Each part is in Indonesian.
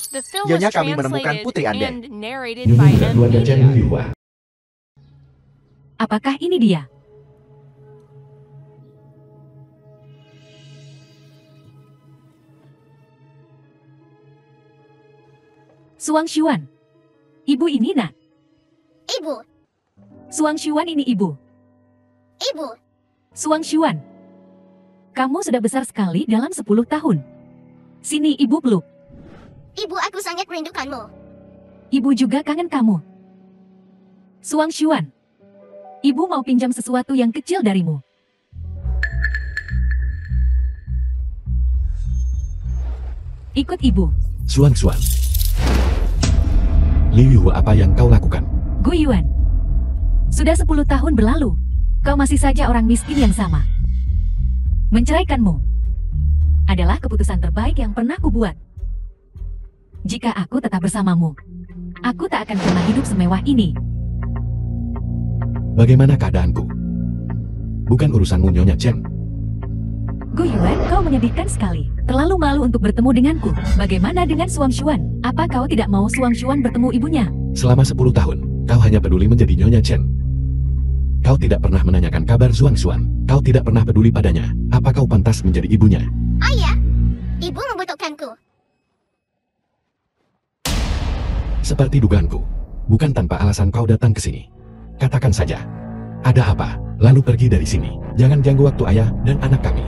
The film was Nyonya, kami menemukan translated Putri Ande. and narrated by Nyonya M. Dua Chen Media. Liuhua. Apakah ini dia? Suang Xuan. Ibu ini nak. Ibu, Suang Xuan ini ibu. ibu, Suang Xuan. Kamu sudah besar sekali dalam 10 tahun. Sini ibu peluk. ibu aku sangat merindukanmu. Ibu juga kangen kamu. Suang Xuan. Ibu mau pinjam sesuatu yang kecil darimu. Ikut ibu. Suan. Liu Yuhua, apa yang kau lakukan? Gu Yuan. Sudah 10 tahun berlalu. Kau masih saja orang miskin yang sama. Menceraikanmu adalah keputusan terbaik yang pernah kubuat. Jika aku tetap bersamamu, aku tak akan pernah hidup semewah ini. Bagaimana keadaanku? Bukan urusanmu, Nyonya Chen. Gu Yuan, kau menyedihkan sekali. Terlalu malu untuk bertemu denganku. Bagaimana dengan Suang Xuan? Apa kau tidak mau Suang Xuan bertemu ibunya? Selama 10 tahun, kau hanya peduli menjadi Nyonya Chen. Kau tidak pernah menanyakan kabar Suang Xuan. Kau tidak pernah peduli padanya. Apa kau pantas menjadi ibunya? Ayah, ibu membutuhkanku. Seperti dugaanku. Bukan tanpa alasan kau datang ke sini. Katakan saja. Ada apa? Lalu pergi dari sini. Jangan ganggu waktu ayah dan anak kami.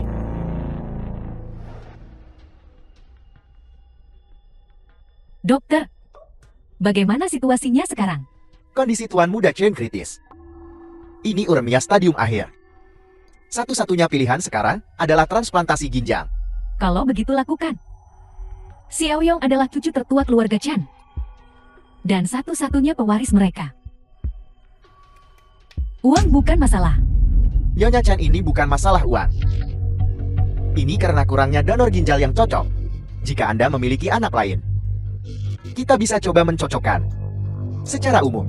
Dokter, bagaimana situasinya sekarang? Kondisi Tuan Muda Chen kritis. Ini uremia stadium akhir. Satu-satunya pilihan sekarang adalah transplantasi ginjal. Kalau begitu lakukan. Xiao Yong adalah cucu tertua keluarga Chan. Dan satu-satunya pewaris mereka. Uang bukan masalah. Nyonya Chen, ini bukan masalah uang. Ini karena kurangnya donor ginjal yang cocok. Jika Anda memiliki anak lain, kita bisa coba mencocokkan. Secara umum,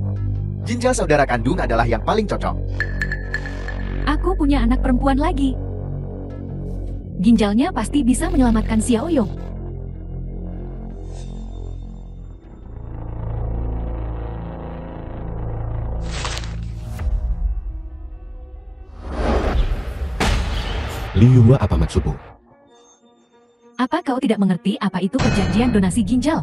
ginjal saudara kandung adalah yang paling cocok. Aku punya anak perempuan lagi. Ginjalnya pasti bisa menyelamatkan Xiao Yong. Liu Yuhua, apa maksudmu? Apa kau tidak mengerti apa itu perjanjian donasi ginjal?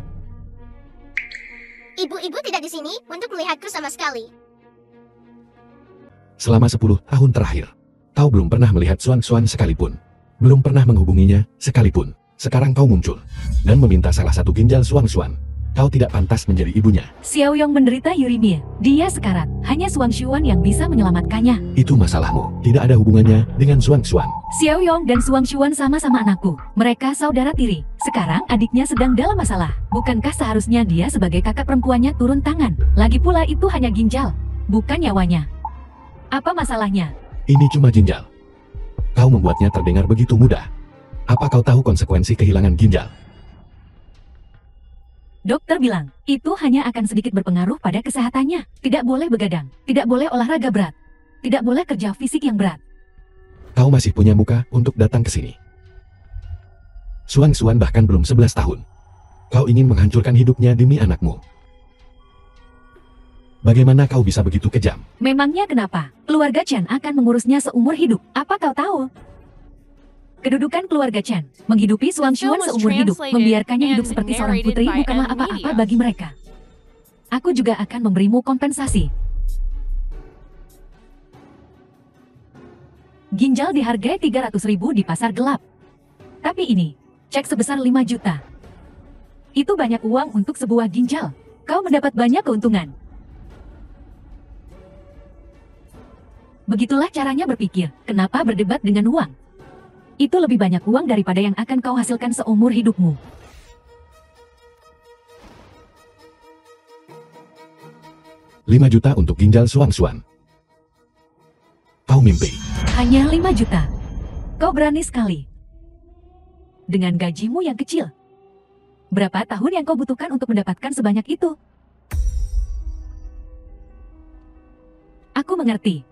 Ibu-ibu tidak di sini untuk melihatku sama sekali. Selama 10 tahun terakhir, kau belum pernah melihat Suan sekalipun. Belum pernah menghubunginya sekalipun. Sekarang kau muncul dan meminta salah satu ginjal Suan. Kau tidak pantas menjadi ibunya. Xiao Yong menderita urimia. Dia sekarat. Hanya Suang Xuan yang bisa menyelamatkannya. Itu masalahmu. Tidak ada hubungannya dengan Suan. Xiao Yong dan Suang Xuan sama-sama anakku. Mereka saudara tiri. Sekarang adiknya sedang dalam masalah. Bukankah seharusnya dia sebagai kakak perempuannya turun tangan? Lagi pula itu hanya ginjal, bukan nyawanya. Apa masalahnya? Ini cuma ginjal. Kau membuatnya terdengar begitu mudah. Apa kau tahu konsekuensi kehilangan ginjal? Dokter bilang, itu hanya akan sedikit berpengaruh pada kesehatannya. Tidak boleh begadang, tidak boleh olahraga berat, tidak boleh kerja fisik yang berat. Kau masih punya muka untuk datang ke sini. Suan bahkan belum 11 tahun. Kau ingin menghancurkan hidupnya demi anakmu. Bagaimana kau bisa begitu kejam? Memangnya kenapa? Keluarga Chen akan mengurusnya seumur hidup. Apa kau tahu? Kedudukan keluarga Chen, menghidupi Suang Xuan seumur hidup, membiarkannya hidup seperti seorang putri bukanlah apa-apa bagi mereka. Aku juga akan memberimu kompensasi. Ginjal dihargai 300.000 di pasar gelap. Tapi ini, cek sebesar 5 juta. Itu banyak uang untuk sebuah ginjal. Kau mendapat banyak keuntungan. Begitulah caranya berpikir, kenapa berdebat dengan uang? Itu lebih banyak uang daripada yang akan kau hasilkan seumur hidupmu. $5 juta untuk ginjal Suan. Kau mimpi. Hanya 5 juta. Kau berani sekali. Dengan gajimu yang kecil. Berapa tahun yang kau butuhkan untuk mendapatkan sebanyak itu? Aku mengerti.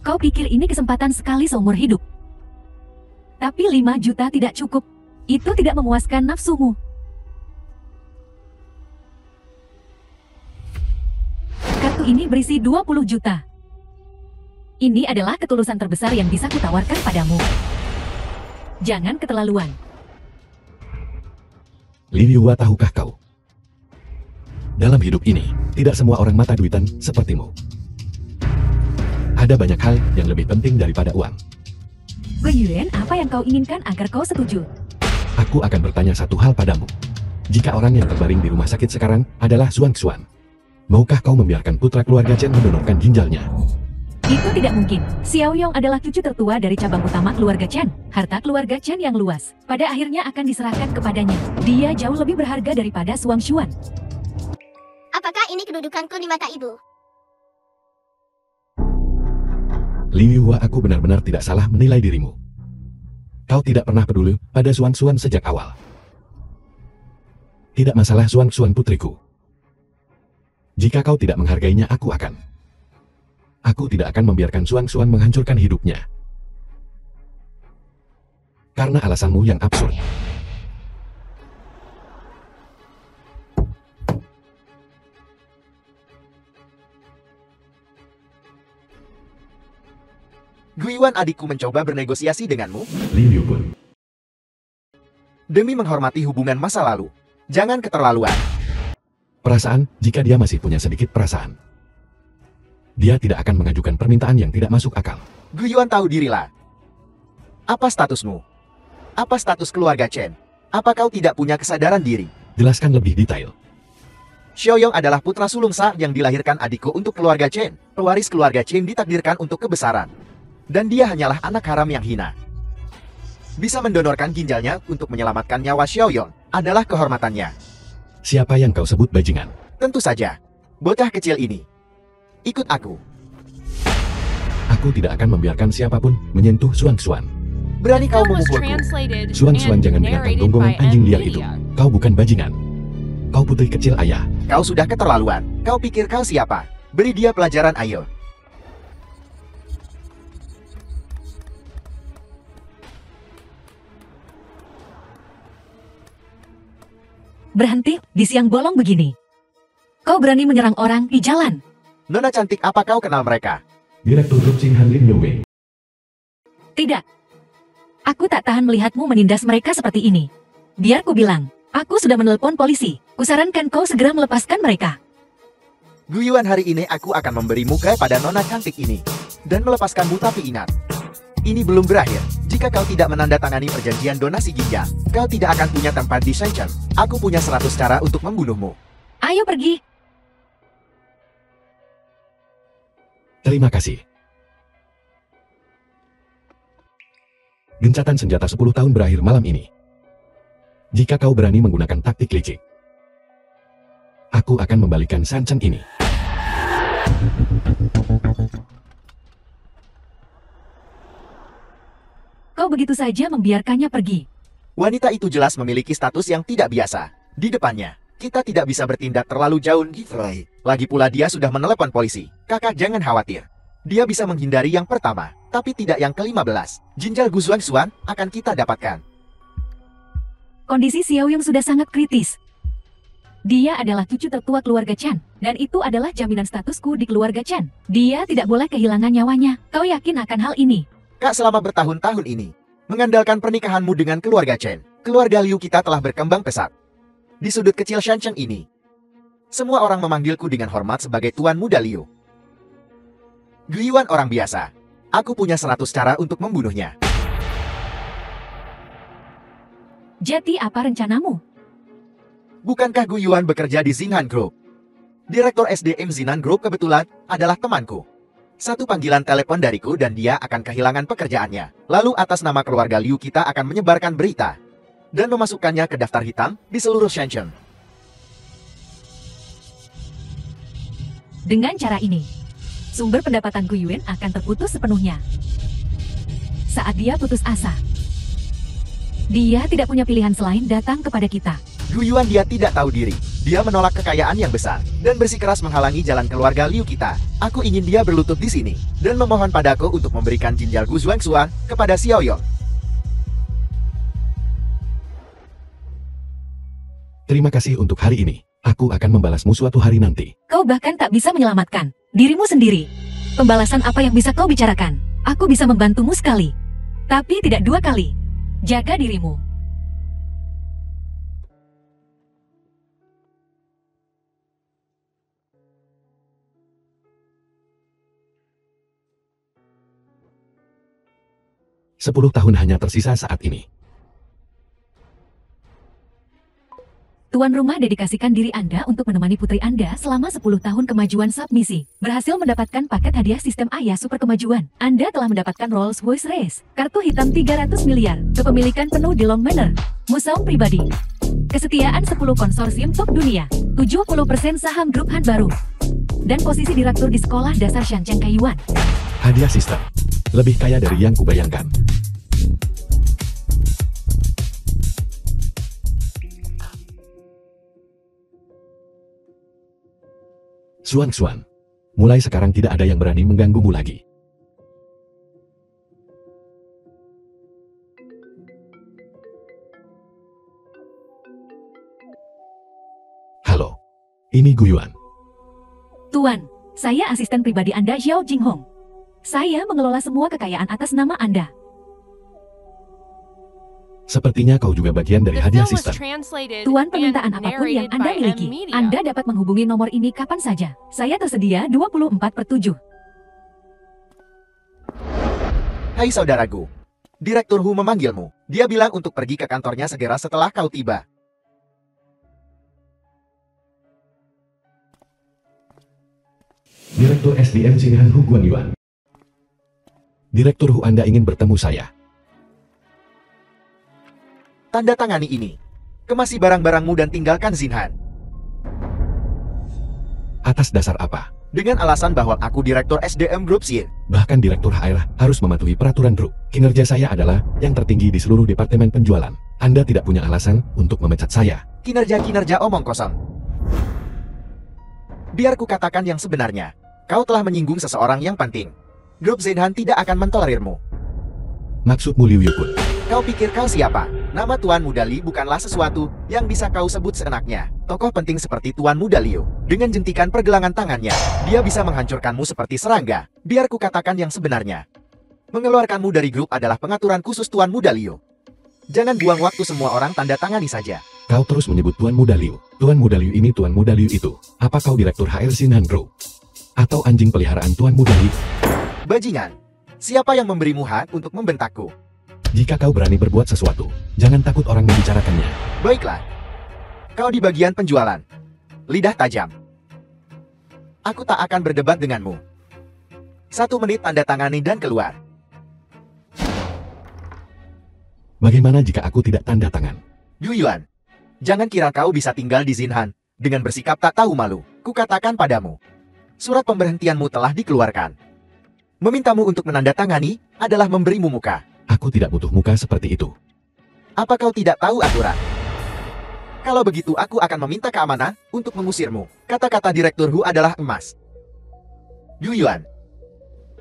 Kau pikir ini kesempatan sekali seumur hidup. Tapi 5 juta tidak cukup. Itu tidak memuaskan nafsumu. satu ini berisi 20 juta. Ini adalah ketulusan terbesar yang bisa kutawarkan padamu. Jangan keterlaluan. Li Yuhua, tahukah kau? Dalam hidup ini, tidak semua orang mata duitan sepertimu. Ada banyak hal yang lebih penting daripada uang. Gu Yuan, apa yang kau inginkan agar kau setuju? Aku akan bertanya satu hal padamu. Jika orang yang terbaring di rumah sakit sekarang adalah Xuan Xuan, maukah kau membiarkan putra keluarga Chen mendonorkan ginjalnya? Itu tidak mungkin. Xiao Yong adalah cucu tertua dari cabang utama keluarga Chen. Harta keluarga Chen yang luas, pada akhirnya akan diserahkan kepadanya. Dia jauh lebih berharga daripada Xuan Xuan. Apakah ini kedudukanku di mata ibu? Li Yuhua, aku benar-benar tidak salah menilai dirimu. Kau tidak pernah peduli pada Xuan Xuan sejak awal. Tidak masalah Xuan Xuan putriku. Jika kau tidak menghargainya, aku tidak akan membiarkan Xuan Xuan menghancurkan hidupnya. Karena alasanmu yang absurd. Gu Yuan, adikku mencoba bernegosiasi denganmu Li Yupun. demi menghormati hubungan masa lalu. Jangan keterlaluan. Perasaan, jika dia masih punya sedikit perasaan, dia tidak akan mengajukan permintaan yang tidak masuk akal. Gu Yuan, tahu dirilah. Apa statusmu? Apa status keluarga Chen? Apa kau tidak punya kesadaran diri? Jelaskan lebih detail. Xiaoyong adalah putra sulung sah yang dilahirkan adikku untuk keluarga Chen. Pewaris keluarga Chen ditakdirkan untuk kebesaran. Dan dia hanyalah anak haram yang hina. Bisa mendonorkan ginjalnya untuk menyelamatkan nyawa Xiaoyong adalah kehormatannya. Siapa yang kau sebut bajingan? Tentu saja, bocah kecil ini. Ikut aku. Aku tidak akan membiarkan siapapun menyentuh Xuan Xuan. Berani kau was memukulku? translated Xuan Xuan, and jangan dengarkan narrated gonggongan by anjing liar itu. NVIDIA. Kau bukan bajingan. Kau putri kecil ayah. Kau sudah keterlaluan. Kau pikir kau siapa? Beri dia pelajaran, ayo. Berhenti di siang bolong begini. Kau berani menyerang orang di jalan. Nona cantik, apa kau kenal mereka? Direktur Grup Xinghan Lin Yue. Tidak. Aku tak tahan melihatmu menindas mereka seperti ini. Biar ku bilang, aku sudah menelpon polisi. Kusarankan kau segera melepaskan mereka. Gu Yuan, hari ini aku akan memberi muka pada nona cantik ini. Dan melepaskanmu, tapi ingat. Ini belum berakhir. Jika kau tidak menandatangani perjanjian donasi ginjal, kau tidak akan punya tempat di Shenzhen. Aku punya 100 cara untuk membunuhmu. Ayo pergi. Terima kasih. Gencatan senjata 10 tahun berakhir malam ini. Jika kau berani menggunakan taktik licik, aku akan membalikan Shenzhen ini. Kau begitu saja membiarkannya pergi. Wanita itu jelas memiliki status yang tidak biasa. Di depannya, kita tidak bisa bertindak terlalu jauh. Lagi pula dia sudah menelepon polisi. Kakak, jangan khawatir. Dia bisa menghindari yang pertama, tapi tidak yang ke-15. Ginjal Gu Xuan akan kita dapatkan. Kondisi Xiao Yong sudah sangat kritis. Dia adalah cucu tertua keluarga Chen, dan itu adalah jaminan statusku di keluarga Chen. Dia tidak boleh kehilangan nyawanya. Kau yakin akan hal ini? Kak, selama bertahun-tahun ini, mengandalkan pernikahanmu dengan keluarga Chen, keluarga Liu kita telah berkembang pesat. Di sudut kecil Shenzhen ini, semua orang memanggilku dengan hormat sebagai Tuan Muda Liu. Gu Yuan orang biasa. Aku punya 100 cara untuk membunuhnya. Jadi apa rencanamu? Bukankah Gu Yuan bekerja di Xinghan Group? Direktur SDM Xinghan Group kebetulan adalah temanku. Satu panggilan telepon dariku dan dia akan kehilangan pekerjaannya. Lalu atas nama keluarga Liu kita akan menyebarkan berita dan memasukkannya ke daftar hitam di seluruh Shenzhen. Dengan cara ini, sumber pendapatan Gu Yuan akan terputus sepenuhnya. Saat dia putus asa, dia tidak punya pilihan selain datang kepada kita. Gu Yuan, dia tidak tahu diri. Dia menolak kekayaan yang besar dan bersikeras menghalangi jalan keluarga Liu kita. Aku ingin dia berlutut di sini dan memohon padaku untuk memberikan ginjal Gu Xuan kepada Xiaoyong. Terima kasih untuk hari ini. Aku akan membalasmu suatu hari nanti. Kau bahkan tak bisa menyelamatkan dirimu sendiri. Pembalasan apa yang bisa kau bicarakan? Aku bisa membantumu sekali, tapi tidak 2 kali. Jaga dirimu. Sepuluh tahun hanya tersisa saat ini. Tuan rumah dedikasikan diri Anda untuk menemani putri Anda selama 10 tahun kemajuan submisi. Berhasil mendapatkan paket hadiah sistem Ayah Super Kemajuan. Anda telah mendapatkan Rolls-Royce Race, kartu hitam 300 miliar, kepemilikan penuh di Long Manor, museum pribadi, kesetiaan 10 konsorsium top dunia, 70% saham grup Han baru, dan posisi direktur di sekolah dasar Shancheng Kaiyuan. Hadiah sistem. Lebih kaya dari yang kubayangkan. Xuan, mulai sekarang tidak ada yang berani mengganggumu lagi. Halo, ini Guyuan. Tuan, saya asisten pribadi Anda Xiao Jinghong. Saya mengelola semua kekayaan atas nama Anda. Sepertinya kau juga bagian dari hadiah sistem. Tuan, permintaan apapun yang Anda miliki, Anda dapat menghubungi nomor ini kapan saja. Saya tersedia 24/7. Hai saudaraku. Direktur Hu memanggilmu. Dia bilang untuk pergi ke kantornya segera setelah kau tiba. Direktur SDM Xinhan Hu Guanyuan. Direktur Hu, Anda ingin bertemu saya. Tanda tangani ini. Kemasi barang-barangmu dan tinggalkan Xinhan. Atas dasar apa? Dengan alasan bahwa aku direktur SDM Group Xin. Bahkan direktur HR harus mematuhi peraturan grup. Kinerja saya adalah yang tertinggi di seluruh departemen penjualan. Anda tidak punya alasan untuk memecat saya. Kinerja omong kosong. Biar ku katakan yang sebenarnya. Kau telah menyinggung seseorang yang penting. Grup Xinhan tidak akan mentolerirmu. Maksudmu Liu Yukun? Kau pikir kau siapa? Nama Tuan Muda Li bukanlah sesuatu yang bisa kau sebut seenaknya. Tokoh penting seperti Tuan Muda Liu, dengan jentikan pergelangan tangannya, dia bisa menghancurkanmu seperti serangga. Biar ku katakan yang sebenarnya. Mengeluarkanmu dari grup adalah pengaturan khusus Tuan Muda Liu. Jangan buang waktu, semua orang tanda tangani saja. Kau terus menyebut Tuan Muda Liu. Tuan Muda Liu ini, Tuan Muda Liu itu. Apa kau direktur HR Xinhan Group? Atau anjing peliharaan Tuan Muda Liu? Bajingan, siapa yang memberimu hak untuk membentakku? Jika kau berani berbuat sesuatu, jangan takut orang membicarakannya. Baiklah. Kau di bagian penjualan. Lidah tajam. Aku tak akan berdebat denganmu. 1 menit tanda tangani dan keluar. Bagaimana jika aku tidak tanda tangan? Guyuan, jangan kira kau bisa tinggal di Xinhan dengan bersikap tak tahu malu. Kukatakan padamu, surat pemberhentianmu telah dikeluarkan. Memintamu untuk menandatangani adalah memberimu muka. Aku tidak butuh muka seperti itu. Apa kau tidak tahu aturan? Kalau begitu aku akan meminta keamanan untuk mengusirmu. Kata-kata Direktur Hu adalah emas. Guyuan,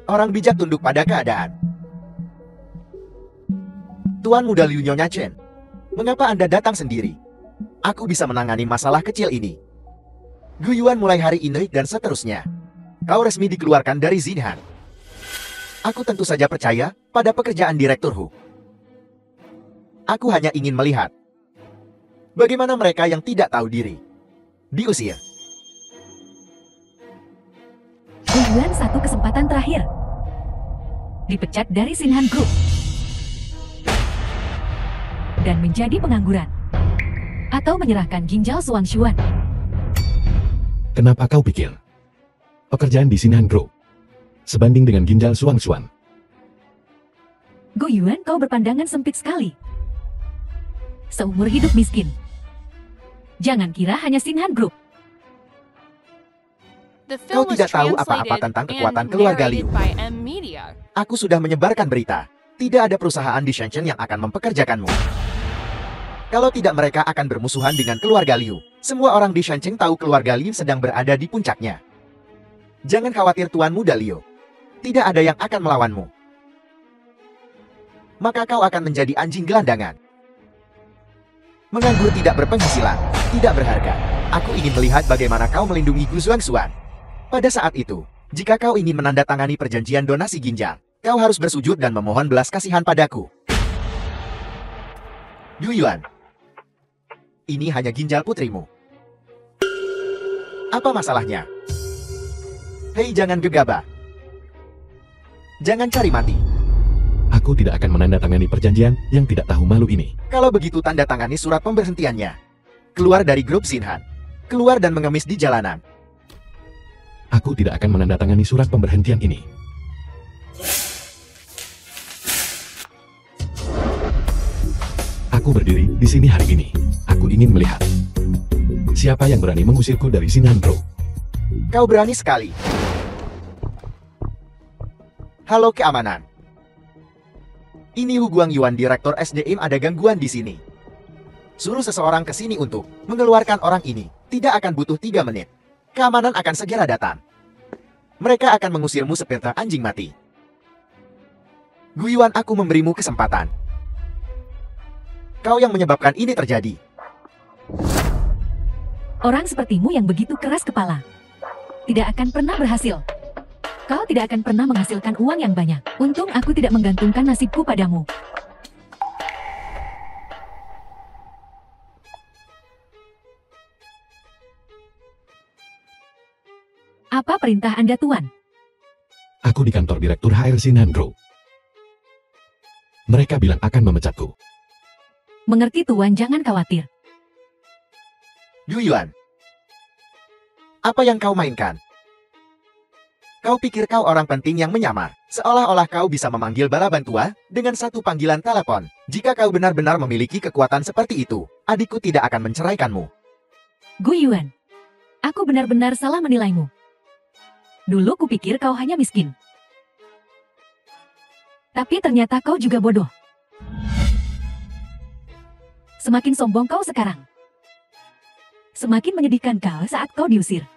orang bijak tunduk pada keadaan. Tuan Muda Liu, Nyonya Chen, mengapa Anda datang sendiri? Aku bisa menangani masalah kecil ini. Guyuan, mulai hari ini dan seterusnya, kau resmi dikeluarkan dari Xinhan. Aku tentu saja percaya pada pekerjaan Direktur Hu. Aku hanya ingin melihat bagaimana mereka yang tidak tahu diri diusir. Guyuan, 1 kesempatan terakhir. Dipecat dari Xinhan Group. Dan menjadi pengangguran. Atau menyerahkan ginjal Xuan. Kenapa kau pikir pekerjaan di Xinhan Group sebanding dengan ginjal Xuan? Guyuan, kau berpandangan sempit sekali. Seumur hidup miskin. Jangan kira hanya Xinhan Group. Kau tidak tahu apa-apa tentang kekuatan keluarga Liu. Aku sudah menyebarkan berita. Tidak ada perusahaan di Shenzhen yang akan mempekerjakanmu. Kalau tidak, mereka akan bermusuhan dengan keluarga Liu. Semua orang di Shenzhen tahu keluarga Liu sedang berada di puncaknya. Jangan khawatir, Tuan Muda Liu. Tidak ada yang akan melawanmu. Maka kau akan menjadi anjing gelandangan. Menganggur, tidak berpenghasilan, tidak berharga. Aku ingin melihat bagaimana kau melindungi Gu Xuangxuan. Pada saat itu, jika kau ingin menandatangani perjanjian donasi ginjal, kau harus bersujud dan memohon belas kasihan padaku. Yu Yuan, ini hanya ginjal putrimu. Apa masalahnya? Hei, jangan gegabah. Jangan cari mati. Aku tidak akan menandatangani perjanjian yang tidak tahu malu ini. Kalau begitu tanda tangani surat pemberhentiannya. Keluar dari grup Xinhan. Keluar dan mengemis di jalanan. Aku tidak akan menandatangani surat pemberhentian ini. Aku berdiri di sini hari ini. Aku ingin melihat siapa yang berani mengusirku dari Xinhan Group. Kau berani sekali. Halo keamanan. Ini Hu Guangyuan, Direktur SDM. Ada gangguan di sini. Suruh seseorang ke sini untuk mengeluarkan orang ini. Tidak akan butuh 3 menit. Keamanan akan segera datang. Mereka akan mengusirmu seperti anjing mati. Guiyuan, aku memberimu kesempatan. Kau yang menyebabkan ini terjadi. Orang sepertimu yang begitu keras kepala tidak akan pernah berhasil. Kau tidak akan pernah menghasilkan uang yang banyak. Untung aku tidak menggantungkan nasibku padamu. Apa perintah Anda, Tuan? Aku di kantor Direktur HR Xinhan Group. Mereka bilang akan memecatku. Mengerti, Tuan, jangan khawatir. Yu Yuan, apa yang kau mainkan? Kau pikir kau orang penting yang menyamar, seolah-olah kau bisa memanggil bala bantua dengan satu panggilan telepon. Jika kau benar-benar memiliki kekuatan seperti itu, adikku tidak akan menceraikanmu. Guiyuan, aku benar-benar salah menilaimu. Dulu kupikir kau hanya miskin. Tapi ternyata kau juga bodoh. Semakin sombong kau sekarang. Semakin menyedihkan kau saat kau diusir.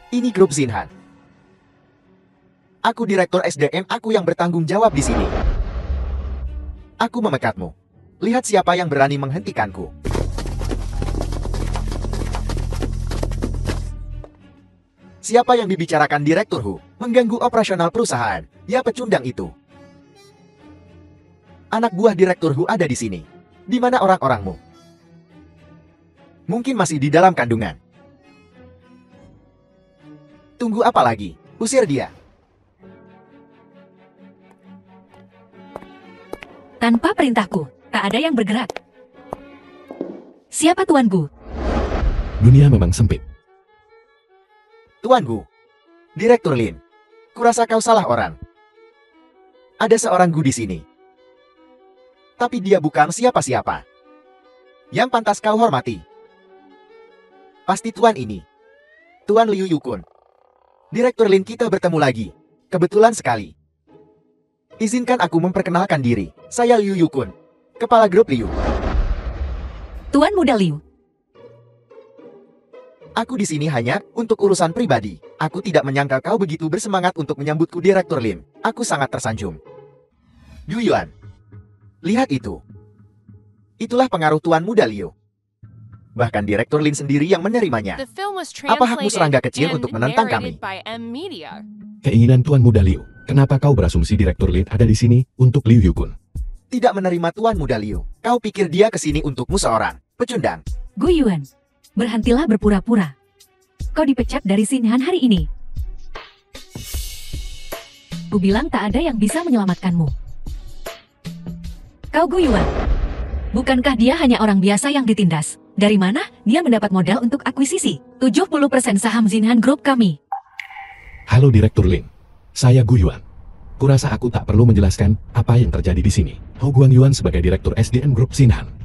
Ini grup Xinhan. Aku Direktur SDM, aku yang bertanggung jawab di sini. Aku memekatmu. Lihat siapa yang berani menghentikanku. Siapa yang dibicarakan Direktur Hu? Mengganggu operasional perusahaan. Ya, pecundang itu. Anak buah Direktur Hu ada di sini. Di mana orang-orangmu? Mungkin masih di dalam kandungan. Tunggu apa lagi? Usir dia. Tanpa perintahku, tak ada yang bergerak. Siapa Tuan Gu? Dunia memang sempit. Tuan Gu, Direktur Lin, kurasa kau salah orang. Ada seorang Gu di sini. Tapi dia bukan siapa-siapa. Yang pantas kau hormati. Pasti Tuan ini. Tuan Liu Yukun. Direktur Lin, kita bertemu lagi. Kebetulan sekali. Izinkan aku memperkenalkan diri. Saya Liu Yukun, Kepala Grup Liu. Tuan Muda Liu. Aku di sini hanya untuk urusan pribadi. Aku tidak menyangka kau begitu bersemangat untuk menyambutku, Direktur Lin. Aku sangat tersanjung. Yu Yuan, lihat itu. Itulah pengaruh Tuan Muda Liu. Bahkan Direktur Lin sendiri yang menerimanya. Apa hakmu serangga kecil untuk menentang kami? Keinginan Tuan Muda Liu. Kenapa kau berasumsi Direktur Lin ada di sini untuk Liu Yukun? Tidak menerima Tuan Muda Liu. Kau pikir dia kesini untukmu seorang pecundang? Guiyuan, berhentilah berpura-pura. Kau dipecat dari Xinhan hari ini. Ku bilang tak ada yang bisa menyelamatkanmu. Kau Guiyuan, bukankah dia hanya orang biasa yang ditindas? Dari mana dia mendapat modal untuk akuisisi 70% saham Xinhan Group kami? Halo Direktur Lin, saya Guiyuan. Kurasa aku tak perlu menjelaskan apa yang terjadi di sini. Hu Guangyuan sebagai Direktur SDM Group Xinhan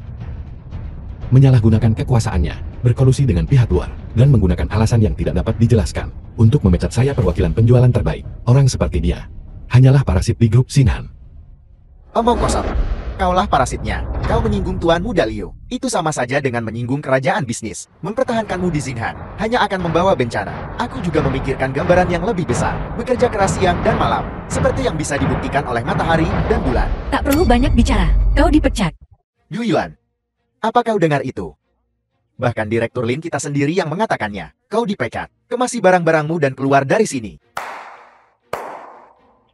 menyalahgunakan kekuasaannya, berkolusi dengan pihak luar, dan menggunakan alasan yang tidak dapat dijelaskan untuk memecat saya, perwakilan penjualan terbaik. Orang seperti dia hanyalah parasit di grup Xinhan. Omong kosong. Kaulah parasitnya. Kau menyinggung Tuan Muda Liu. Itu sama saja dengan menyinggung kerajaan bisnis. Mempertahankanmu di Xinhan hanya akan membawa bencana. Aku juga memikirkan gambaran yang lebih besar. Bekerja keras siang dan malam, seperti yang bisa dibuktikan oleh matahari dan bulan. Tak perlu banyak bicara. Kau dipecat. Yu Yuan, apa kau dengar itu? Bahkan Direktur Lin kita sendiri yang mengatakannya. Kau dipecat. Kemasi barang-barangmu dan keluar dari sini.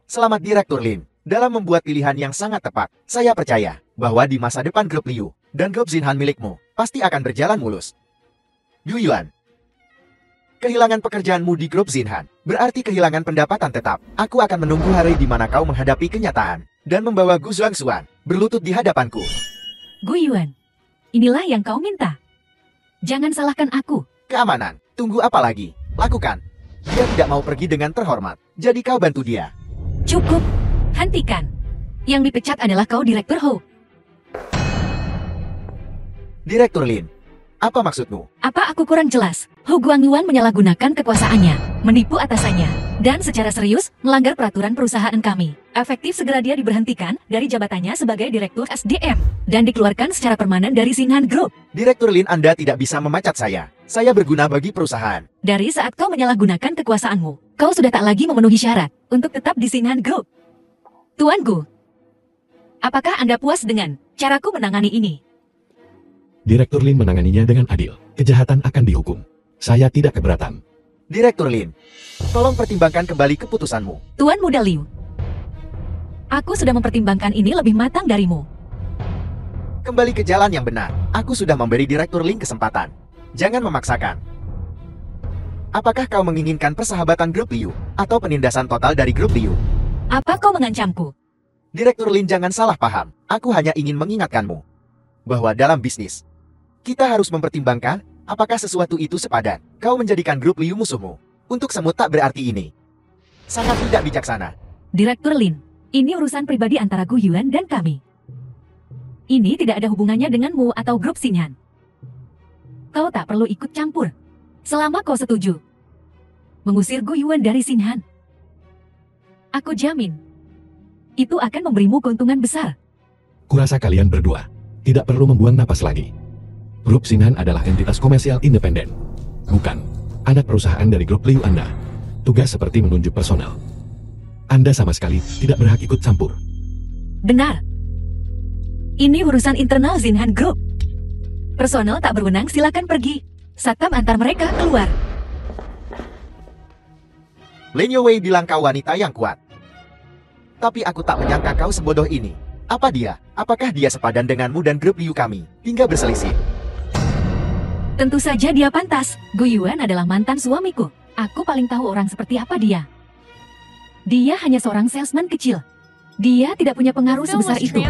Selamat Direktur Lin. Dalam membuat pilihan yang sangat tepat, saya percaya bahwa di masa depan grup Liu dan grup Xinhan milikmu pasti akan berjalan mulus. Gu Yuan. Kehilangan pekerjaanmu di grup Xinhan berarti kehilangan pendapatan tetap. Aku akan menunggu hari di mana kau menghadapi kenyataan dan membawa Gu Zuangxuan berlutut di hadapanku. Gu Yuan, inilah yang kau minta. Jangan salahkan aku. Keamanan. Tunggu apa lagi? Lakukan. Dia tidak mau pergi dengan terhormat. Jadi kau bantu dia. Cukup. Hentikan. Yang dipecat adalah kau, Direktur Ho. Direktur Lin. Apa maksudmu? Apa aku kurang jelas? Ho Guangyuan menyalahgunakan kekuasaannya, menipu atasannya, dan secara serius melanggar peraturan perusahaan kami. Efektif segera dia diberhentikan dari jabatannya sebagai Direktur SDM dan dikeluarkan secara permanen dari Xinhan Group. Direktur Lin, Anda tidak bisa memecat saya. Saya berguna bagi perusahaan. Dari saat kau menyalahgunakan kekuasaanmu, kau sudah tak lagi memenuhi syarat untuk tetap di Xinhan Group. Tuan Gu, apakah Anda puas dengan caraku menangani ini? Direktur Lin menanganinya dengan adil. Kejahatan akan dihukum. Saya tidak keberatan. Direktur Lin, tolong pertimbangkan kembali keputusanmu. Tuan Muda Liu, aku sudah mempertimbangkan ini lebih matang darimu. Kembali ke jalan yang benar. Aku sudah memberi Direktur Lin kesempatan. Jangan memaksakan. Apakah kau menginginkan persahabatan grup Liu atau penindasan total dari grup Liu? Apa kau mengancamku? Direktur Lin, jangan salah paham. Aku hanya ingin mengingatkanmu bahwa dalam bisnis, kita harus mempertimbangkan apakah sesuatu itu sepadan. Kau menjadikan grup Liu musuhmu. Untuk semut tak berarti ini. Sangat tidak bijaksana. Direktur Lin, ini urusan pribadi antara Gu Yuan dan kami. Ini tidak ada hubungannya denganmu atau grup Xinhan. Kau tak perlu ikut campur. Selama kau setuju mengusir Gu Yuan dari Xinhan, aku jamin itu akan memberimu keuntungan besar. Kurasa kalian berdua tidak perlu membuang napas lagi. Grup Xinhan adalah entitas komersial independen, bukan anak perusahaan dari grup Liu Anda. Tugas seperti menunjuk personel. Anda sama sekali tidak berhak ikut campur. Benar. Ini urusan internal Xinhan Group. Personel tak berwenang, silakan pergi. Satpam antar mereka keluar. Lin Youwei bilang kau wanita yang kuat. Tapi aku tak menyangka kau sebodoh ini. Apa dia? Apakah dia sepadan denganmu dan grup Liu kami hingga berselisih? Tentu saja dia pantas. Gu Yuan adalah mantan suamiku. Aku paling tahu orang seperti apa dia. Dia hanya seorang salesman kecil. Dia tidak punya pengaruh sebesar itu.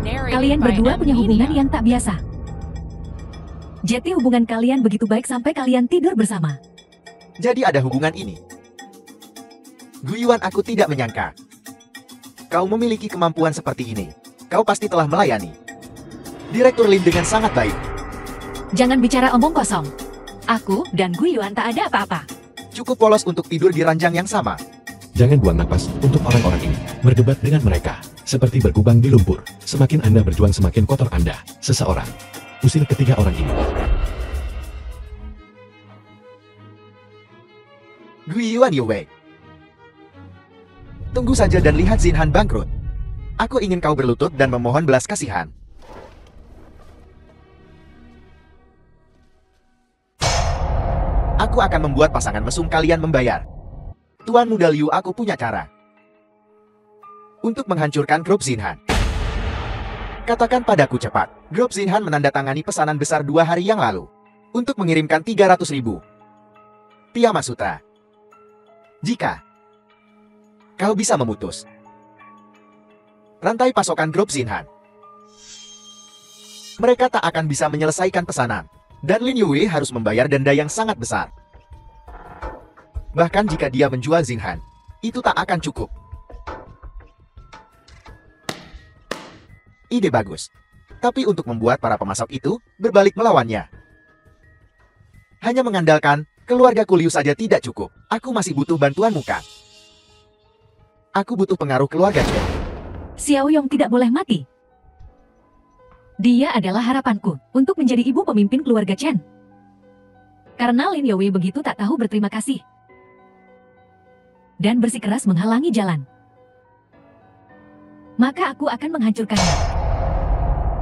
Kalian berdua punya hubungan yang tak biasa. Jadi hubungan kalian begitu baik sampai kalian tidur bersama. Jadi ada hubungan ini. Gu Yuan, aku tidak menyangka kau memiliki kemampuan seperti ini. Kau pasti telah melayani Direktur Lin dengan sangat baik. Jangan bicara omong kosong. Aku dan Gu Yuan tak ada apa-apa. Cukup polos untuk tidur di ranjang yang sama. Jangan buang napas untuk orang-orang ini. Berdebat dengan mereka seperti berkubang di lumpur. Semakin Anda berjuang, semakin kotor Anda. Seseorang usir ketiga orang ini. Gu Yuan Youwei, tunggu saja dan lihat Xinhan bangkrut. Aku ingin kau berlutut dan memohon belas kasihan. Aku akan membuat pasangan mesum kalian membayar. Tuan Muda Liu, aku punya cara untuk menghancurkan grup Xinhan. Katakan padaku cepat. Grup Xinhan menandatangani pesanan besar 2 hari yang lalu untuk mengirimkan 300.000 Piyama Sutra. Jika kau bisa memutus rantai pasokan grup Xinhan, mereka tak akan bisa menyelesaikan pesanan. Dan Lin Youwei harus membayar denda yang sangat besar. Bahkan jika dia menjual Xinhan, itu tak akan cukup. Ide bagus. Tapi untuk membuat para pemasok itu berbalik melawannya, hanya mengandalkan keluarga Liu saja tidak cukup. Aku masih butuh bantuanmu, Kang. Aku butuh pengaruh keluarga Chen. Xiao Yong tidak boleh mati. Dia adalah harapanku untuk menjadi ibu pemimpin keluarga Chen. Karena Lin Youwei begitu tak tahu berterima kasih dan bersikeras menghalangi jalan, maka aku akan menghancurkannya.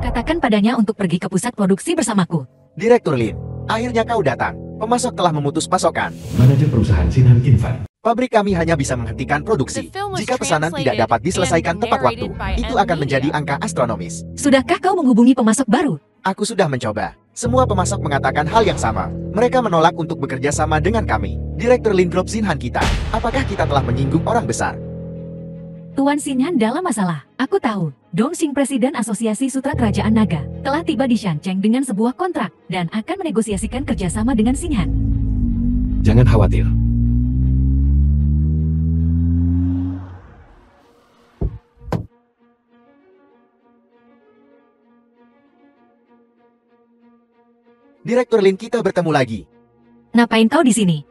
Katakan padanya untuk pergi ke pusat produksi bersamaku. Direktur Lin, akhirnya kau datang. Pemasok telah memutus pasokan. Manajer perusahaan Sinhan Kinfan. Pabrik kami hanya bisa menghentikan produksi. Jika pesanan tidak dapat diselesaikan tepat waktu, itu akan menjadi angka astronomis. Sudahkah kau menghubungi pemasok baru? Aku sudah mencoba. Semua pemasok mengatakan hal yang sama. Mereka menolak untuk bekerja sama dengan kami. Direktur Lin Group Sinhan kita. Apakah kita telah menyinggung orang besar? Tuan Sinhan dalam masalah. Aku tahu. Dongxing Presiden Asosiasi Sutra Kerajaan Naga telah tiba di Shancheng dengan sebuah kontrak dan akan menegosiasikan kerjasama dengan Sinhan. Jangan khawatir. Direktur Lin kita bertemu lagi. Ngapain kau di sini?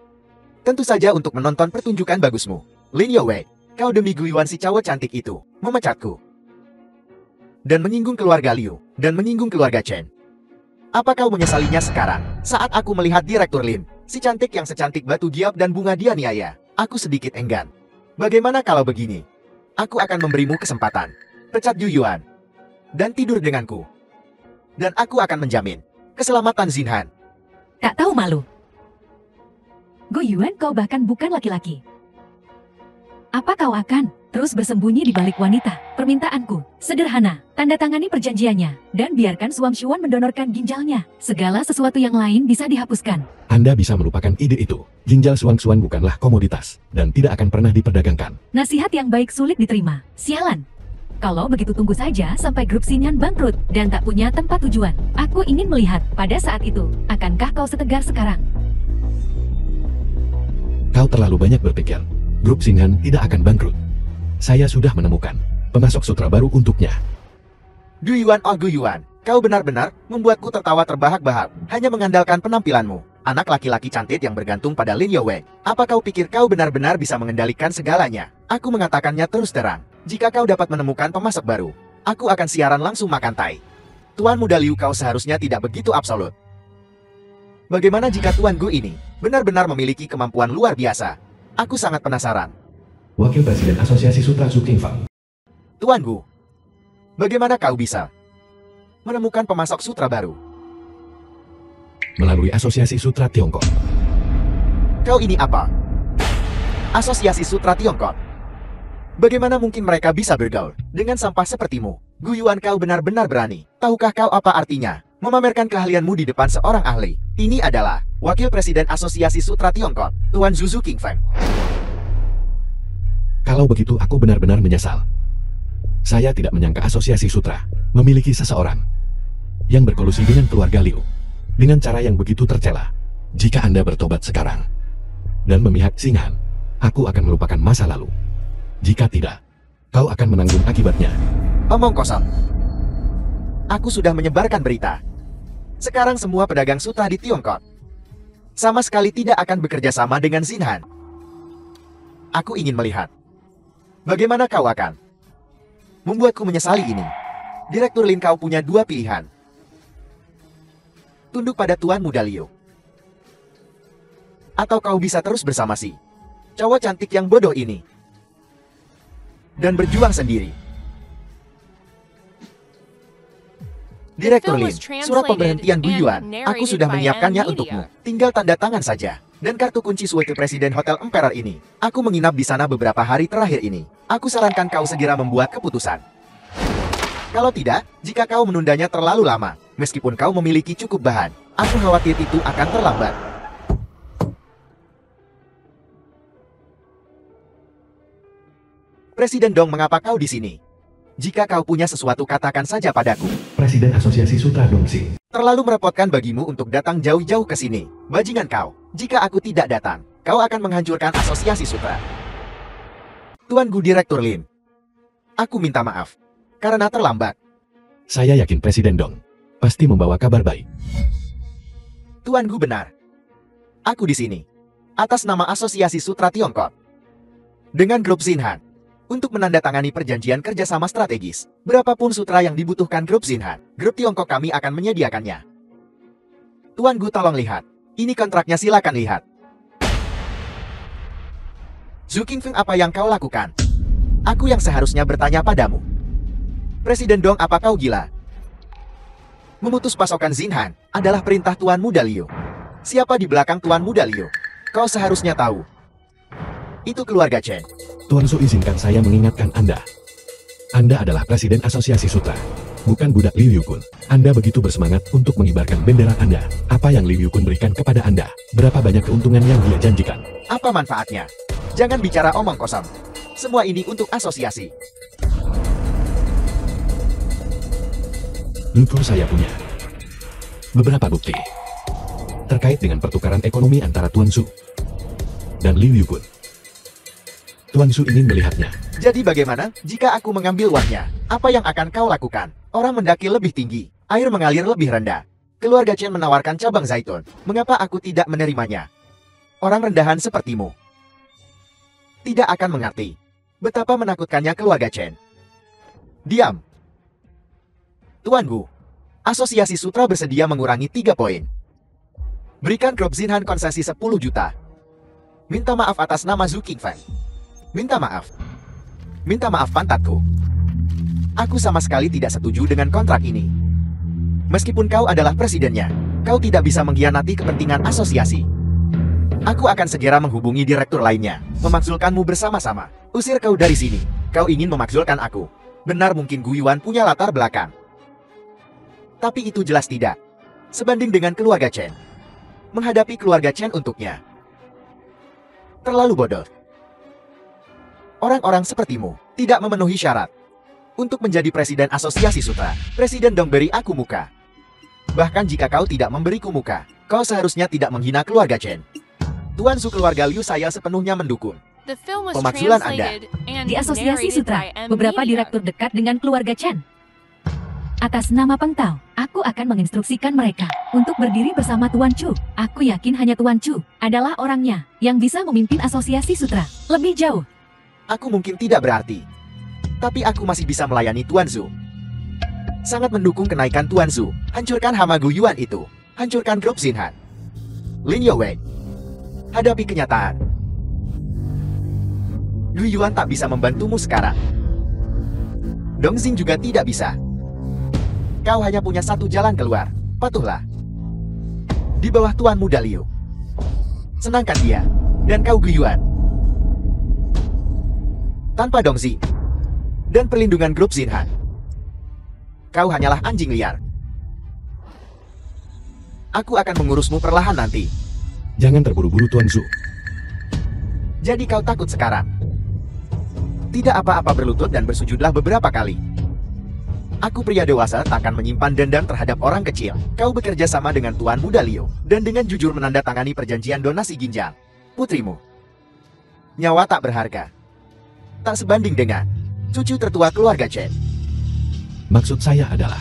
Tentu saja untuk menonton pertunjukan bagusmu. Lin Yowei, kau demi Guiyuan si cowok cantik itu, memecatku. Dan menyinggung keluarga Liu, dan menyinggung keluarga Chen. Apa kau menyesalinya sekarang, saat aku melihat Direktur Lin, si cantik yang secantik batu giap dan bunga dianiaya? Aku sedikit enggan. Bagaimana kalau begini? Aku akan memberimu kesempatan. Pecat Guiyuan. Dan tidur denganku. Dan aku akan menjamin keselamatan Sinhan. Tak tahu malu. Guiyuan, kau bahkan bukan laki-laki. Apa kau akan terus bersembunyi di balik wanita? Permintaanku sederhana, tanda tangani perjanjiannya, dan biarkan Suam Xuan mendonorkan ginjalnya. Segala sesuatu yang lain bisa dihapuskan. Anda bisa melupakan ide itu. Ginjal Suang-Suan bukanlah komoditas, dan tidak akan pernah diperdagangkan. Nasihat yang baik sulit diterima. Sialan. Kalau begitu tunggu saja sampai grup Sinhan bangkrut dan tak punya tempat tujuan. Aku ingin melihat pada saat itu, akankah kau setegar sekarang? Kau terlalu banyak berpikir. Grup Sinhan tidak akan bangkrut. Saya sudah menemukan pemasok sutra baru untuknya. Guiyuan, oh Guiyuan, kau benar-benar membuatku tertawa terbahak-bahak, hanya mengandalkan penampilanmu. Anak laki-laki cantik yang bergantung pada Lin Yowei. Apa kau pikir kau benar-benar bisa mengendalikan segalanya? Aku mengatakannya terus terang. Jika kau dapat menemukan pemasok baru, aku akan siaran langsung makan tai. Tuan Muda Liu, kau seharusnya tidak begitu absolut. Bagaimana jika Tuan Gu ini benar-benar memiliki kemampuan luar biasa? Aku sangat penasaran. Wakil Presiden Asosiasi Sutra Zhu Qingfang. Tuan Gu, bagaimana kau bisa menemukan pemasok sutra baru? Melalui Asosiasi Sutra Tiongkok. Kau ini apa? Asosiasi Sutra Tiongkok? Bagaimana mungkin mereka bisa bergaul dengan sampah sepertimu? Guiyuan, kau benar-benar berani. Tahukah kau apa artinya memamerkan keahlianmu di depan seorang ahli? Ini adalah Wakil Presiden Asosiasi Sutra Tiongkok, Tuan Zhu Qingfang. Kalau begitu aku benar-benar menyesal. Saya tidak menyangka Asosiasi Sutra memiliki seseorang yang berkolusi dengan keluarga Liu dengan cara yang begitu tercela. Jika Anda bertobat sekarang dan memihak Sinhan, aku akan melupakan masa lalu. Jika tidak, kau akan menanggung akibatnya. Omong kosong. Aku sudah menyebarkan berita. Sekarang semua pedagang sutra di Tiongkok sama sekali tidak akan bekerja sama dengan Sinhan. Aku ingin melihat bagaimana kau akan membuatku menyesali ini. Direktur Lin, kau punya dua pilihan. Tunduk pada Tuan Muda Liu, atau kau bisa terus bersama si cowok cantik yang bodoh ini dan berjuang sendiri. Direktur Lin, surat pemberhentian Guiyuan, aku sudah menyiapkannya untukmu. Tinggal tanda tangan saja. Dan kartu kunci Wakil Presiden Hotel Emperor ini. Aku menginap di sana beberapa hari terakhir ini. Aku sarankan kau segera membuat keputusan. Kalau tidak, jika kau menundanya terlalu lama, meskipun kau memiliki cukup bahan, aku khawatir itu akan terlambat. Presiden Dong, mengapa kau di sini? Jika kau punya sesuatu, katakan saja padaku. Presiden Asosiasi Sutra Dongxing. Terlalu merepotkan bagimu untuk datang jauh-jauh ke sini. Bajingan kau. Jika aku tidak datang, kau akan menghancurkan Asosiasi Sutra. Tuan Gu, Direktur Lin, aku minta maaf karena terlambat. Saya yakin Presiden Dong pasti membawa kabar baik. Tuan Gu, benar. Aku di sini atas nama Asosiasi Sutra Tiongkok dengan grup Sinhan untuk menandatangani perjanjian kerjasama strategis. Berapapun sutra yang dibutuhkan grup Sinhan, grup Tiongkok kami akan menyediakannya. Tuan Gu, tolong lihat. Ini kontraknya, silakan lihat. Zhu Qingfang, apa yang kau lakukan? Aku yang seharusnya bertanya padamu. Presiden Dong, apa kau gila? Memutus pasokan Xinhan adalah perintah Tuan Muda Liu. Siapa di belakang Tuan Muda Liu? Kau seharusnya tahu. Itu keluarga Chen. Tuan Su, izinkan saya mengingatkan Anda. Anda adalah Presiden Asosiasi Sutra, bukan budak Liu Yukun. Anda begitu bersemangat untuk mengibarkan bendera Anda. Apa yang Liu Yukun berikan kepada Anda? Berapa banyak keuntungan yang dia janjikan? Apa manfaatnya? Jangan bicara omong kosong. Semua ini untuk asosiasi. Tentu saya punya beberapa bukti terkait dengan pertukaran ekonomi antara Tuan Su dan Liu Yukun. Tuan Su ingin melihatnya. Jadi bagaimana jika aku mengambil uangnya? Apa yang akan kau lakukan? Orang mendaki lebih tinggi, air mengalir lebih rendah. Keluarga Chen menawarkan cabang zaitun. Mengapa aku tidak menerimanya? Orang rendahan sepertimu tidak akan mengerti betapa menakutkannya keluarga Chen. Diam. Tuan Gu, Asosiasi Sutra bersedia mengurangi 3 poin. Berikan grup Xinhan konsesi 10 juta. Minta maaf atas nama Zhu Qingfeng. Minta maaf. Minta maaf pantatku. Aku sama sekali tidak setuju dengan kontrak ini. Meskipun kau adalah presidennya, kau tidak bisa mengkhianati kepentingan asosiasi. Aku akan segera menghubungi direktur lainnya, memakzulkanmu bersama-sama. Usir kau dari sini. Kau ingin memakzulkan aku. Benar, mungkin Gu Yuan punya latar belakang. Tapi itu jelas tidak sebanding dengan keluarga Chen. Menghadapi keluarga Chen untuknya terlalu bodoh. Orang-orang sepertimu tidak memenuhi syarat untuk menjadi presiden asosiasi sutra. Presiden dong, beri aku muka. Bahkan jika kau tidak memberiku muka, kau seharusnya tidak menghina keluarga Chen. Tuan Su, keluarga Liu saya sepenuhnya mendukung pemakzulan Anda. Di Asosiasi Sutra, beberapa direktur dekat dengan keluarga Chen. Atas nama Peng Tao, aku akan menginstruksikan mereka untuk berdiri bersama Tuan Chu. Aku yakin hanya Tuan Chu adalah orangnya yang bisa memimpin Asosiasi Sutra lebih jauh. Aku mungkin tidak berarti, tapi aku masih bisa melayani Tuan Zhu. Sangat mendukung kenaikan Tuan Zhu. Hancurkan hama Gu Yuan itu. Hancurkan grup Xinhan. Lin Youwei, hadapi kenyataan. Gu Yuan tak bisa membantumu sekarang. Dong Xing juga tidak bisa. Kau hanya punya satu jalan keluar. Patuhlah. Di bawah Tuan Muda Liu. Senangkan dia. Dan kau Gu Yuan. Tanpa Dong Xing dan perlindungan grup Xinhan, kau hanyalah anjing liar. Aku akan mengurusmu perlahan nanti. Jangan terburu-buru, Tuan Zhu. Jadi kau takut sekarang? Tidak apa-apa, berlutut dan bersujudlah beberapa kali. Aku pria dewasa tak akan menyimpan dendam terhadap orang kecil. Kau bekerja sama dengan Tuan Muda Liu dan dengan jujur menandatangani perjanjian donasi ginjal putrimu. Nyawa tak berharga. Tak sebanding dengan cucu tertua keluarga Chen. Maksud saya adalah,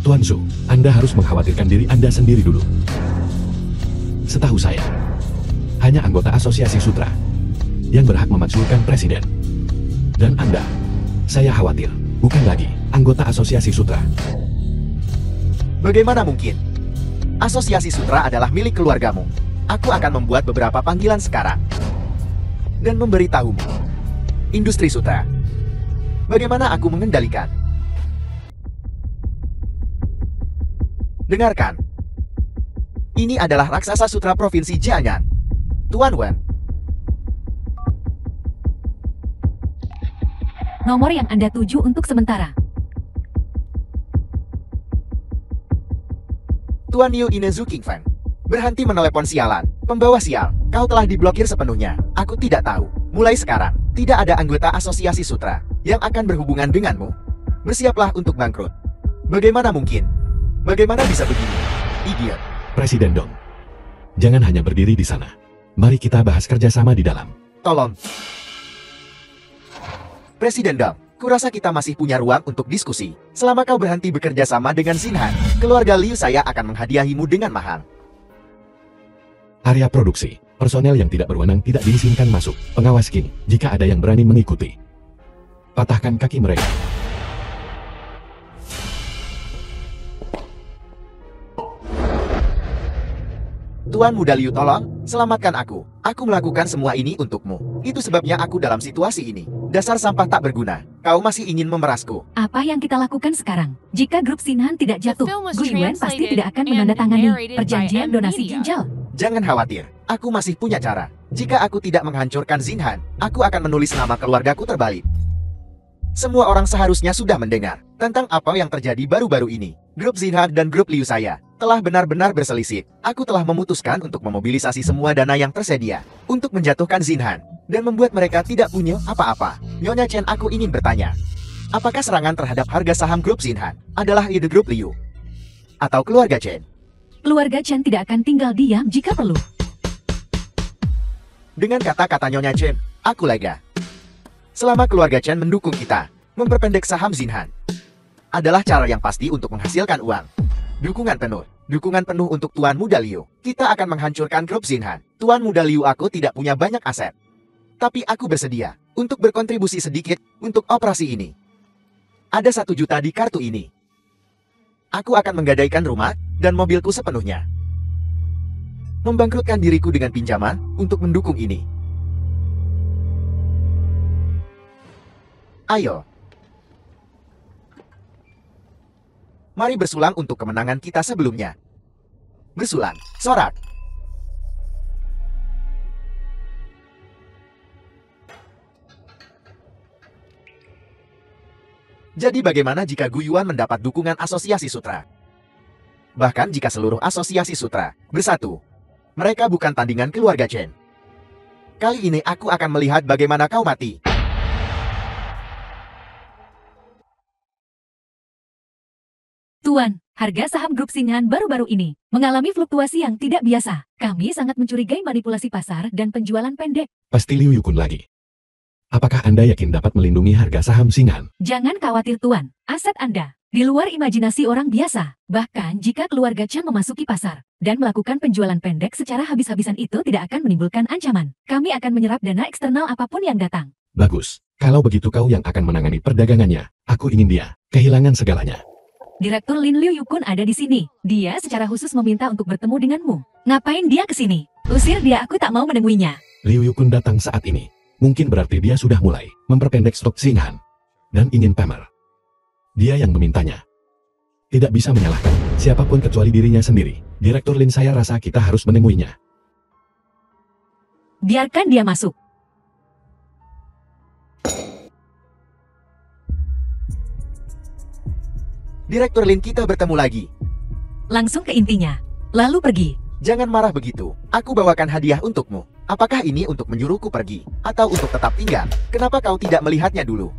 Tuan Zhu, Anda harus mengkhawatirkan diri Anda sendiri dulu. Setahu saya, hanya anggota Asosiasi Sutra yang berhak memakzulkan presiden. Dan Anda, saya khawatir, bukan lagi anggota Asosiasi Sutra. Bagaimana mungkin? Asosiasi Sutra adalah milik keluargamu. Aku akan membuat beberapa panggilan sekarang dan memberitahumu. Industri Sutra. Bagaimana aku mengendalikan? Dengarkan. Ini adalah raksasa sutra Provinsi Jiangnan. Tuan Wen. Nomor yang Anda tuju untuk sementara. Tuan Liu ini Zhu Qingfeng. Berhenti menelepon sialan. Pembawa sial, kau telah diblokir sepenuhnya. Aku tidak tahu. Mulai sekarang, tidak ada anggota Asosiasi Sutra yang akan berhubungan denganmu. Bersiaplah untuk bangkrut. Bagaimana mungkin? Bagaimana bisa begini? Idiot. Presiden Dong, jangan hanya berdiri di sana. Mari kita bahas kerjasama di dalam. Tolong. Presiden Dong, kurasa kita masih punya ruang untuk diskusi. Selama kau berhenti bekerja sama dengan Xinhan, keluarga Liu saya akan menghadiahimu dengan mahal. Area produksi, personel yang tidak berwenang tidak diizinkan masuk. Pengawas King, jika ada yang berani mengikuti, patahkan kaki mereka. Tuan Muda Liu, tolong, selamatkan aku. Aku melakukan semua ini untukmu. Itu sebabnya aku dalam situasi ini. Dasar sampah tak berguna. kau masih ingin memerasku. Apa yang kita lakukan sekarang? Jika grup Sinhan tidak jatuh, Gu Yuan pasti tidak akan menandatangani perjanjian donasi ginjal. Jangan khawatir, aku masih punya cara. Jika aku tidak menghancurkan Zinhan, aku akan menulis nama keluargaku terbalik. Semua orang seharusnya sudah mendengar tentang apa yang terjadi baru-baru ini. Grup Zinhan dan grup Liu saya telah benar-benar berselisih. Aku telah memutuskan untuk memobilisasi semua dana yang tersedia untuk menjatuhkan Zinhan dan membuat mereka tidak punya apa-apa. Nyonya Chen, aku ingin bertanya, apakah serangan terhadap harga saham grup Zinhan adalah ide grup Liu atau keluarga Chen? Keluarga Chen tidak akan tinggal diam jika perlu. Dengan kata-kata Nyonya Chen, aku lega. Selama keluarga Chen mendukung kita, memperpendek saham Zinhan adalah cara yang pasti untuk menghasilkan uang. Dukungan penuh untuk Tuan Muda Liu. Kita akan menghancurkan grup Zinhan. Tuan Muda Liu, aku tidak punya banyak aset, tapi aku bersedia untuk berkontribusi sedikit untuk operasi ini. Ada 1 juta di kartu ini. Aku akan menggadaikan rumah dan mobilku sepenuhnya. Membangkrutkan diriku dengan pinjaman untuk mendukung ini. Ayo. Mari bersulang untuk kemenangan kita sebelumnya. Bersulang, sorak. Jadi bagaimana jika Gu Yuan mendapat dukungan Asosiasi Sutra? Bahkan jika seluruh Asosiasi Sutra bersatu, mereka bukan tandingan keluarga Chen. Kali ini aku akan melihat bagaimana kau mati. Tuan, harga saham grup Sinhan baru-baru ini mengalami fluktuasi yang tidak biasa. Kami sangat mencurigai manipulasi pasar dan penjualan pendek. Pasti Liu Yukun lagi. Apakah Anda yakin dapat melindungi harga saham Sinhan? Jangan khawatir Tuan, aset Anda di luar imajinasi orang biasa. Bahkan jika keluarga Chen memasuki pasar dan melakukan penjualan pendek secara habis-habisan, itu tidak akan menimbulkan ancaman. Kami akan menyerap dana eksternal apapun yang datang. Bagus. Kalau begitu kau yang akan menangani perdagangannya. Aku ingin dia kehilangan segalanya. Direktur Lin Liu Yukun ada di sini. Dia secara khusus meminta untuk bertemu denganmu. Ngapain dia ke sini? Usir dia, aku tak mau menemuinya. Liu Yukun datang saat ini. Mungkin berarti dia sudah mulai memperpendek stok Sinhan dan ingin pamer. Dia yang memintanya. Tidak bisa menyalahkan siapapun kecuali dirinya sendiri. Direktur Lin, saya rasa kita harus menemuinya. Biarkan dia masuk. Direktur Lin, kita bertemu lagi. Langsung ke intinya, lalu pergi. Jangan marah begitu. Aku bawakan hadiah untukmu. Apakah ini untuk menyuruhku pergi atau untuk tetap tinggal? Kenapa kau tidak melihatnya dulu?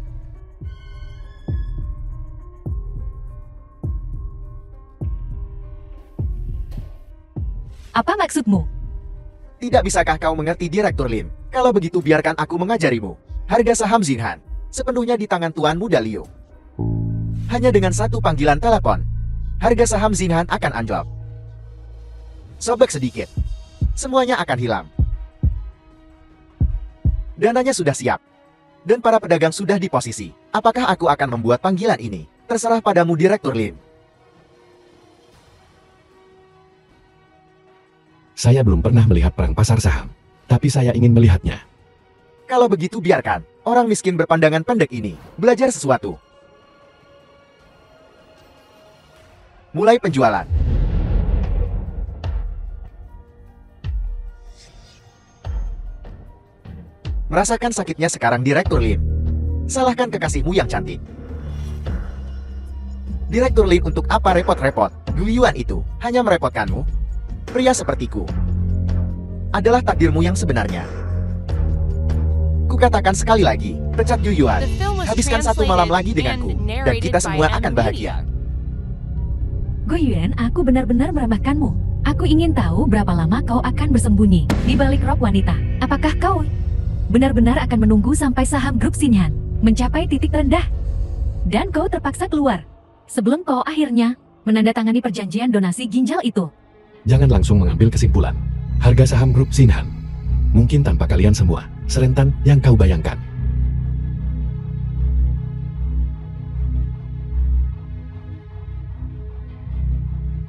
Apa maksudmu? Tidak bisakah kau mengerti, Direktur Lin? Kalau begitu biarkan aku mengajarimu. Harga saham Zinhan sepenuhnya di tangan Tuan Muda Liu. Hanya dengan 1 panggilan telepon, harga saham Zinhan akan anjlok. Sobek sedikit, semuanya akan hilang. Dananya sudah siap, dan para pedagang sudah di posisi. Apakah aku akan membuat panggilan ini? Terserah padamu, Direktur Lin. Saya belum pernah melihat perang pasar saham, tapi saya ingin melihatnya. Kalau begitu biarkan orang miskin berpandangan pendek ini belajar sesuatu. Mulai penjualan. Merasakan sakitnya sekarang, Direktur Lin. Salahkan kekasihmu yang cantik. Direktur Lin, untuk apa repot-repot? Gu Yuan itu hanya merepotkanmu. Pria sepertiku adalah takdirmu yang sebenarnya. Kukatakan sekali lagi, pecat Gu Yuan. Habiskan 1 malam lagi denganku, dan kita semua akan bahagia. Gu Yuan, aku benar-benar meremehkanmu. Aku ingin tahu berapa lama kau akan bersembunyi di balik rok wanita. Apakah kau benar-benar akan menunggu sampai saham grup Sinhan mencapai titik rendah dan kau terpaksa keluar sebelum kau akhirnya menandatangani perjanjian donasi ginjal itu? Jangan langsung mengambil kesimpulan. Harga saham grup Sinhan mungkin tanpa kalian semua serentan yang kau bayangkan.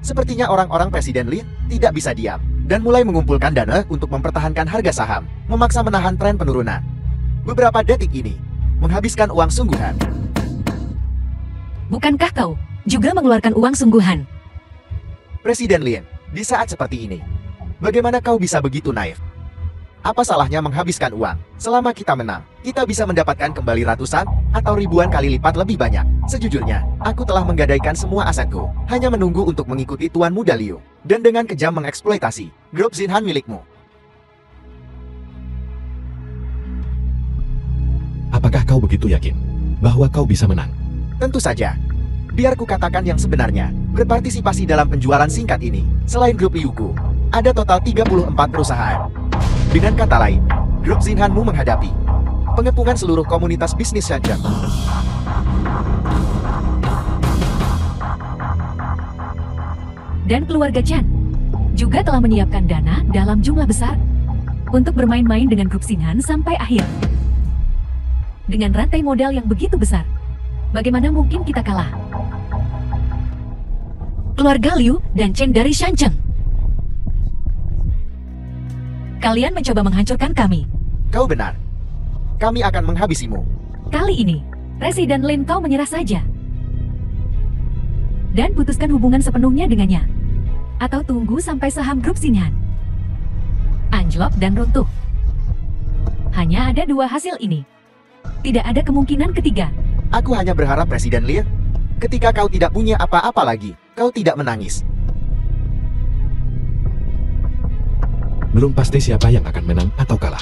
Sepertinya orang-orang Presiden Lin tidak bisa diam dan mulai mengumpulkan dana untuk mempertahankan harga saham, memaksa menahan tren penurunan. Beberapa detik ini, menghabiskan uang sungguhan. Bukankah kau juga mengeluarkan uang sungguhan? Presiden Lin, di saat seperti ini, bagaimana kau bisa begitu naif? Apa salahnya menghabiskan uang? Selama kita menang, kita bisa mendapatkan kembali ratusan atau ribuan kali lipat lebih banyak. Sejujurnya, aku telah menggadaikan semua asetku, hanya menunggu untuk mengikuti Tuan Muda Liu, dan dengan kejam mengeksploitasi grup Xinhan milikmu. Apakah kau begitu yakin bahwa kau bisa menang? Tentu saja. Biar ku katakan yang sebenarnya, berpartisipasi dalam penjualan singkat ini, selain grup Liuku, ada total 34 perusahaan. Dengan kata lain, grup Xinhanmu menghadapi pengepungan seluruh komunitas bisnis Shenzhen. Dan keluarga Chan juga telah menyiapkan dana dalam jumlah besar untuk bermain-main dengan grup Xinhan sampai akhir. Dengan rantai modal yang begitu besar, bagaimana mungkin kita kalah? Keluarga Liu dan Chen dari Shenzhen. Kalian mencoba menghancurkan kami. Kau benar. Kami akan menghabisimu. Kali ini, Presiden Lin kau menyerah saja. Dan putuskan hubungan sepenuhnya dengannya. Atau tunggu sampai saham grup Xinhan anjlok dan runtuh. Hanya ada dua hasil ini. Tidak ada kemungkinan ketiga. Aku hanya berharap Presiden Lin, ketika kau tidak punya apa-apa lagi, kau tidak menangis. Belum pasti siapa yang akan menang atau kalah.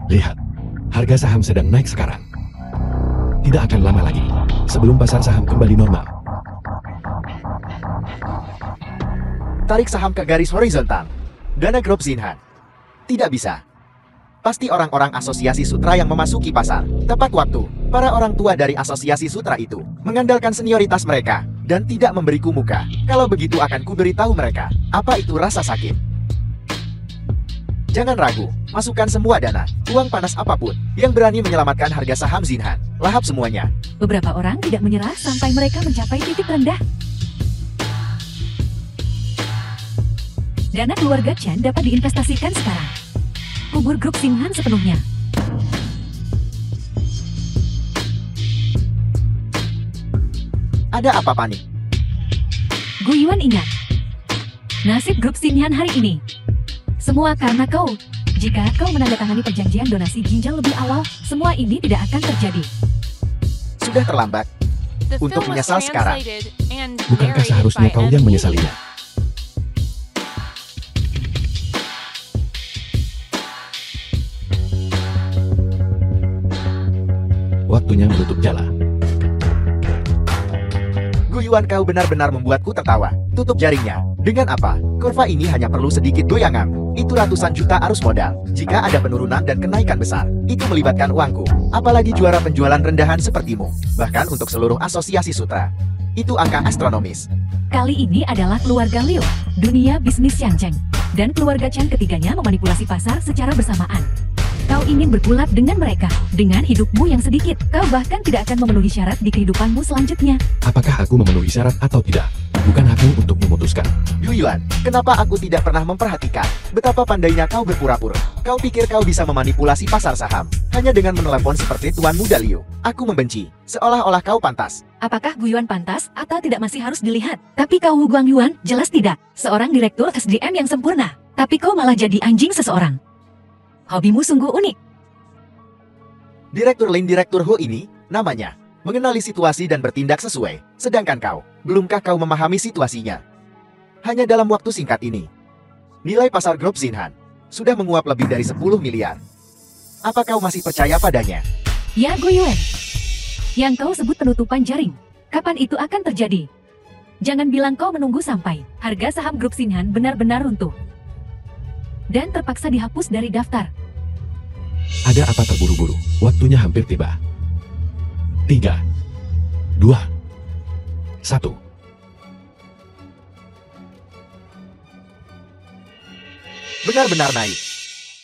Lihat, harga saham sedang naik sekarang. Tidak akan lama lagi, sebelum pasar saham kembali normal. Tarik saham ke garis horizontal. Dana grup Xinhan. Tidak bisa. Pasti orang-orang asosiasi sutra yang memasuki pasar. Tepat waktu, para orang tua dari asosiasi sutra itu mengandalkan senioritas mereka dan tidak memberiku muka. Kalau begitu akan kuberitahu mereka apa itu rasa sakit. Jangan ragu, masukkan semua dana, uang panas apapun yang berani menyelamatkan harga saham Xinhan. Lahap semuanya. Beberapa orang tidak menyerah sampai mereka mencapai titik rendah. Dana keluarga Chen dapat diinvestasikan sekarang. Kubur grup Xinhan sepenuhnya. Ada apa panik? Guyuan ingat. Nasib grup Xinhan hari ini. Semua karena kau. Jika kau menandatangani perjanjian donasi ginjal lebih awal, semua ini tidak akan terjadi. Sudah terlambat untuk menyesal sekarang. Bukankah seharusnya kau yang menyesalinya? Waktunya menutup jala. Guyuan kau benar-benar membuatku tertawa. Tutup jaringnya. Dengan apa? Kurva ini hanya perlu sedikit goyangan. Itu ratusan juta arus modal. Jika ada penurunan dan kenaikan besar, itu melibatkan uangku. Apalagi juara penjualan rendahan sepertimu. Bahkan untuk seluruh asosiasi sutra. Itu angka astronomis. Kali ini adalah keluarga Liu, dunia bisnis Xiancheng, dan keluarga Chen ketiganya memanipulasi pasar secara bersamaan. Kau ingin bergulat dengan mereka, dengan hidupmu yang sedikit. Kau bahkan tidak akan memenuhi syarat di kehidupanmu selanjutnya. Apakah aku memenuhi syarat atau tidak? Bukan hakmu untuk memutuskan. Guyuan, kenapa aku tidak pernah memperhatikan betapa pandainya kau berpura-pura? Kau pikir kau bisa memanipulasi pasar saham hanya dengan menelepon seperti Tuan Muda Liu? Aku membenci, seolah-olah kau pantas. Apakah Guyuan pantas atau tidak masih harus dilihat? Tapi kau Wu Guangyuan jelas tidak. Seorang direktur SDM yang sempurna. Tapi kau malah jadi anjing seseorang. Hobimu sungguh unik. Direktur Lin Direktur Ho ini, namanya, mengenali situasi dan bertindak sesuai. Sedangkan kau, belumkah kau memahami situasinya? Hanya dalam waktu singkat ini, nilai pasar grup Xinhan sudah menguap lebih dari 10 miliar. Apa kau masih percaya padanya? Ya Guyuan, yang kau sebut penutupan jaring, kapan itu akan terjadi? Jangan bilang kau menunggu sampai harga saham grup Xinhan benar-benar runtuh dan terpaksa dihapus dari daftar. Ada apa terburu-buru? Waktunya hampir tiba. 3, 2, 1. Benar-benar naik.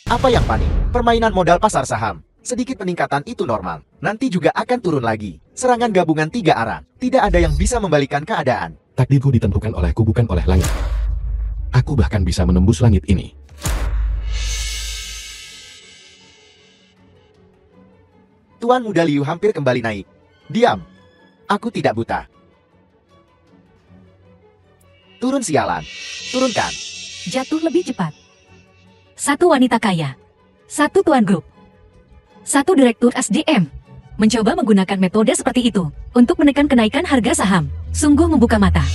Apa yang panik? Permainan modal pasar saham. Sedikit peningkatan itu normal. Nanti juga akan turun lagi. Serangan gabungan 3 arah. Tidak ada yang bisa membalikan keadaan. Takdirku ditentukan olehku bukan oleh langit. Aku bahkan bisa menembus langit ini. Tuan Muda Liu hampir kembali naik. Diam. Aku tidak buta. Turun sialan. Turunkan. Jatuh lebih cepat. Satu wanita kaya. Satu tuan grup. Satu direktur SDM. Mencoba menggunakan metode seperti itu untuk menekan kenaikan harga saham. Sungguh membuka mata.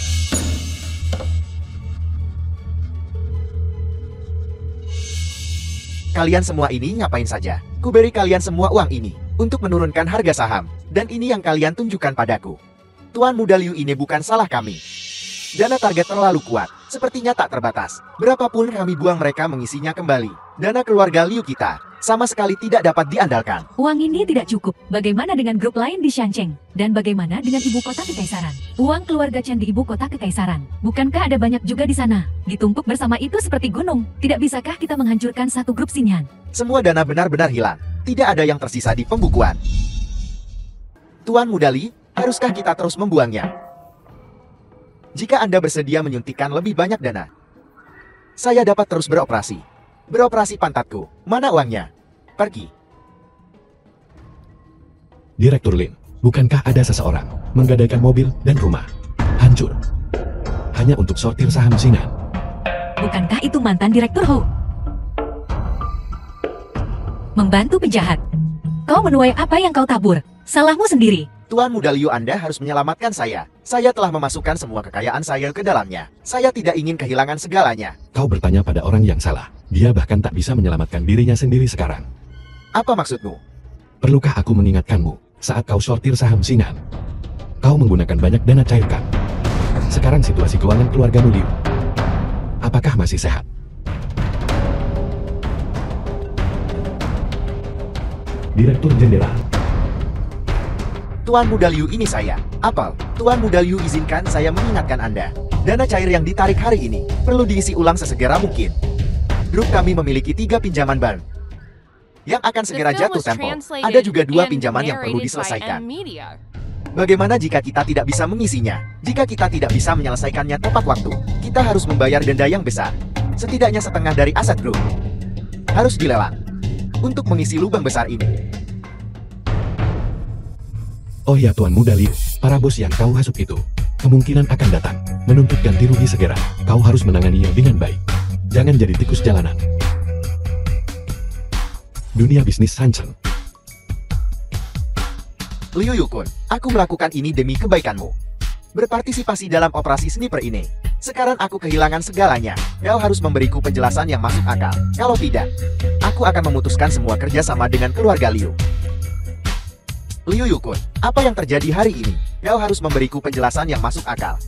Kalian semua ini ngapain saja? Kuberi kalian semua uang ini untuk menurunkan harga saham. Dan ini yang kalian tunjukkan padaku. Tuan Muda Liu ini bukan salah kami. Dana target terlalu kuat. Sepertinya tak terbatas. Berapapun kami buang mereka mengisinya kembali. Dana keluarga Liu kita sama sekali tidak dapat diandalkan. Uang ini tidak cukup. Bagaimana dengan grup lain di Shancheng? Dan bagaimana dengan ibu kota kekaisaran? Uang keluarga Chen di ibu kota kekaisaran. Bukankah ada banyak juga di sana? Ditumpuk bersama itu seperti gunung. Tidak bisakah kita menghancurkan satu grup Xinyan? Semua dana benar-benar hilang. Tidak ada yang tersisa di pembukuan. Tuan Muda Li, haruskah kita terus membuangnya? Jika Anda bersedia menyuntikkan lebih banyak dana, saya dapat terus beroperasi. Beroperasi pantatku. Mana uangnya? Pergi. Direktur Lin, bukankah ada seseorang menggadaikan mobil dan rumah hancur hanya untuk sortir saham Xinhan? Bukankah itu mantan Direktur Ho? Membantu penjahat. Kau menuai apa yang kau tabur. Salahmu sendiri. Tuan Muda Liu, Anda harus menyelamatkan saya. Saya telah memasukkan semua kekayaan saya ke dalamnya. Saya tidak ingin kehilangan segalanya. Kau bertanya pada orang yang salah. Dia bahkan tak bisa menyelamatkan dirinya sendiri sekarang. Apa maksudmu? Perlukah aku mengingatkanmu, saat kau sortir saham Xinhan, kau menggunakan banyak dana cairkan. Sekarang situasi keuangan keluarga Liu, apakah masih sehat? Direktur Jenderal. Tuan Muda Liu, ini saya, Apel. Tuan Muda Liu, izinkan saya mengingatkan Anda. Dana cair yang ditarik hari ini perlu diisi ulang sesegera mungkin. Grup kami memiliki 3 pinjaman bank yang akan segera jatuh tempo. Ada juga 2 pinjaman yang perlu diselesaikan. Bagaimana jika kita tidak bisa mengisinya? Jika kita tidak bisa menyelesaikannya tepat waktu, kita harus membayar denda yang besar. Setidaknya setengah dari aset grup harus dilelang untuk mengisi lubang besar ini. Oh ya Tuan Muda Liu, para bos yang kau hasut itu kemungkinan akan datang menuntut ganti rugi segera. Kau harus menanganinya dengan baik. Jangan jadi tikus jalanan. Dunia bisnis Hansen. Liu Yukun, aku melakukan ini demi kebaikanmu. Berpartisipasi dalam operasi sniper ini. Sekarang aku kehilangan segalanya. Kau harus memberiku penjelasan yang masuk akal. Kalau tidak, aku akan memutuskan semua kerjasama dengan keluarga Liu. Liu Yukun, apa yang terjadi hari ini? Kau harus memberiku penjelasan yang masuk akal.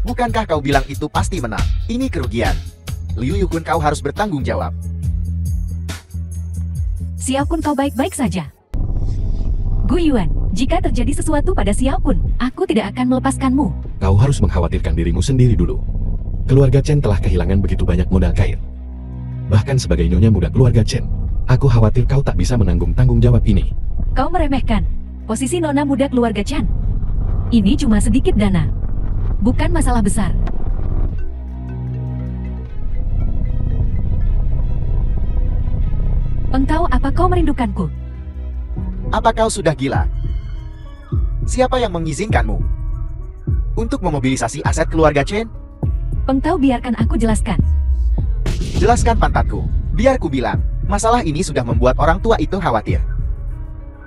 Bukankah kau bilang itu pasti menang? Ini kerugian. Liu Yukun, kau harus bertanggung jawab. Xiao Kun, kau baik-baik saja. Gu Yuan, jika terjadi sesuatu pada Xiao Kun, aku tidak akan melepaskanmu. Kau harus mengkhawatirkan dirimu sendiri dulu. Keluarga Chen telah kehilangan begitu banyak modal kair. Bahkan sebagai nyonya muda keluarga Chen, aku khawatir kau tak bisa menanggung tanggung jawab ini. Kau meremehkan posisi nona muda keluarga Chen. Ini cuma sedikit dana. Bukan masalah besar. Engkau, apa kau merindukanku? Apa kau sudah gila? Siapa yang mengizinkanmu untuk memobilisasi aset keluarga Chen? Engkau, biarkan aku jelaskan. Jelaskan pantatku. Biar ku bilang, masalah ini sudah membuat orang tua itu khawatir.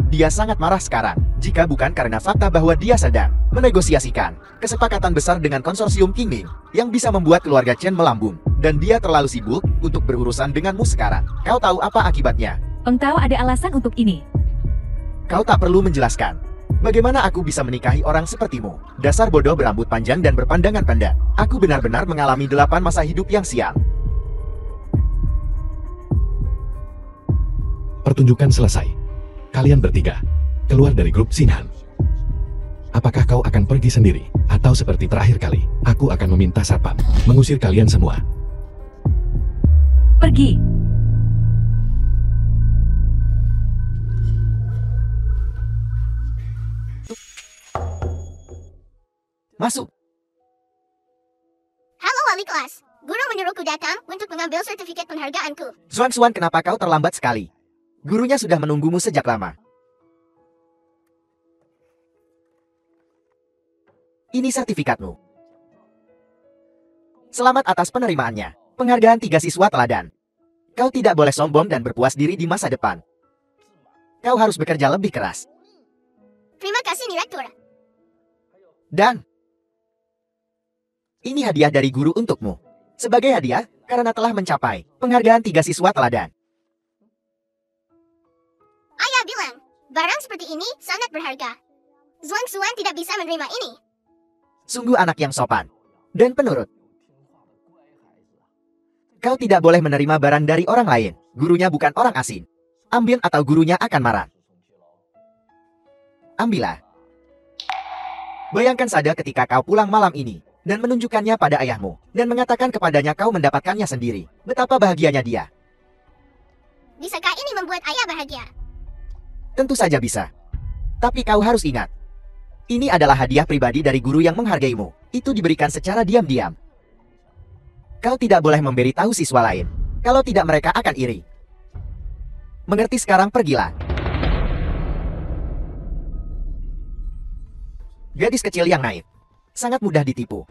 Dia sangat marah sekarang, jika bukan karena fakta bahwa dia sedang menegosiasikan kesepakatan besar dengan konsorsium Qingming yang bisa membuat keluarga Chen melambung, dan dia terlalu sibuk untuk berurusan denganmu sekarang. Kau tahu apa akibatnya? Engkau ada alasan untuk ini. Kau tak perlu menjelaskan. Bagaimana aku bisa menikahi orang sepertimu? Dasar bodoh berambut panjang dan berpandangan pendek. Aku benar-benar mengalami 8 masa hidup yang sial. Pertunjukan selesai. Kalian bertiga keluar dari grup Xinhan. Apakah kau akan pergi sendiri? Atau seperti terakhir kali, aku akan meminta satpam mengusir kalian semua. Pergi. Masuk. Halo wali kelas. Guru menyuruhku datang untuk mengambil sertifikat penghargaanku. Xuan, kenapa kau terlambat sekali? Gurunya sudah menunggumu sejak lama. Ini sertifikatmu. Selamat atas penerimaannya. Penghargaan 3 siswa teladan. Kau tidak boleh sombong dan berpuas diri di masa depan. Kau harus bekerja lebih keras. Terima kasih, Direktur. Dan ini hadiah dari guru untukmu. Sebagai hadiah, karena telah mencapai penghargaan 3 siswa teladan. Ayah bilang, barang seperti ini sangat berharga. Zhuangxuan tidak bisa menerima ini. Sungguh anak yang sopan dan penurut. Kau tidak boleh menerima barang dari orang lain. Gurunya bukan orang asing. Ambil atau gurunya akan marah. Ambillah. Bayangkan saja ketika kau pulang malam ini dan menunjukkannya pada ayahmu dan mengatakan kepadanya kau mendapatkannya sendiri. Betapa bahagianya dia. Bisakah ini membuat ayah bahagia? Tentu saja bisa. Tapi kau harus ingat, ini adalah hadiah pribadi dari guru yang menghargaimu. Itu diberikan secara diam-diam. Kau tidak boleh memberitahu siswa lain. Kalau tidak mereka akan iri. Mengerti sekarang, pergilah. Gadis kecil yang naif. Sangat mudah ditipu.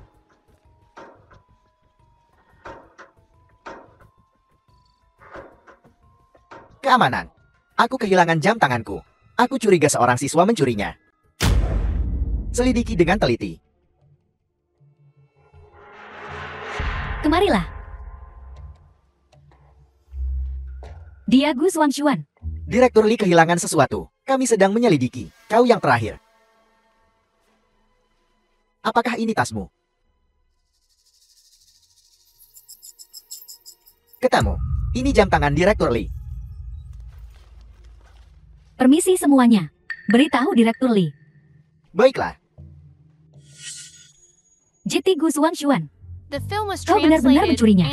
Keamanan. Aku kehilangan jam tanganku. Aku curiga seorang siswa mencurinya. Selidiki dengan teliti. Kemarilah. Dia Gu Zhuangxuan. Direktur Li kehilangan sesuatu. Kami sedang menyelidiki. Kau yang terakhir. Apakah ini tasmu? Ketemu. Ini jam tangan Direktur Li. Permisi semuanya. Beritahu Direktur Li. Baiklah. Jiti Gu Zhuangxuan. Kau benar-benar mencurinya.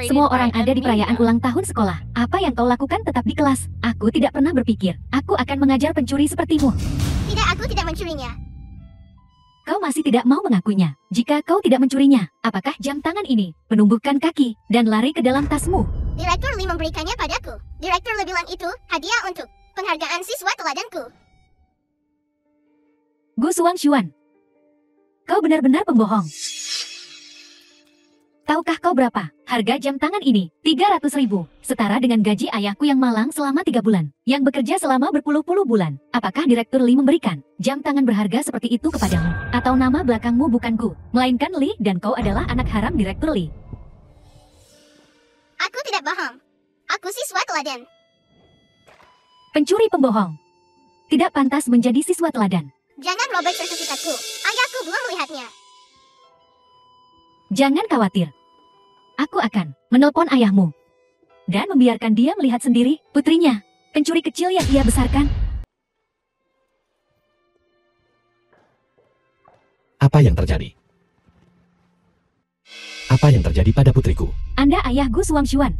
Semua orang ada di perayaan perayaan ulang tahun sekolah. Apa yang kau lakukan tetap di kelas. Aku tidak pernah berpikir, aku akan mengajar pencuri sepertimu. Tidak, aku tidak mencurinya. Kau masih tidak mau mengakuinya. Jika kau tidak mencurinya, apakah jam tangan ini menumbuhkan kaki dan lari ke dalam tasmu? Direktur Li memberikannya padaku. Direktur Li bilang itu hadiah untuk penghargaan siswa teladanku. Gu Zhuangxuan. Kau benar-benar pembohong. Tahukah kau berapa harga jam tangan ini? 300.000, setara dengan gaji ayahku yang malang selama 3 bulan, yang bekerja selama berpuluh-puluh bulan. Apakah Direktur Li memberikan jam tangan berharga seperti itu kepadamu? Atau nama belakangmu bukan Gu, melainkan Li dan kau adalah anak haram Direktur Li? Aku tidak bohong. Aku siswa teladan. Pencuri pembohong. Tidak pantas menjadi siswa teladan. Jangan robek sertifikatku. Ayahku belum melihatnya. Jangan khawatir. Aku akan menelpon ayahmu dan membiarkan dia melihat sendiri putrinya, pencuri kecil yang ia besarkan. Apa yang terjadi? Apa yang terjadi pada putriku? Anda ayah Gu Zhuangxuan.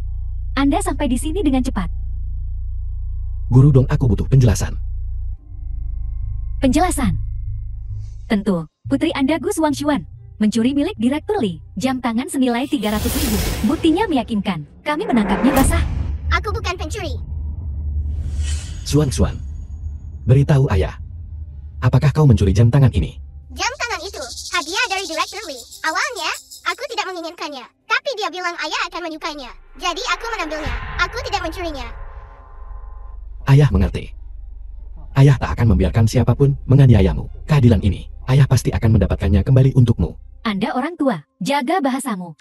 Anda sampai di sini dengan cepat. Guru dong, aku butuh penjelasan. Penjelasan. Tentu, putri Anda Gu Zhuangxuan mencuri milik Direktur Li, jam tangan senilai 300.000. Buktinya meyakinkan. Kami menangkapnya basah. Aku bukan pencuri. Zhuangxuan, beritahu ayah. Apakah kau mencuri jam tangan ini? Jam tangan itu hadiah dari Direktur Li. Awalnya, aku tidak menginginkannya. Tapi dia bilang ayah akan menyukainya. Jadi aku menambilnya. Aku tidak mencurinya. Ayah mengerti. Ayah tak akan membiarkan siapapun menganiayamu. Keadilan ini, ayah pasti akan mendapatkannya kembali untukmu. Anda orang tua, jaga bahasamu.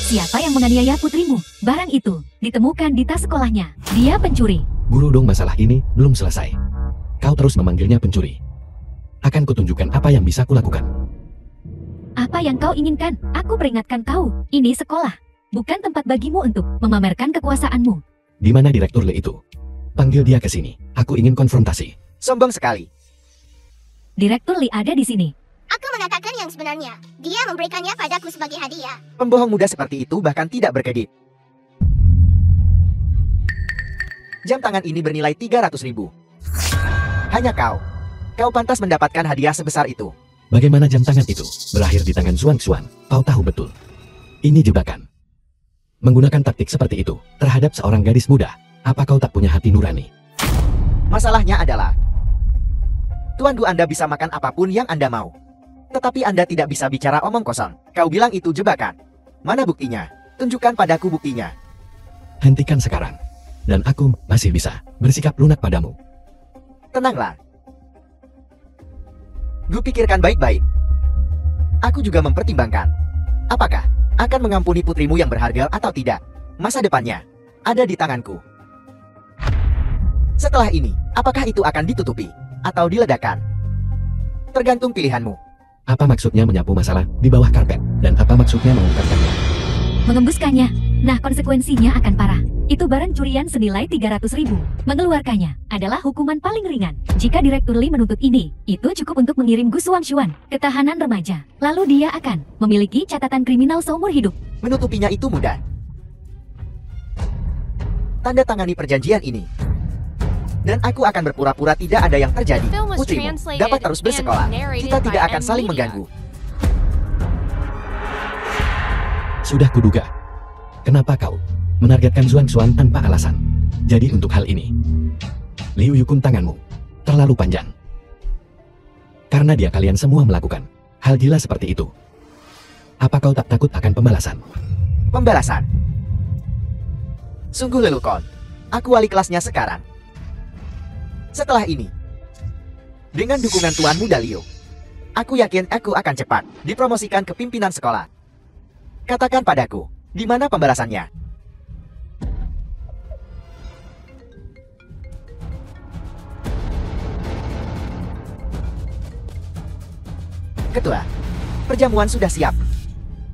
Siapa yang menganiaya putrimu? Barang itu ditemukan di tas sekolahnya. Dia pencuri. Guru dong, masalah ini belum selesai. Kau terus memanggilnya pencuri. Akan kutunjukkan apa yang bisa kulakukan. Apa yang kau inginkan? Aku peringatkan kau, ini sekolah, bukan tempat bagimu untuk memamerkan kekuasaanmu. Di mana Direktur Li itu? Panggil dia ke sini. Aku ingin konfrontasi. Sombong sekali. Direktur Li ada di sini. Aku mengatakan yang sebenarnya. Dia memberikannya padaku sebagai hadiah. Pembohong muda seperti itu bahkan tidak berkedip. Jam tangan ini bernilai 300.000. Hanya kau. Kau pantas mendapatkan hadiah sebesar itu. Bagaimana jam tangan itu berakhir di tangan Zhuangxuan? Kau tahu betul. Ini jebakan. Menggunakan taktik seperti itu terhadap seorang gadis muda. Apa kau tak punya hati nurani? Masalahnya adalah, Tuan Gu Anda bisa makan apapun yang Anda mau. Tetapi Anda tidak bisa bicara omong kosong. Kau bilang itu jebakan. Mana buktinya? Tunjukkan padaku buktinya. Hentikan sekarang. Dan aku masih bisa bersikap lunak padamu. Tenanglah. Gu pikirkan baik-baik. Aku juga mempertimbangkan. Apakah akan mengampuni putrimu yang berharga atau tidak? Masa depannya ada di tanganku. Setelah ini, apakah itu akan ditutupi atau diledakkan? Tergantung pilihanmu. Apa maksudnya menyapu masalah di bawah karpet? Dan apa maksudnya mengungkapkannya? Mengembuskannya. Nah, konsekuensinya akan parah. Itu barang curian senilai 300.000. Mengeluarkannya adalah hukuman paling ringan. Jika Direktur Li menuntut ini, itu cukup untuk mengirim Gu Suangshuan ke tahanan remaja. Lalu dia akan memiliki catatan kriminal seumur hidup. Menutupinya itu mudah. Tanda tangani perjanjian ini. Dan aku akan berpura-pura tidak ada yang terjadi. Putrimu dapat terus bersekolah. Kita tidak akan saling mengganggu. Sudah kuduga. Kenapa kau menargetkan Suangshuan tanpa alasan? Jadi untuk hal ini, Liu Yukun tanganmu terlalu panjang. Karena dia kalian semua melakukan hal gila seperti itu. Apa kau tak takut akan pembalasan? Pembalasan? Sungguh lelucon. Aku wali kelasnya sekarang. Setelah ini, dengan dukungan Tuan Muda Liu, aku yakin aku akan cepat dipromosikan ke pimpinan sekolah. Katakan padaku, di mana pembalasannya? Ketua, perjamuan sudah siap.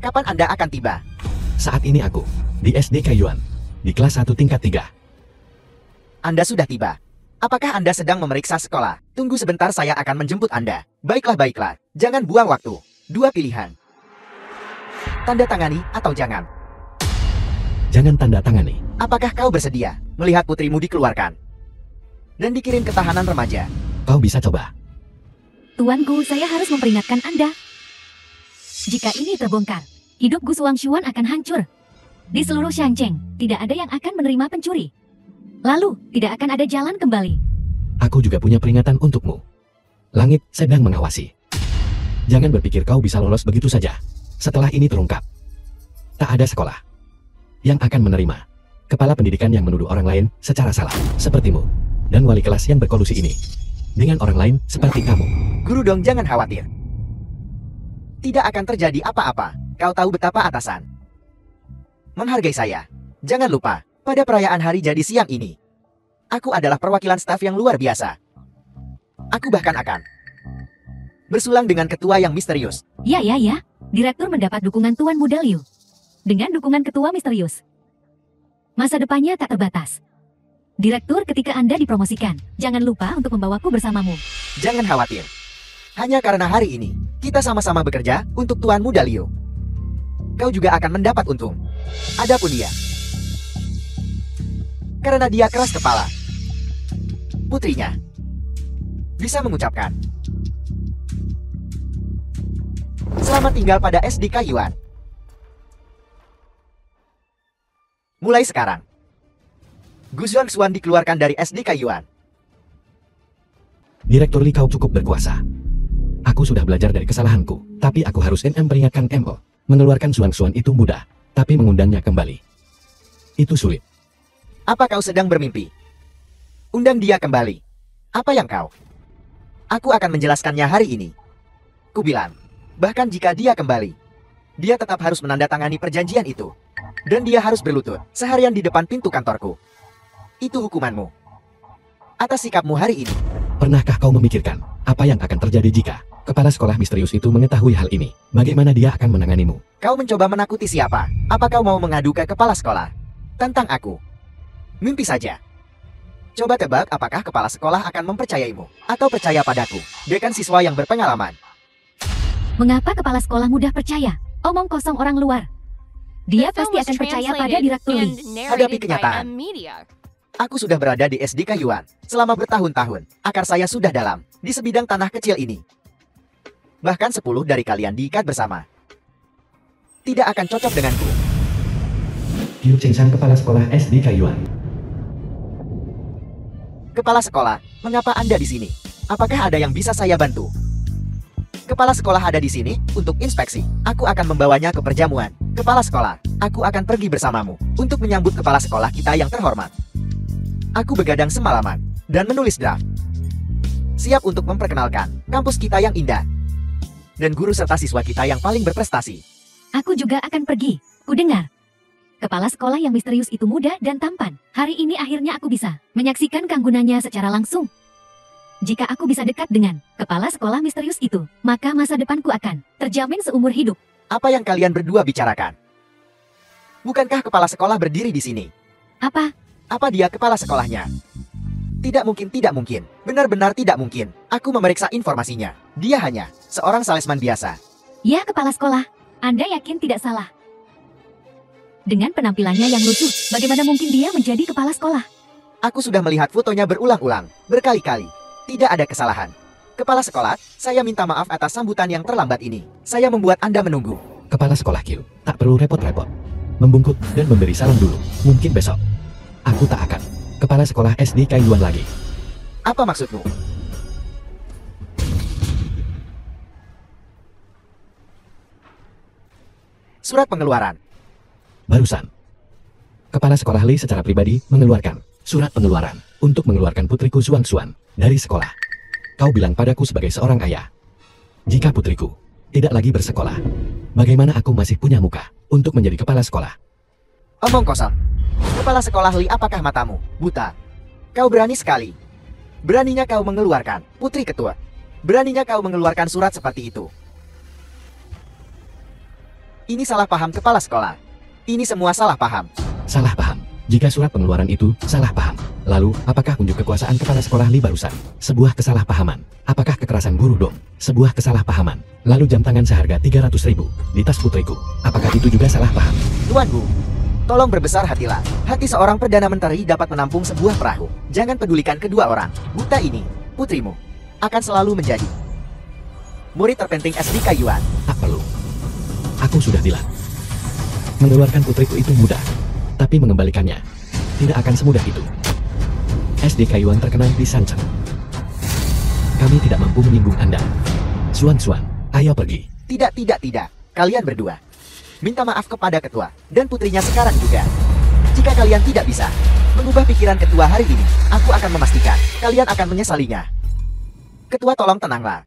Kapan Anda akan tiba? Saat ini aku di SD Kaiyuan, di kelas 1 tingkat 3. Anda sudah tiba. Apakah Anda sedang memeriksa sekolah? Tunggu sebentar, saya akan menjemput Anda. Baiklah. Jangan buang waktu. Dua pilihan. Tanda tangani atau jangan. Jangan tanda tangani. Apakah kau bersedia melihat putrimu dikeluarkan dan dikirim ke tahanan remaja? Kau bisa coba. Tuanku, saya harus memperingatkan Anda. Jika ini terbongkar, hidup Gu Suangshuan akan hancur. Di seluruh Shancheng, tidak ada yang akan menerima pencuri. Lalu, tidak akan ada jalan kembali. Aku juga punya peringatan untukmu. Langit sedang mengawasi. Jangan berpikir kau bisa lolos begitu saja. Setelah ini terungkap, tak ada sekolah yang akan menerima kepala pendidikan yang menuduh orang lain secara salah, sepertimu, dan wali kelas yang berkolusi ini dengan orang lain seperti kamu. Guru Dong, jangan khawatir. Tidak akan terjadi apa-apa. Kau tahu betapa atasan menghargai saya. Jangan lupa, pada perayaan hari jadi siang ini, aku adalah perwakilan staf yang luar biasa. Aku bahkan akan bersulang dengan ketua yang misterius. Ya. Direktur mendapat dukungan Tuan Muda Liu. Dengan dukungan ketua misterius, masa depannya tak terbatas. Direktur, ketika Anda dipromosikan, jangan lupa untuk membawaku bersamamu. Jangan khawatir. Hanya karena hari ini, kita sama-sama bekerja untuk Tuan Muda Liu. Kau juga akan mendapat untung. Adapun dia, karena dia keras kepala, putrinya bisa mengucapkan selamat tinggal pada SD Kaiyuan. Mulai sekarang, Gu Suangshuan dikeluarkan dari SD Kaiyuan. Direktur Li, kau cukup berkuasa. Aku sudah belajar dari kesalahanku, tapi aku harus memperingatkan MO. Mengeluarkan Suangshuan itu mudah, tapi mengundangnya kembali itu sulit. Apa kau sedang bermimpi? Undang dia kembali. Apa yang kau? Aku akan menjelaskannya hari ini. Ku bilang, bahkan jika dia kembali, dia tetap harus menandatangani perjanjian itu. Dan dia harus berlutut seharian di depan pintu kantorku. Itu hukumanmu atas sikapmu hari ini. Pernahkah kau memikirkan apa yang akan terjadi jika kepala sekolah misterius itu mengetahui hal ini? Bagaimana dia akan menanganimu? Kau mencoba menakuti siapa? Apa kau mau mengadu ke kepala sekolah? Tentang aku? Mimpi saja. Coba tebak, apakah kepala sekolah akan mempercayaimu atau percaya padaku, dekan siswa yang berpengalaman? Mengapa kepala sekolah mudah percaya? Omong kosong orang luar. Dia pasti akan percaya pada Direktur Li. Hadapi kenyataan. Aku sudah berada di SD Kaiyuan selama bertahun-tahun. Akar saya sudah dalam di sebidang tanah kecil ini. Bahkan 10 dari kalian diikat bersama. Tidak akan cocok denganku. Liu Chengshan, kepala sekolah SD Kaiyuan. Kepala sekolah, mengapa Anda di sini? Apakah ada yang bisa saya bantu? Kepala sekolah ada di sini untuk inspeksi. Aku akan membawanya ke perjamuan. Kepala sekolah, aku akan pergi bersamamu untuk menyambut kepala sekolah kita yang terhormat. Aku begadang semalaman dan menulis draft. Siap untuk memperkenalkan kampus kita yang indah dan guru serta siswa kita yang paling berprestasi. Aku juga akan pergi. Kudengar. Kepala sekolah yang misterius itu muda dan tampan. Hari ini akhirnya aku bisa menyaksikan keanggunannya secara langsung. Jika aku bisa dekat dengan kepala sekolah misterius itu, maka masa depanku akan terjamin seumur hidup. Apa yang kalian berdua bicarakan? Bukankah kepala sekolah berdiri di sini? Apa? Apa dia kepala sekolahnya? Tidak mungkin, tidak mungkin. Benar-benar tidak mungkin. Aku memeriksa informasinya. Dia hanya seorang salesman biasa. Ya, kepala sekolah. Anda yakin tidak salah? Dengan penampilannya yang lucu, bagaimana mungkin dia menjadi kepala sekolah? Aku sudah melihat fotonya berulang-ulang, berkali-kali. Tidak ada kesalahan. Kepala sekolah, saya minta maaf atas sambutan yang terlambat ini. Saya membuat Anda menunggu. Kepala sekolah Q, tak perlu repot-repot. Membungkuk dan memberi salam dulu. Mungkin besok. Aku tak akan. Kepala sekolah SD Kaiyuan lagi. Apa maksudmu? Surat pengeluaran. Barusan. Kepala sekolah Lee secara pribadi mengeluarkan surat pengeluaran untuk mengeluarkan putriku Suan dari sekolah. Kau bilang padaku sebagai seorang ayah, jika putriku tidak lagi bersekolah, bagaimana aku masih punya muka untuk menjadi kepala sekolah? Omong kosong. Kepala sekolah Lee, apakah matamu buta? Kau berani sekali. Beraninya kau mengeluarkan putri ketua. Beraninya kau mengeluarkan surat seperti itu. Ini salah paham kepala sekolah. Ini semua salah paham. Salah paham. Jika surat pengeluaran itu salah paham, lalu apakah unjuk kekuasaan kepala sekolah Lee barusan sebuah kesalahpahaman? Apakah kekerasan guru dong sebuah kesalahpahaman? Lalu jam tangan seharga 300.000 di tas putriku, apakah itu juga salah paham? Tuanku, tolong berbesar hatilah. Hati seorang Perdana Menteri dapat menampung sebuah perahu. Jangan pedulikan kedua orang. Buta ini, putrimu, akan selalu menjadi murid terpenting SD Kaiyuan. Tak perlu. Aku sudah bilang. Mengeluarkan putriku itu mudah, tapi mengembalikannya tidak akan semudah itu. SD Kaiyuan terkenal di Sancheng. Kami tidak mampu menyinggung Anda. Suan, ayo pergi. Tidak. Kalian berdua minta maaf kepada ketua dan putrinya sekarang juga. Jika kalian tidak bisa mengubah pikiran ketua hari ini, aku akan memastikan kalian akan menyesalinya. Ketua, tolong tenanglah.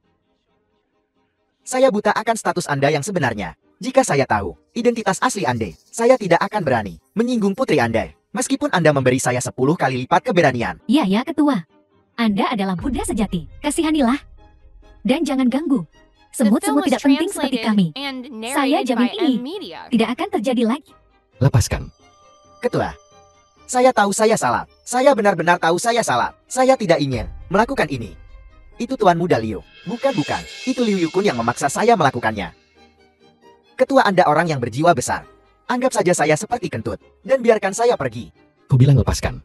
Saya buta akan status Anda yang sebenarnya. Jika saya tahu identitas asli Anda, saya tidak akan berani menyinggung putri Anda. Meskipun Anda memberi saya 10 kali lipat keberanian. Ya, ketua. Anda adalah Buddha sejati. Kasihanilah. Dan jangan ganggu. Semut-semut tidak penting seperti kami. Saya jamin ini tidak akan terjadi lagi. Lepaskan. Ketua, saya tahu saya salah. Saya benar-benar tahu saya salah. Saya tidak ingin melakukan ini. Itu Tuan Muda Liu. Bukan. Itu Liu Yukun yang memaksa saya melakukannya. Ketua, Anda orang yang berjiwa besar. Anggap saja saya seperti kentut, dan biarkan saya pergi. Ku bilang lepaskan.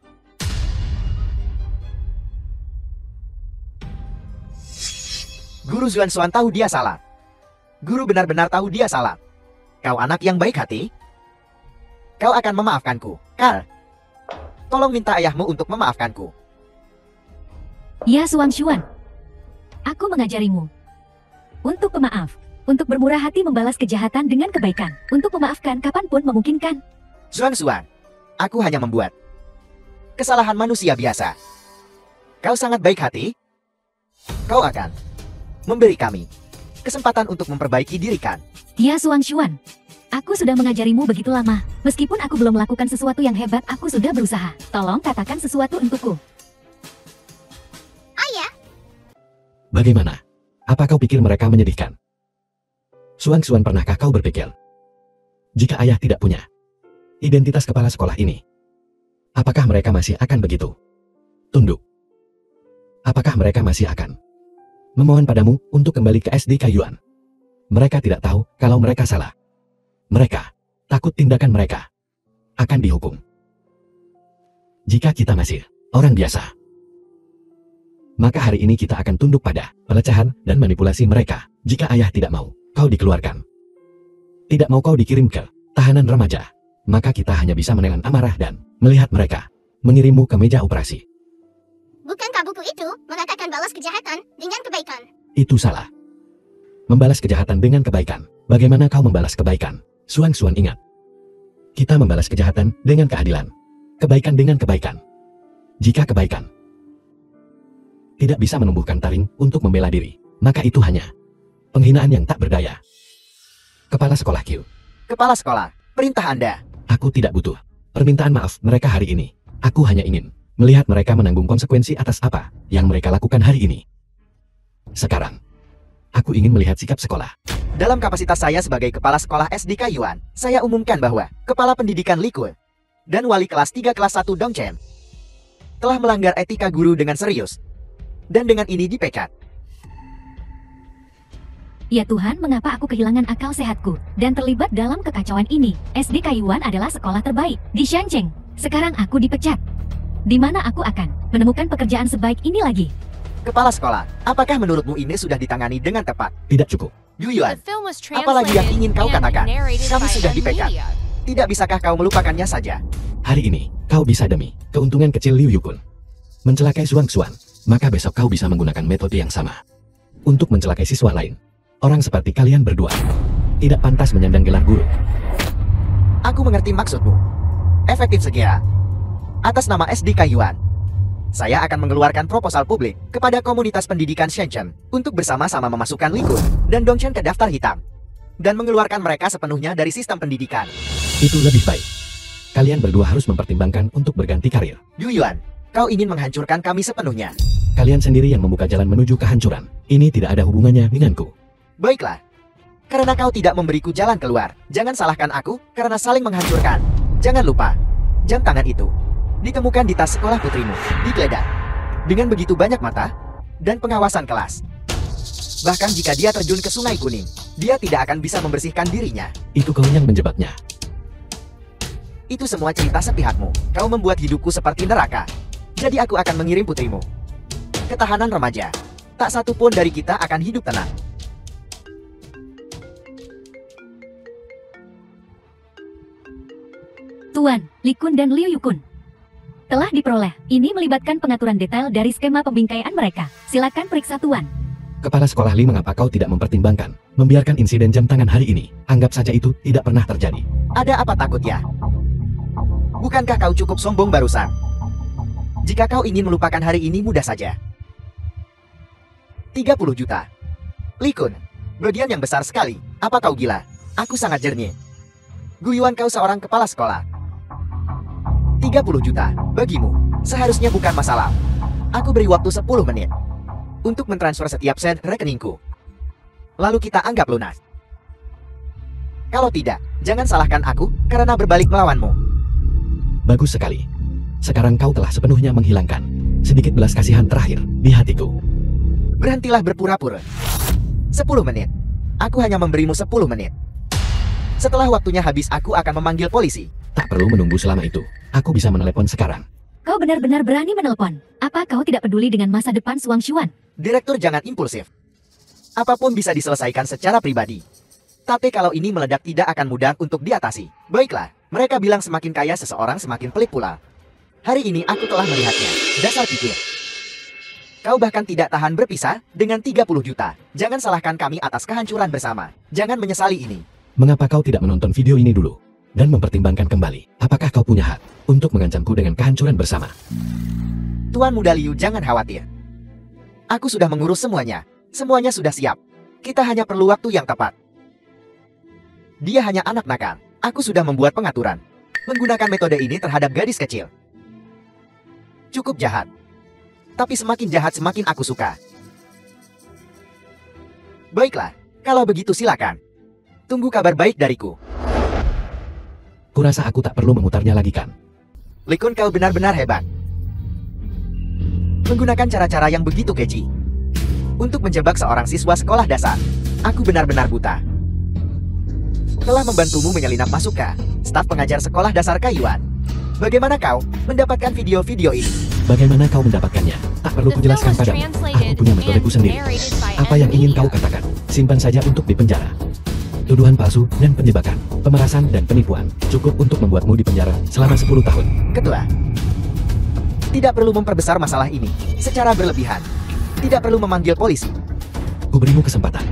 Guru Zuan tahu dia salah. Guru benar-benar tahu dia salah. Kau anak yang baik hati. Kau akan memaafkanku, Carl. Tolong minta ayahmu untuk memaafkanku. Ya, Suan. Aku mengajarimu untuk pemaaf. Untuk bermurah hati membalas kejahatan dengan kebaikan. Untuk memaafkan kapanpun memungkinkan. Zuan, aku hanya membuat kesalahan manusia biasa. Kau sangat baik hati. Kau akan memberi kami kesempatan untuk memperbaiki diri, kan? Ya, Suan. Aku sudah mengajarimu begitu lama. Meskipun aku belum melakukan sesuatu yang hebat, aku sudah berusaha. Tolong katakan sesuatu untukku. Ayah, Bagaimana? Apa kau pikir mereka menyedihkan? Suan, pernahkah kau berpikir, jika ayah tidak punya identitas kepala sekolah ini, apakah mereka masih akan begitu tunduk? Apakah mereka masih akan memohon padamu untuk kembali ke SD Kaiyuan? Mereka tidak tahu kalau mereka salah. Mereka takut tindakan mereka akan dihukum. Jika kita masih orang biasa, maka hari ini kita akan tunduk pada pelecehan dan manipulasi mereka. Jika ayah tidak mau kau dikeluarkan, tidak mau kau dikirim ke tahanan remaja, maka kita hanya bisa menelan amarah dan melihat mereka mengirimmu ke meja operasi. mengatakan balas kejahatan dengan kebaikan. Itu salah. Membalas kejahatan dengan kebaikan. Bagaimana kau membalas kebaikan? Xuan ingat. Kita membalas kejahatan dengan keadilan. Kebaikan dengan kebaikan. Jika kebaikan tidak bisa menumbuhkan taring untuk membela diri, maka itu hanya penghinaan yang tak berdaya. Kepala sekolah Q. Kepala sekolah, perintah Anda. Aku tidak butuh permintaan maaf mereka hari ini. Aku hanya ingin melihat mereka menanggung konsekuensi atas apa yang mereka lakukan hari ini. Sekarang, aku ingin melihat sikap sekolah. Dalam kapasitas saya sebagai kepala sekolah SDK Yuan, saya umumkan bahwa Kepala Pendidikan Li Kun dan Wali kelas 3 kelas 1 Dong Chen telah melanggar etika guru dengan serius. Dan dengan ini dipecat. Ya Tuhan, mengapa aku kehilangan akal sehatku dan terlibat dalam kekacauan ini? SDK Yuan adalah sekolah terbaik di Shenzhen. Sekarang aku dipecat. Di mana aku akan menemukan pekerjaan sebaik ini lagi? Kepala sekolah, apakah menurutmu ini sudah ditangani dengan tepat? Tidak cukup. Yu Yuan, apalagi yang ingin kau katakan? Kami sudah dipecat. Tidak bisakah kau melupakannya saja? Hari ini, kau bisa demi keuntungan kecil Liu Yukun mencelakai Xuan, maka besok kau bisa menggunakan metode yang sama untuk mencelakai siswa lain. Orang seperti kalian berdua tidak pantas menyandang gelar guru. Aku mengerti maksudmu. Efektif segera. Atas nama SDK Yuan, saya akan mengeluarkan proposal publik kepada komunitas pendidikan Shenzhen untuk bersama-sama memasukkan Li Kun dan Dong Chen ke daftar hitam dan mengeluarkan mereka sepenuhnya dari sistem pendidikan. Itu lebih baik. Kalian berdua harus mempertimbangkan untuk berganti karir. Yu Yuan, kau ingin menghancurkan kami sepenuhnya. Kalian sendiri yang membuka jalan menuju kehancuran. Ini tidak ada hubungannya denganku. Baiklah. Karena kau tidak memberiku jalan keluar, jangan salahkan aku karena saling menghancurkan. Jangan lupa, jam tangan itu ditemukan di tas sekolah putrimu, digeledah dengan begitu banyak mata dan pengawasan kelas. Bahkan jika dia terjun ke Sungai Kuning, dia tidak akan bisa membersihkan dirinya. Itu kau yang menjebaknya. Itu semua cerita sepihakmu. Kau membuat hidupku seperti neraka. Jadi aku akan mengirim putrimu ke tahanan remaja. Tak satu pun dari kita akan hidup tenang. Tuan, Li Kun dan Liu Yukun telah diperoleh. Ini melibatkan pengaturan detail dari skema pembingkaian mereka. Silakan periksa Tuan. Kepala sekolah Li, mengapa kau tidak mempertimbangkan membiarkan insiden jam tangan hari ini? Anggap saja itu tidak pernah terjadi. Ada apa takutnya? Bukankah kau cukup sombong barusan? Jika kau ingin melupakan hari ini mudah saja. 30 juta. Li Kun, bagian yang besar sekali. Apa kau gila? Aku sangat jernih. Guyuan kau seorang kepala sekolah. 30 juta, bagimu, seharusnya bukan masalah. Aku beri waktu 10 menit untuk mentransfer setiap sen rekeningku. Lalu kita anggap lunas. Kalau tidak, jangan salahkan aku karena berbalik melawanmu. Bagus sekali. Sekarang kau telah sepenuhnya menghilangkan sedikit belas kasihan terakhir di hatiku. Berhentilah berpura-pura. 10 menit. Aku hanya memberimu 10 menit. Setelah waktunya habis, aku akan memanggil polisi. Tak perlu menunggu selama itu. Aku bisa menelepon sekarang. Kau benar-benar berani menelpon. Apa kau tidak peduli dengan masa depan Xuan Xuan? Direktur, jangan impulsif. Apapun bisa diselesaikan secara pribadi. Tapi kalau ini meledak tidak akan mudah untuk diatasi. Baiklah, mereka bilang semakin kaya seseorang semakin pelit pula. Hari ini aku telah melihatnya. Dasar pikir. Kau bahkan tidak tahan berpisah dengan 30 juta. Jangan salahkan kami atas kehancuran bersama. Jangan menyesali ini. Mengapa kau tidak menonton video ini dulu dan mempertimbangkan kembali? Apakah kau punya hak untuk mengancamku dengan kehancuran bersama? Tuan Muda Liu, jangan khawatir. Aku sudah mengurus semuanya. Semuanya sudah siap. Kita hanya perlu waktu yang tepat. Dia hanya anak nakal. Aku sudah membuat pengaturan. Menggunakan metode ini terhadap gadis kecil. Cukup jahat. Tapi semakin jahat semakin aku suka. Baiklah, kalau begitu silakan. Tunggu kabar baik dariku. Kurasa aku tak perlu memutarnya lagi kan? Li Kun, kau benar-benar hebat. Menggunakan cara-cara yang begitu keji untuk menjebak seorang siswa sekolah dasar. Aku benar-benar buta. Telah membantumu menyelinap masuk ke staf pengajar sekolah dasar Kayuan. Bagaimana kau mendapatkan video-video ini? Bagaimana kau mendapatkannya? Tak perlu kujelaskan padamu. Aku punya metodeku sendiri. Apa yang ingin kau katakan? Simpan saja untuk dipenjara. Tuduhan palsu dan penjebakan, pemerasan dan penipuan cukup untuk membuatmu dipenjara selama 10 tahun. Ketua, Tidak perlu memperbesar masalah ini secara berlebihan. Tidak perlu memanggil polisi. Kuberimu kesempatan.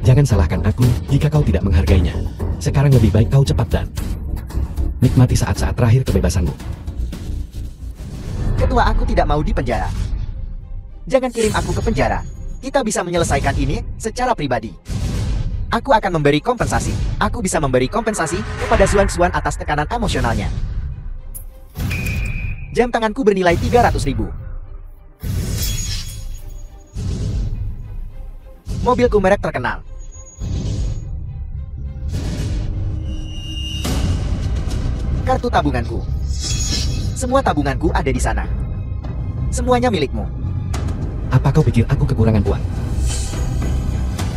Jangan salahkan aku jika kau tidak menghargainya. Sekarang lebih baik kau cepat dan nikmati saat-saat terakhir kebebasanmu. Ketua, aku tidak mau dipenjara. Jangan kirim aku ke penjara. Kita bisa menyelesaikan ini secara pribadi. Aku akan memberi kompensasi. Aku bisa memberi kompensasi kepada Xuan atas tekanan emosionalnya. Jam tanganku bernilai 300.000. Mobilku merek terkenal. Kartu tabunganku. Semua tabunganku ada di sana. Semuanya milikmu. Apa kau pikir aku kekurangan uang?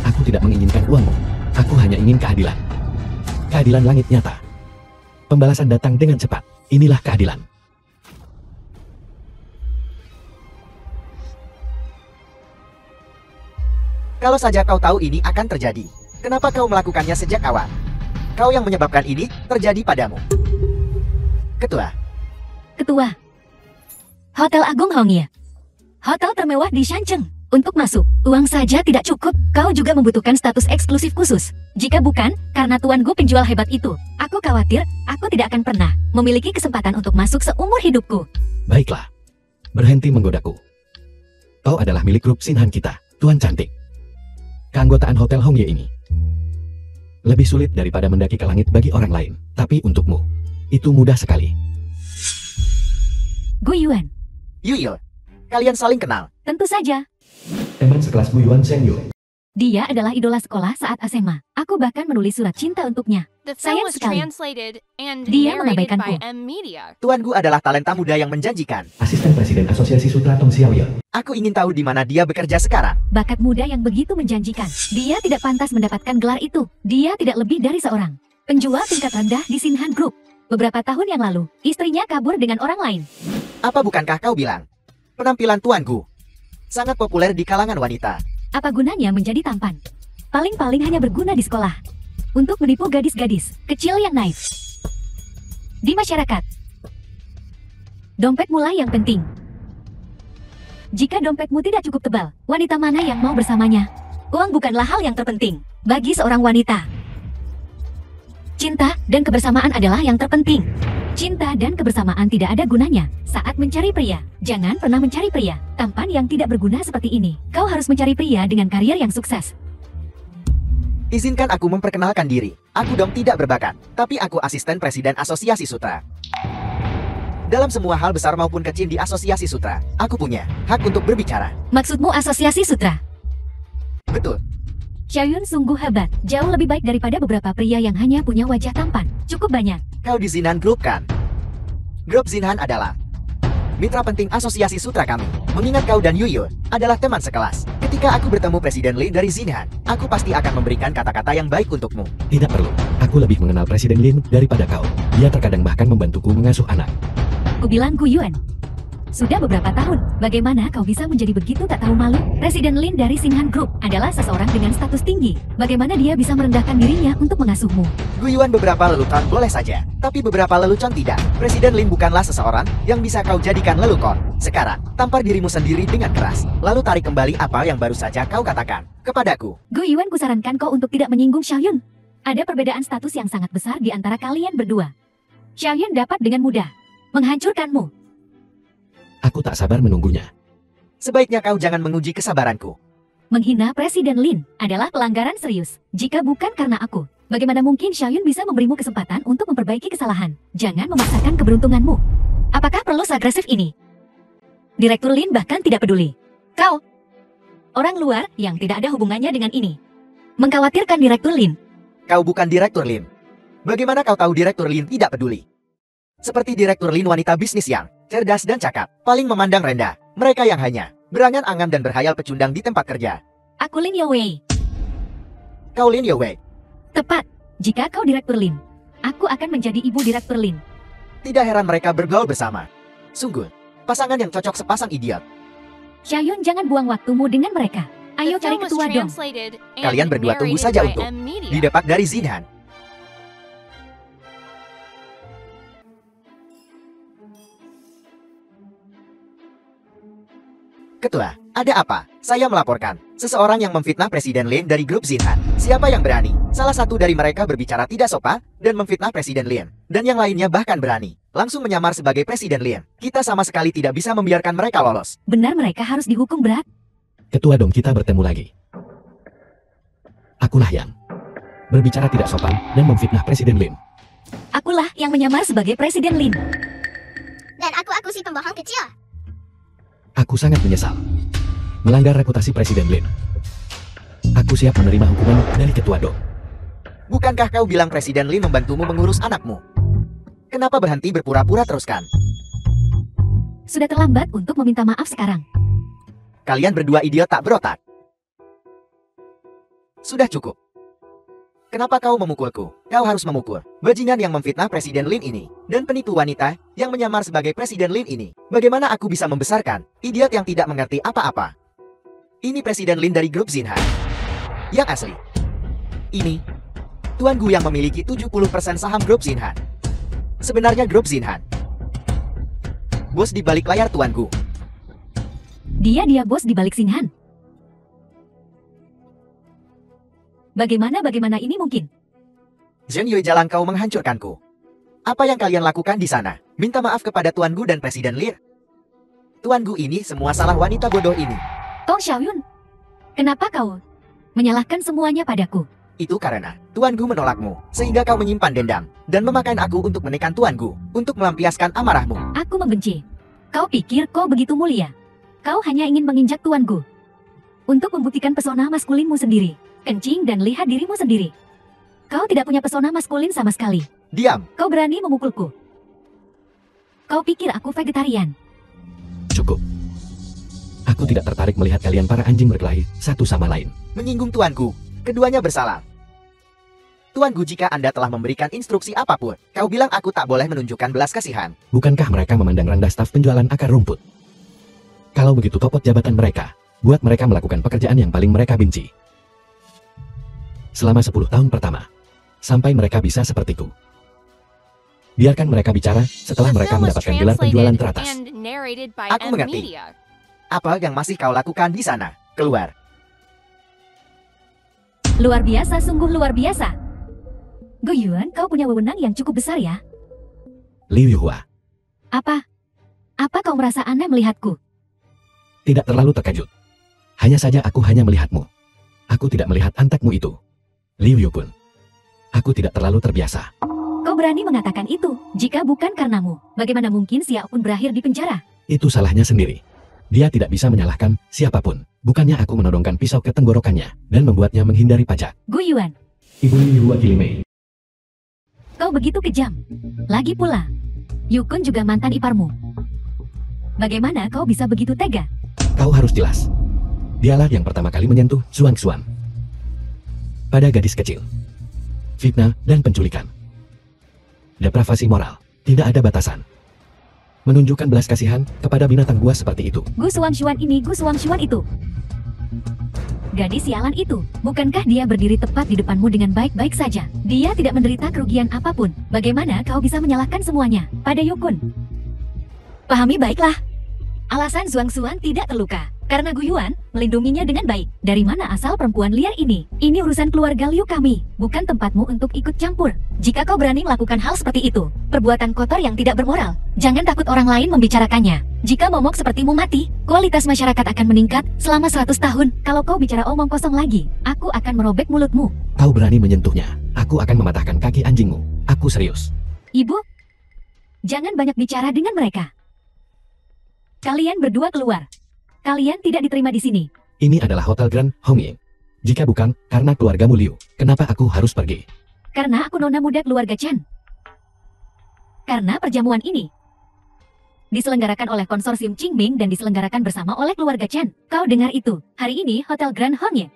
Aku tidak menginginkan uangmu. Aku hanya ingin keadilan. Keadilan langit nyata. Pembalasan datang dengan cepat. Inilah keadilan. Kalau saja kau tahu ini akan terjadi, kenapa kau melakukannya sejak awal? Kau yang menyebabkan ini terjadi padamu. Ketua. Ketua. Hotel Agung Hongye. Hotel termewah di Shancheng. Untuk masuk, uang saja tidak cukup. Kau juga membutuhkan status eksklusif khusus. Jika bukan, karena tuanku penjual hebat itu, aku khawatir aku tidak akan pernah memiliki kesempatan untuk masuk seumur hidupku. Baiklah. Berhenti menggodaku. Kau adalah milik grup Xinhan kita, Tuan Cantik. Keanggotaan Hotel Hongye ini lebih sulit daripada mendaki ke langit bagi orang lain. Tapi untukmu, itu mudah sekali. Gu Yuan. Yuyo, kalian saling kenal. Tentu saja. Teman sekelas Bu Yuan Seng Yu. Dia adalah idola sekolah saat SMA. Aku bahkan menulis surat cinta untuknya. The film Sayang was sekali. translated and Dia narrated by mengabaikanku. M Media. Tuan Gu adalah talenta muda yang menjanjikan. Asisten Presiden Asosiasi Sutra Tong Xiaoye. Aku ingin tahu di mana dia bekerja sekarang. Bakat muda yang begitu menjanjikan. Dia tidak pantas mendapatkan gelar itu. Dia tidak lebih dari seorang penjual tingkat rendah di Xinhan Group. Beberapa tahun yang lalu, istrinya kabur dengan orang lain. Apa bukankah kau bilang penampilan Tuan Gu sangat populer di kalangan wanita? Apa gunanya menjadi tampan? Paling-paling hanya berguna di sekolah. Untuk menipu gadis-gadis kecil yang naif. Di masyarakat, dompet mulai yang penting. Jika dompetmu tidak cukup tebal, wanita mana yang mau bersamanya? Uang bukanlah hal yang terpenting bagi seorang wanita. Cinta dan kebersamaan adalah yang terpenting. Cinta dan kebersamaan tidak ada gunanya saat mencari pria. Jangan pernah mencari pria tampan yang tidak berguna seperti ini. Kau harus mencari pria dengan karier yang sukses. Izinkan aku memperkenalkan diri. Aku dong tidak berbakat, tapi aku asisten presiden Asosiasi Sutra. Dalam semua hal besar maupun kecil di Asosiasi Sutra, aku punya hak untuk berbicara. Maksudmu Asosiasi Sutra? Betul. Xiaoyun sungguh hebat. Jauh lebih baik daripada beberapa pria yang hanya punya wajah tampan. Cukup banyak. Kau di Xinhan Group kan? Grup Xinhan adalah mitra penting Asosiasi Sutra kami. Mengingat kau dan Yuyo adalah teman sekelas. Ketika aku bertemu Presiden Lin dari Xinhan, aku pasti akan memberikan kata-kata yang baik untukmu. Tidak perlu. Aku lebih mengenal Presiden Lin daripada kau. Dia terkadang bahkan membantuku mengasuh anak. Ku bilang Gu Yuan. Sudah beberapa tahun, bagaimana kau bisa menjadi begitu tak tahu malu? Presiden Lin dari Xinhan Group adalah seseorang dengan status tinggi. Bagaimana dia bisa merendahkan dirinya untuk mengasuhmu? Guyuan beberapa lelucon boleh saja, tapi beberapa lelucon tidak. Presiden Lin bukanlah seseorang yang bisa kau jadikan lelucon. Sekarang, tampar dirimu sendiri dengan keras. Lalu tarik kembali apa yang baru saja kau katakan kepadaku. Gu Yuan, kusarankan kau untuk tidak menyinggung Xiaoyun. Ada perbedaan status yang sangat besar di antara kalian berdua. Xiaoyun dapat dengan mudah menghancurkanmu. Aku tak sabar menunggunya. Sebaiknya kau jangan menguji kesabaranku. Menghina Presiden Lin adalah pelanggaran serius. Jika bukan karena aku, bagaimana mungkin Xiaoyun bisa memberimu kesempatan untuk memperbaiki kesalahan? Jangan memaksakan keberuntunganmu. Apakah perlu seagresif ini? Direktur Lin bahkan tidak peduli. Kau, orang luar yang tidak ada hubungannya dengan ini, mengkhawatirkan Direktur Lin. Kau bukan Direktur Lin. Bagaimana kau tahu Direktur Lin tidak peduli? Seperti Direktur Lin wanita bisnis yang cerdas dan cakap, paling memandang rendah mereka yang hanya berangan-angan dan berhayal pecundang di tempat kerja. Aku Lin Yowei. Kau Lin Yowei. Tepat. Jika kau Direktur Lin, aku akan menjadi ibu Direktur Lin. Tidak heran mereka bergaul bersama. Sungguh, pasangan yang cocok sepasang idiot. Xiaoyun, jangan buang waktumu dengan mereka. Ayo The cari film was ketua dong. translated and Kalian berdua tunggu narrated saja by untuk M Media. didepak dari Xinhan. Ketua, ada apa? Saya melaporkan. Seseorang yang memfitnah Presiden Lin dari grup Xinhan. Siapa yang berani? Salah satu dari mereka berbicara tidak sopan dan memfitnah Presiden Lin. Dan yang lainnya bahkan berani langsung menyamar sebagai Presiden Lin. Kita sama sekali tidak bisa membiarkan mereka lolos. Benar mereka harus dihukum berat. Ketua Dong, kita bertemu lagi. Akulah yang berbicara tidak sopan dan memfitnah Presiden Lin. Akulah yang menyamar sebagai Presiden Lin. Dan aku si pembohong kecil. Aku sangat menyesal melanggar reputasi Presiden Lin. Aku siap menerima hukuman dari Ketua Dong. Bukankah kau bilang Presiden Lin membantumu mengurus anakmu? Kenapa berhenti berpura-pura teruskan? Sudah terlambat untuk meminta maaf sekarang. Kalian berdua idiot tak berotak. Sudah cukup. Kenapa kau memukulku? Kau harus memukul bajingan yang memfitnah Presiden Lin ini dan penipu wanita yang menyamar sebagai Presiden Lin ini. Bagaimana aku bisa membesarkan idiot yang tidak mengerti apa-apa? Ini Presiden Lin dari grup Xinhan yang asli. Ini Tuan Gu yang memiliki 70% saham grup Xinhan. Sebenarnya grup Xinhan bos di balik layar Tuan Gu. Dia bos di balik Xinhan. Bagaimana ini mungkin? Zheng Yue, jalan kau menghancurkanku. Apa yang kalian lakukan di sana? Minta maaf kepada Tuan Gu dan Presiden Lin. Tuan Gu, ini semua salah wanita bodoh ini. Tong Xiaoyun, kenapa kau menyalahkan semuanya padaku? Itu karena Tuan Gu menolakmu, sehingga kau menyimpan dendam dan memakan aku untuk menekan Tuan Gu, untuk melampiaskan amarahmu. Aku membenci. Kau pikir kau begitu mulia? Kau hanya ingin menginjak Tuan Gu untuk membuktikan pesona maskulinmu sendiri. Kencing dan lihat dirimu sendiri. Kau tidak punya pesona maskulin sama sekali. Diam. Kau berani memukulku. Kau pikir aku vegetarian? Cukup. Aku tidak tertarik melihat kalian para anjing berkelahi satu sama lain. Menyinggung Tuan Gu. Keduanya bersalah. Tuan Gu, jika Anda telah memberikan instruksi apapun, kau bilang aku tak boleh menunjukkan belas kasihan. Bukankah mereka memandang rendah staf penjualan akar rumput? Kalau begitu copot jabatan mereka. Buat mereka melakukan pekerjaan yang paling mereka benci. Selama 10 tahun pertama, sampai mereka bisa sepertiku. Biarkan mereka bicara setelah mereka mendapatkan gelar penjualan teratas. Aku mengerti. Apa yang masih kau lakukan di sana? Keluar. Luar biasa, sungguh luar biasa. Gu Yuan, kau punya wewenang yang cukup besar ya. Liu Yuhua, Apa kau merasa aneh melihatku? tidak terlalu terkejut. Hanya saja aku hanya melihatmu. Aku tidak melihat antekmu itu. Liu Yu pun. Aku tidak terlalu terbiasa. Kau berani mengatakan itu? Jika bukan karenamu, bagaimana mungkin Xiao pun berakhir di penjara? Itu salahnya sendiri. Dia tidak bisa menyalahkan siapapun. Bukannya aku menodongkan pisau ke tenggorokannya dan membuatnya menghindari pajak. Gu Yuan, Ibu Liu Akilimei. kau begitu kejam. Lagi pula, Yukun juga mantan iparmu. Bagaimana kau bisa begitu tega? Kau harus jelas. Dialah yang pertama kali menyentuh Xuan Xuan. Pada gadis kecil. Fitnah dan penculikan. Depravasi moral. Tidak ada batasan. Menunjukkan belas kasihan kepada binatang buas seperti itu. Gu Xuan ini, Gu Xuan itu. Gadis sialan itu, bukankah dia berdiri tepat di depanmu dengan baik-baik saja? Dia tidak menderita kerugian apapun. Bagaimana kau bisa menyalahkan semuanya pada Yukun? Pahami baiklah. Alasan Xuan tidak terluka karena Gu Yuan melindunginya dengan baik. Dari mana asal perempuan liar ini? Ini urusan keluarga Liu kami, bukan tempatmu untuk ikut campur. Jika kau berani melakukan hal seperti itu, perbuatan kotor yang tidak bermoral, jangan takut orang lain membicarakannya. Jika momok sepertimu mati, kualitas masyarakat akan meningkat selama 100 tahun. Kalau kau bicara omong kosong lagi, aku akan merobek mulutmu. Kau berani menyentuhnya, aku akan mematahkan kaki anjingmu. Aku serius. Ibu, jangan banyak bicara dengan mereka. Kalian berdua keluar. Kalian tidak diterima di sini. Ini adalah Hotel Grand Hongying. Jika bukan karena keluargamu Liu, kenapa aku harus pergi? Karena aku nona muda keluarga Chen. Karena perjamuan ini diselenggarakan oleh konsorsium Qingming dan diselenggarakan bersama oleh keluarga Chen. Kau dengar itu? Hari ini Hotel Grand Hongying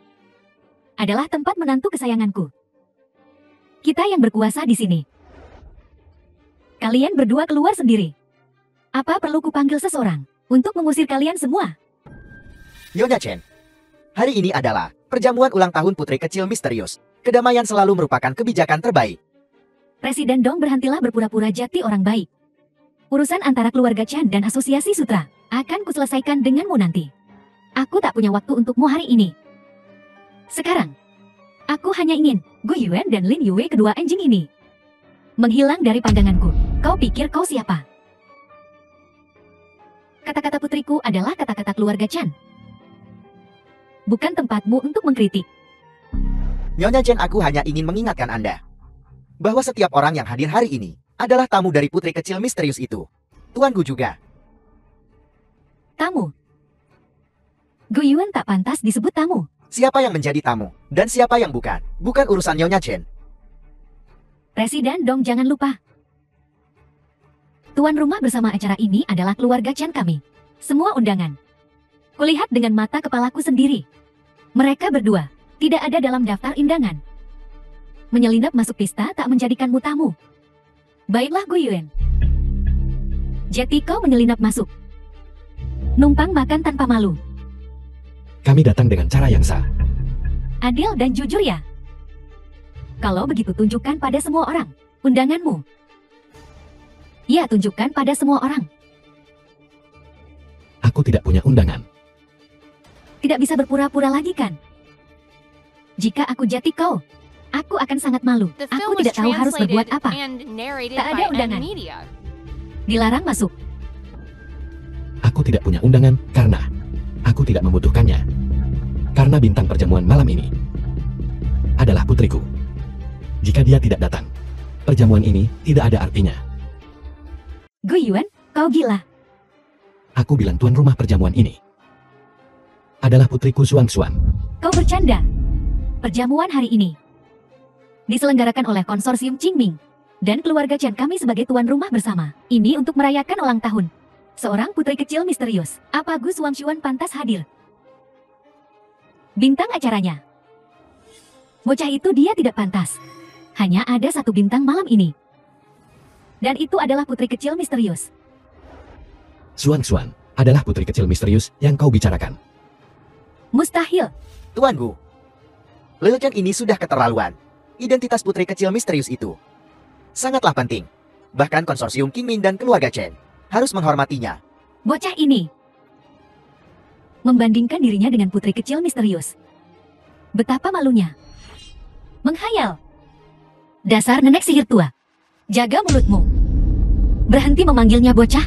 adalah tempat menantu kesayanganku. Kita yang berkuasa di sini. Kalian berdua keluar sendiri. Apa perlu kupanggil seseorang untuk mengusir kalian semua? Nyonya Chen, hari ini adalah perjamuan ulang tahun putri kecil misterius. Kedamaian selalu merupakan kebijakan terbaik. Presiden Dong, berhentilah berpura-pura jadi orang baik. Urusan antara keluarga Chen dan asosiasi sutra akan kuselesaikan denganmu nanti. Aku tak punya waktu untukmu hari ini. Sekarang, aku hanya ingin Gu Yuan dan Lin Yue, kedua anjing ini, menghilang dari pandanganku. Kau pikir kau siapa? Kata-kata putriku adalah kata-kata keluarga Chan. Bukan tempatmu untuk mengkritik. Nyonya Chen, aku hanya ingin mengingatkan Anda bahwa setiap orang yang hadir hari ini adalah tamu dari putri kecil misterius itu. Tuan Gu juga. Tamu. Gu Yuan tak pantas disebut tamu. Siapa yang menjadi tamu dan siapa yang bukan? Bukan urusan Nyonya Chen. Presiden dong, jangan lupa. Tuan rumah bersama acara ini adalah keluarga Chen kami. Semua undangan. Kulihat dengan mata kepalaku sendiri. Mereka berdua tidak ada dalam daftar undangan. Menyelinap masuk pesta tak menjadikanmu tamu. Baiklah Gu Yuan. Jadi kau menyelinap masuk. Numpang makan tanpa malu. Kami datang dengan cara yang sah. Adil dan jujur ya. Kalau begitu tunjukkan pada semua orang undanganmu. Ya, tunjukkan pada semua orang. Aku tidak punya undangan. Tidak bisa berpura-pura lagi kan? Jika aku jati kau, aku akan sangat malu. The Aku film was tidak tahu harus berbuat translated apa. and narrated Tak ada by undangan. Media. Dilarang masuk. Aku tidak punya undangan karena aku tidak membutuhkannya. Karena bintang perjamuan malam ini adalah putriku. Jika dia tidak datang, perjamuan ini tidak ada artinya. Gu Yuan, kau gila. Aku bilang tuan rumah perjamuan ini adalah putriku Xuan Xuan. Kau bercanda. Perjamuan hari ini diselenggarakan oleh konsorsium Qingming dan keluarga Chen kami sebagai tuan rumah bersama. Ini untuk merayakan ulang tahun seorang putri kecil misterius. Apa Gu Xuan pantas hadir? Bintang acaranya. Bocah itu dia tidak pantas. Hanya ada satu bintang malam ini. Dan itu adalah putri kecil misterius. Xuan Xuan adalah putri kecil misterius yang kau bicarakan. Mustahil. Tuan Gu, Lil Chen ini sudah keterlaluan. Identitas putri kecil misterius itu sangatlah penting. Bahkan konsorsium Qingming dan keluarga Chen harus menghormatinya. Bocah ini membandingkan dirinya dengan putri kecil misterius. Betapa malunya. Menghayal. Dasar nenek sihir tua. Jaga mulutmu. Berhenti memanggilnya bocah.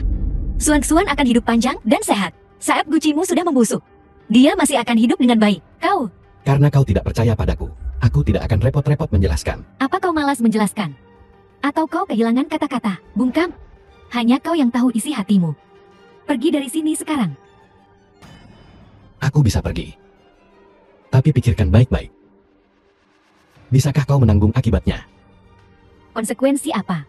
Xuan akan hidup panjang dan sehat. Saat gucimu sudah membusuk, dia masih akan hidup dengan baik. Kau, Karena kau tidak percaya padaku, aku tidak akan repot-repot menjelaskan. apa kau malas menjelaskan? Atau kau kehilangan kata-kata? Bungkam. Hanya kau yang tahu isi hatimu. Pergi dari sini sekarang. Aku bisa pergi. Tapi pikirkan baik-baik. Bisakah kau menanggung akibatnya? Konsekuensi apa?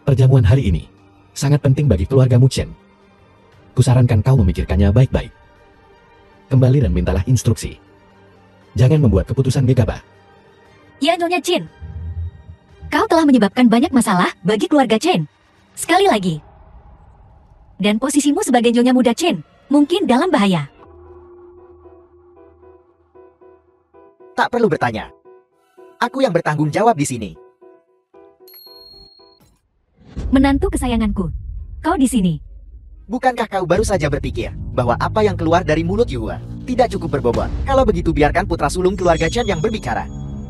Perjamuan hari ini sangat penting bagi keluarga Mu Chen. Kusarankan kau memikirkannya baik-baik. Kembali dan mintalah instruksi. Jangan membuat keputusan gegabah. Ya, Nyonya Chen. Kau telah menyebabkan banyak masalah bagi keluarga Chen. Sekali lagi. Dan posisimu sebagai Nyonya Muda Chen mungkin dalam bahaya. Tak perlu bertanya. Aku yang bertanggung jawab di sini. Menantu kesayanganku. Kau di sini. Bukankah kau baru saja berpikir bahwa apa yang keluar dari mulut Yuhua tidak cukup berbobot? Kalau begitu biarkan putra sulung keluarga Chen yang berbicara.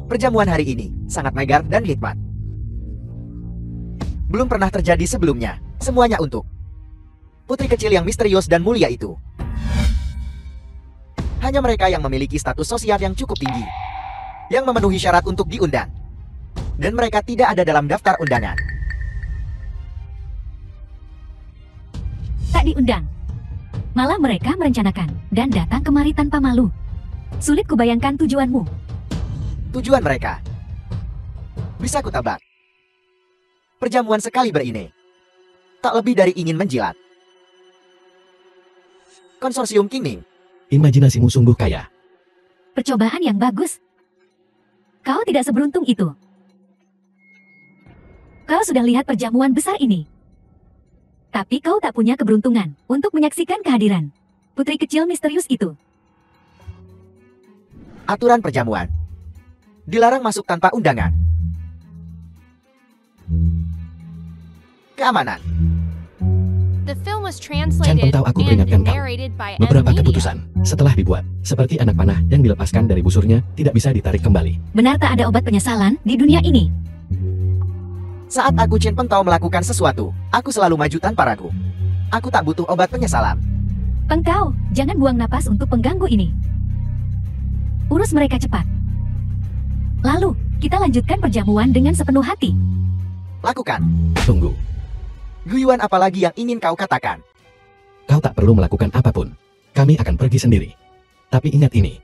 Perjamuan hari ini sangat megar dan hikmat. Belum pernah terjadi sebelumnya. Semuanya untuk putri kecil yang misterius dan mulia itu. Hanya mereka yang memiliki status sosial yang cukup tinggi, yang memenuhi syarat untuk diundang. Dan mereka tidak ada dalam daftar undangan. Tak diundang. Malah mereka merencanakan dan datang kemari tanpa malu. Sulit kubayangkan tujuanmu. Tujuan mereka bisa kutebak. Perjamuan sekali berini. Tak lebih dari ingin menjilat. Konsorsium Qingming. Imajinasimu sungguh kaya. Percobaan yang bagus. Kau tidak seberuntung itu. Kau sudah lihat perjamuan besar ini. Tapi kau tak punya keberuntungan untuk menyaksikan kehadiran putri kecil misterius itu. Aturan perjamuan. Dilarang masuk tanpa undangan. The film was Chan translated Peng tahu aku and peringatkan kau. narrated by Beberapa M-Media. keputusan setelah dibuat, seperti anak panah yang dilepaskan dari busurnya, tidak bisa ditarik kembali. Benar tak ada obat penyesalan di dunia ini? Saat aku Chen Peng Tao melakukan sesuatu, aku selalu maju tanpa ragu. Aku tak butuh obat penyesalan. Peng Tao, jangan buang napas untuk pengganggu ini. Urus mereka cepat. Lalu, kita lanjutkan perjamuan dengan sepenuh hati. Lakukan. Tunggu, Guyuan apalagi yang ingin kau katakan? kau tak perlu melakukan apapun. Kami akan pergi sendiri. Tapi ingat ini.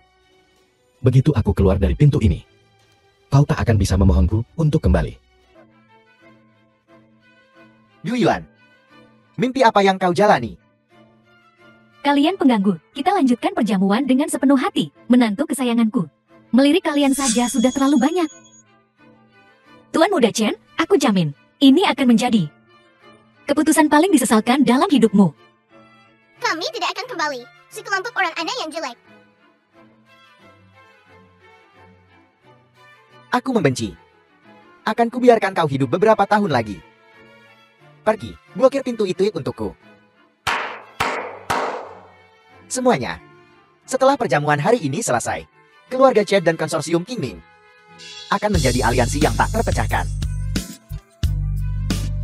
Begitu aku keluar dari pintu ini, kau tak akan bisa memohonku untuk kembali. Guyuan, mimpi apa yang kau jalani? Kalian pengganggu, kita lanjutkan perjamuan dengan sepenuh hati. Menantu kesayanganku. Melirik kalian saja sudah terlalu banyak. Tuan Muda Chen, aku jamin, ini akan menjadi keputusan paling disesalkan dalam hidupmu. Kami tidak akan kembali. Sekelompok orang aneh yang jelek. Aku membenci. Akan kubiarkan kau hidup beberapa tahun lagi. Pergi, blokir pintu itu untukku. Semuanya. Setelah perjamuan hari ini selesai, keluarga Chen dan konsorsium Qingming akan menjadi aliansi yang tak terpecahkan.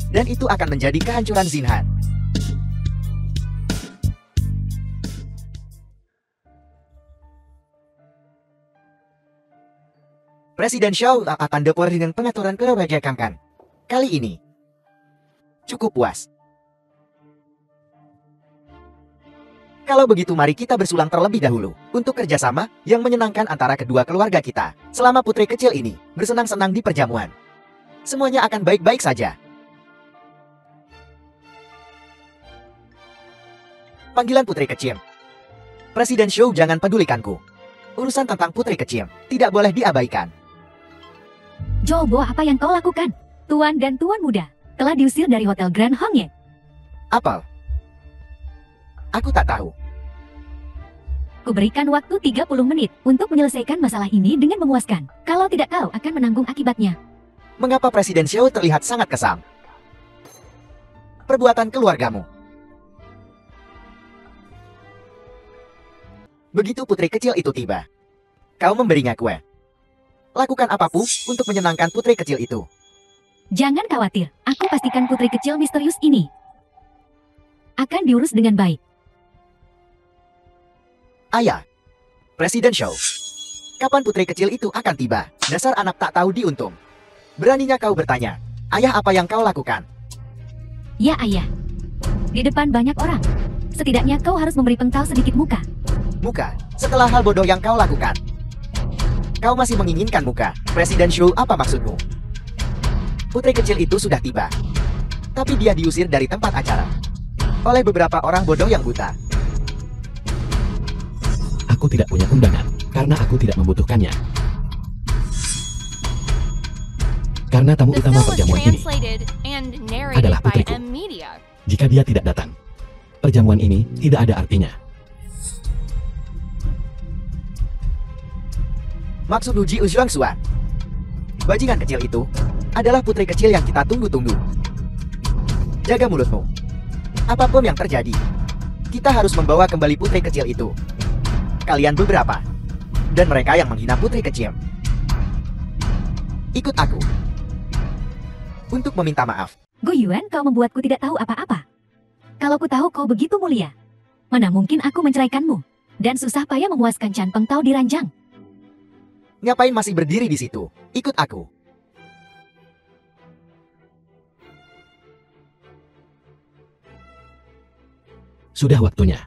Dan itu akan menjadi kehancuran Xinhan. Presiden Xiao akan depor dengan pengaturan kebijakan. Kali ini, cukup puas. Kalau begitu mari kita bersulang terlebih dahulu untuk kerjasama yang menyenangkan antara kedua keluarga kita. Selama putri kecil ini bersenang-senang di perjamuan, semuanya akan baik-baik saja. Panggilan putri kecil. Presiden Xiao, jangan pedulikanku. Urusan tentang putri kecil tidak boleh diabaikan. Jobo, apa yang kau lakukan? Tuan dan Tuan Muda telah diusir dari Hotel Grand Hongye. Apel. Aku tak tahu. Kuberikan waktu 30 menit untuk menyelesaikan masalah ini dengan memuaskan. Kalau tidak, kau akan menanggung akibatnya. Mengapa Presiden Xiao terlihat sangat kesal? Perbuatan keluargamu. Begitu putri kecil itu tiba, kau memberinya kue. Lakukan apapun untuk menyenangkan putri kecil itu. Jangan khawatir, aku pastikan putri kecil misterius ini akan diurus dengan baik. Ayah, Presiden Xiao, kapan putri kecil itu akan tiba? Dasar anak tak tahu diuntung. Beraninya kau bertanya, ayah, apa yang kau lakukan? Ya ayah, di depan banyak orang. Setidaknya kau harus memberi Peng Tao sedikit muka. Muka, setelah hal bodoh yang kau lakukan. Kau masih menginginkan muka. Presiden Xiao, apa maksudmu? Putri kecil itu sudah tiba. Tapi dia diusir dari tempat acara oleh beberapa orang bodoh yang buta. Aku tidak punya undangan, karena aku tidak membutuhkannya. Karena tamu The utama film was perjamuan ini translated and narrated adalah by putriku. M-Media. Jika dia tidak datang, perjamuan ini tidak ada artinya. Maksud Ji Uzhuangxuan, bajingan kecil itu adalah putri kecil yang kita tunggu-tunggu. Jaga mulutmu. Apapun yang terjadi, kita harus membawa kembali putri kecil itu. Kalian beberapa, dan mereka yang menghina putri kecil. Ikut aku untuk meminta maaf. Gu Yuan, kau membuatku tidak tahu apa-apa. Kalau ku tahu kau begitu mulia, mana mungkin aku menceraikanmu. Dan susah payah memuaskan Chan Peng Tao di ranjang. Ngapain masih berdiri di situ? Ikut aku. Sudah waktunya.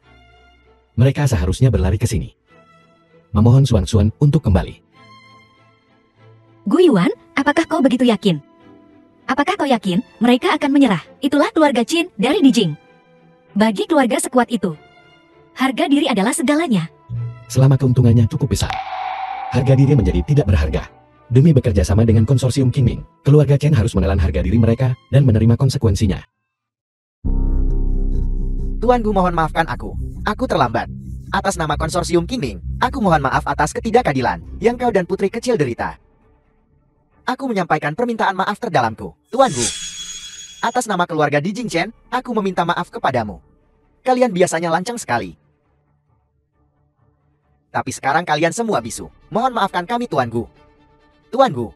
Mereka seharusnya berlari ke sini. Memohon Xuan untuk kembali. Gu Yuan, apakah kau begitu yakin? Apakah kau yakin mereka akan menyerah? Itulah keluarga Qin dari Dijing. Bagi keluarga sekuat itu, harga diri adalah segalanya. Selama keuntungannya cukup besar, harga diri menjadi tidak berharga. Demi bekerja sama dengan konsorsium Qingming, keluarga Chen harus menelan harga diri mereka dan menerima konsekuensinya. Tuan Gu, mohon maafkan aku. Aku terlambat. Atas nama konsorsium Qingming, aku mohon maaf atas ketidakadilan yang kau dan putri kecil derita. Aku menyampaikan permintaan maaf terdalamku. Tuan Gu, Atas nama keluarga di Jingchen, aku meminta maaf kepadamu. Kalian biasanya lancang sekali. Tapi sekarang kalian semua bisu. Mohon maafkan kami, Tuan Gu. Tuan Gu.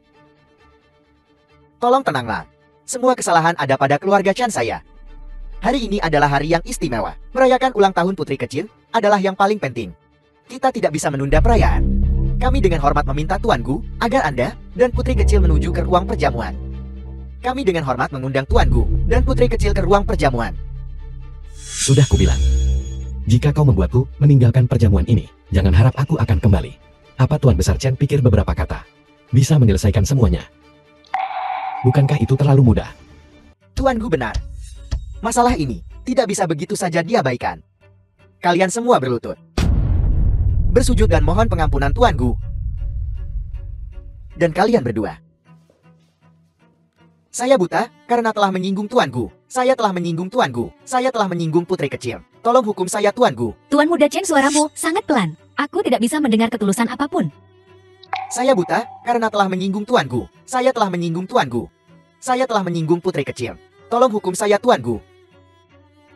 Tolong tenanglah. Semua kesalahan ada pada keluarga Chen saya. Hari ini adalah hari yang istimewa. Merayakan ulang tahun putri kecil adalah yang paling penting. Kita tidak bisa menunda perayaan. Kami dengan hormat meminta Tuan Gu agar Anda dan putri kecil menuju ke ruang perjamuan. Kami dengan hormat mengundang Tuan Gu dan putri kecil ke ruang perjamuan. Sudah kubilang. Jika kau membuatku meninggalkan perjamuan ini, jangan harap aku akan kembali. Apa Tuan Besar Chen pikir beberapa kata bisa menyelesaikan semuanya? Bukankah itu terlalu mudah? Tuan Gu benar. Masalah ini tidak bisa begitu saja diabaikan. Kalian semua berlutut. Bersujud dan mohon pengampunan Tuan Gu. Dan kalian berdua. Saya buta karena telah menyinggung Tuan Gu. Saya telah menyinggung Tuan Gu. Saya telah menyinggung putri kecil. Tolong hukum saya, Tuan Gu. Tuan Muda Chen, suaramu sangat pelan. Aku tidak bisa mendengar ketulusan apapun. Saya buta karena telah menyinggung Tuan Gu. Saya telah menyinggung Tuan Gu. Saya telah menyinggung putri kecil. Tolong hukum saya, Tuan Gu.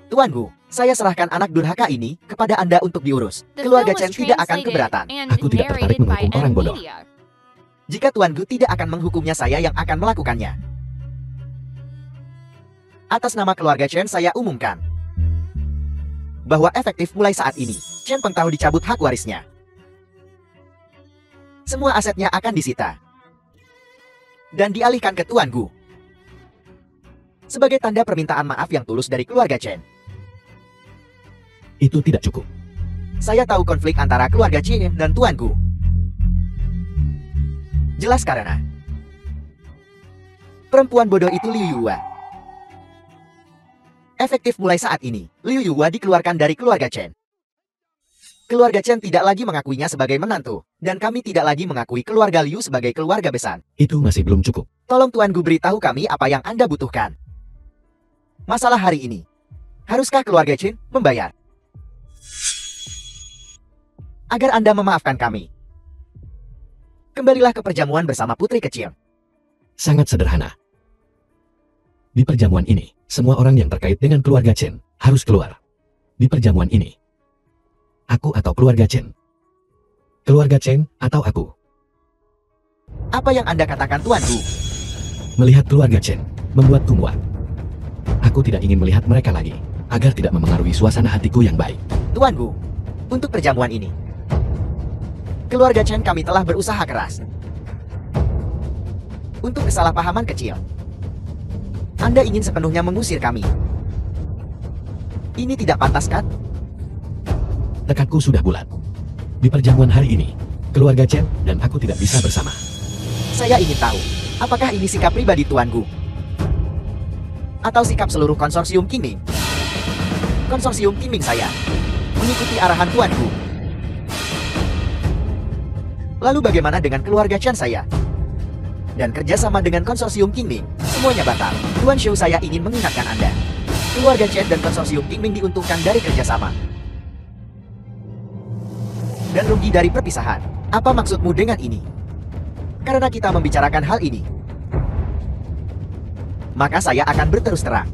Tuan Gu, saya serahkan anak durhaka ini kepada Anda untuk diurus. Keluarga Chen tidak akan keberatan. Aku tidak tertarik menghukum orang bodoh. Jika Tuan Gu tidak akan menghukumnya, saya yang akan melakukannya. Atas nama keluarga Chen saya umumkan bahwa efektif mulai saat ini, Chen Peng Tao dicabut hak warisnya. Semua asetnya akan disita dan dialihkan ke Tuan Gu sebagai tanda permintaan maaf yang tulus dari keluarga Chen. Itu tidak cukup. Saya tahu konflik antara keluarga Chen dan Tuan Gu. Jelas karena perempuan bodoh itu Liu Yuwa. Efektif mulai saat ini, Liu Yuwa dikeluarkan dari keluarga Chen. Keluarga Chen tidak lagi mengakuinya sebagai menantu, dan kami tidak lagi mengakui keluarga Liu sebagai keluarga besar. Itu masih belum cukup. Tolong Tuan Gu beritahu kami apa yang Anda butuhkan. Masalah hari ini, haruskah keluarga Chen membayar? Agar Anda memaafkan kami. Kembalilah ke perjamuan bersama putri kecil. Sangat sederhana. Di perjamuan ini, semua orang yang terkait dengan keluarga Chen harus keluar. Di perjamuan ini, aku atau keluarga Chen? Keluarga Chen atau aku? Apa yang Anda katakan, Tuan Gu? Melihat keluarga Chen membuatku muak. Aku tidak ingin melihat mereka lagi, agar tidak memengaruhi suasana hatiku yang baik. Tuan Gu, untuk perjamuan ini, keluarga Chen kami telah berusaha keras. Untuk kesalahpahaman kecil, Anda ingin sepenuhnya mengusir kami. Ini tidak pantas, kan? Tekadku sudah bulat. Di perjamuan hari ini, keluarga Chen dan aku tidak bisa bersama. Saya ingin tahu, apakah ini sikap pribadi Tuan Gu? Atau sikap seluruh konsorsium Qingming? Konsorsium Qingming saya mengikuti arahan Tuan Gu. Lalu bagaimana dengan keluarga Chen saya? Dan kerjasama dengan konsorsium Qingming, semuanya batal. Tuan Xiu, saya ingin mengingatkan Anda. Keluarga Chen dan konsorsium Qingming diuntungkan dari kerjasama. Dan rugi dari perpisahan. Apa maksudmu dengan ini? Karena kita membicarakan hal ini, maka saya akan berterus terang.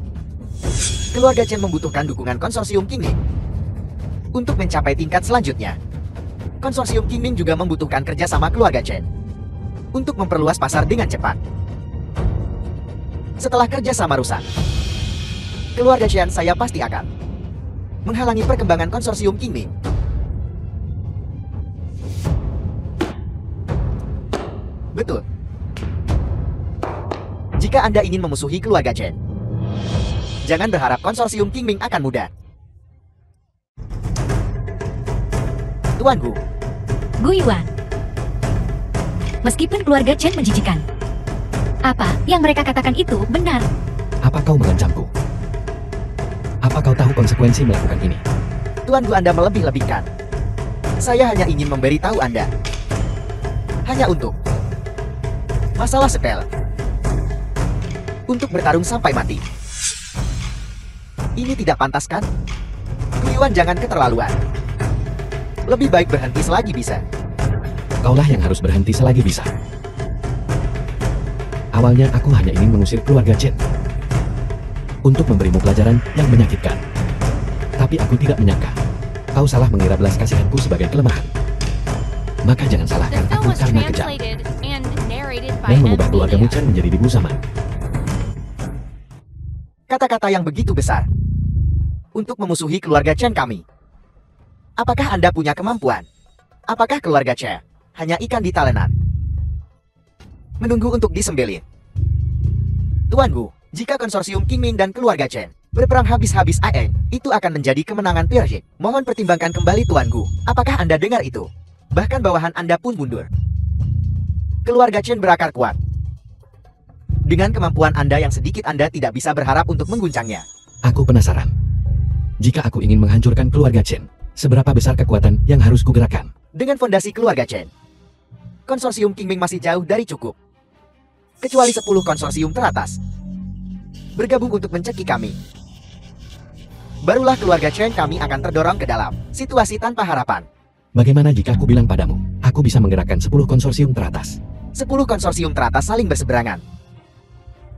Keluarga Chen membutuhkan dukungan konsorsium Qingming untuk mencapai tingkat selanjutnya. Konsorsium Qingming juga membutuhkan kerjasama keluarga Chen untuk memperluas pasar dengan cepat. Setelah kerjasama rusak, keluarga Chen saya pasti akan menghalangi perkembangan konsorsium Qingming. Betul. Jika Anda ingin memusuhi keluarga Chen, jangan berharap konsorsium Qingming akan mudah. Tuan Gu, Gu Yuan. Meskipun keluarga Chen menjijikan, apa yang mereka katakan itu benar. Apa kau mengancamku? Apa kau tahu konsekuensi melakukan ini? Tuan Gu, Anda melebih-lebihkan. Saya hanya ingin memberitahu Anda. Hanya untuk masalah sepele. Untuk bertarung sampai mati. Ini tidak pantas, kan? Gu Yuan, jangan keterlaluan. Lebih baik berhenti selagi bisa. Kaulah yang harus berhenti selagi bisa. Awalnya aku hanya ingin mengusir keluarga Chen. untuk memberimu pelajaran yang menyakitkan. Tapi aku tidak menyangka. Kau salah mengira belas kasihanku sebagai kelemahan. Maka jangan The salahkan film aku was karena kejam translated and narrated by dan mengubah keluargamu NVIDIA. Chen menjadi Dibu Saman. Kata-kata yang begitu besar untuk memusuhi keluarga Chen kami. Apakah Anda punya kemampuan? Apakah keluarga Chen hanya ikan di talenan? Menunggu untuk disembelih. Tuan Gu, jika konsorsium Qingming dan keluarga Chen berperang habis-habis itu akan menjadi kemenangan Pershing. Mohon pertimbangkan kembali Tuan Gu. Apakah Anda dengar itu? Bahkan bawahan Anda pun mundur. Keluarga Chen berakar kuat. Dengan kemampuan Anda yang sedikit Anda tidak bisa berharap untuk mengguncangnya. Aku penasaran. Jika aku ingin menghancurkan keluarga Chen, seberapa besar kekuatan yang harus kugerakkan? Dengan fondasi keluarga Chen, konsorsium Qingming masih jauh dari cukup. Kecuali 10 konsorsium teratas bergabung untuk mencekik kami. Barulah keluarga Chen kami akan terdorong ke dalam situasi tanpa harapan. Bagaimana jika aku bilang padamu, aku bisa menggerakkan 10 konsorsium teratas? 10 konsorsium teratas saling berseberangan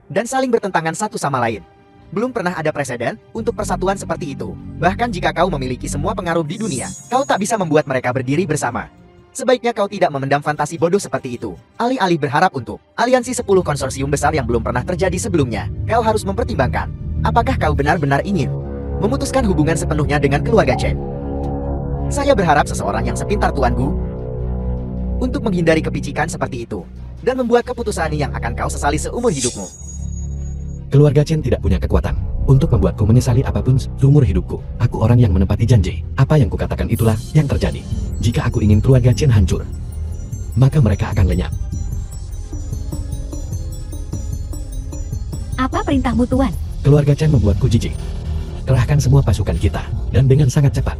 dan saling bertentangan satu sama lain. Belum pernah ada preseden untuk persatuan seperti itu. Bahkan jika kau memiliki semua pengaruh di dunia, kau tak bisa membuat mereka berdiri bersama. Sebaiknya kau tidak memendam fantasi bodoh seperti itu. Alih-alih berharap untuk aliansi 10 konsorsium besar yang belum pernah terjadi sebelumnya, kau harus mempertimbangkan, apakah kau benar-benar ingin memutuskan hubungan sepenuhnya dengan keluarga Chen. Saya berharap seseorang yang sepintar Tuan Gu untuk menghindari kepicikan seperti itu dan membuat keputusan yang akan kau sesali seumur hidupmu. Keluarga Chen tidak punya kekuatan untuk membuatku menyesali apapun seumur hidupku. Aku orang yang menepati janji. Apa yang kukatakan itulah yang terjadi. Jika aku ingin keluarga Chen hancur, maka mereka akan lenyap. Apa perintahmu, Tuan? Keluarga Chen membuatku jijik. Kerahkan semua pasukan kita, dan dengan sangat cepat,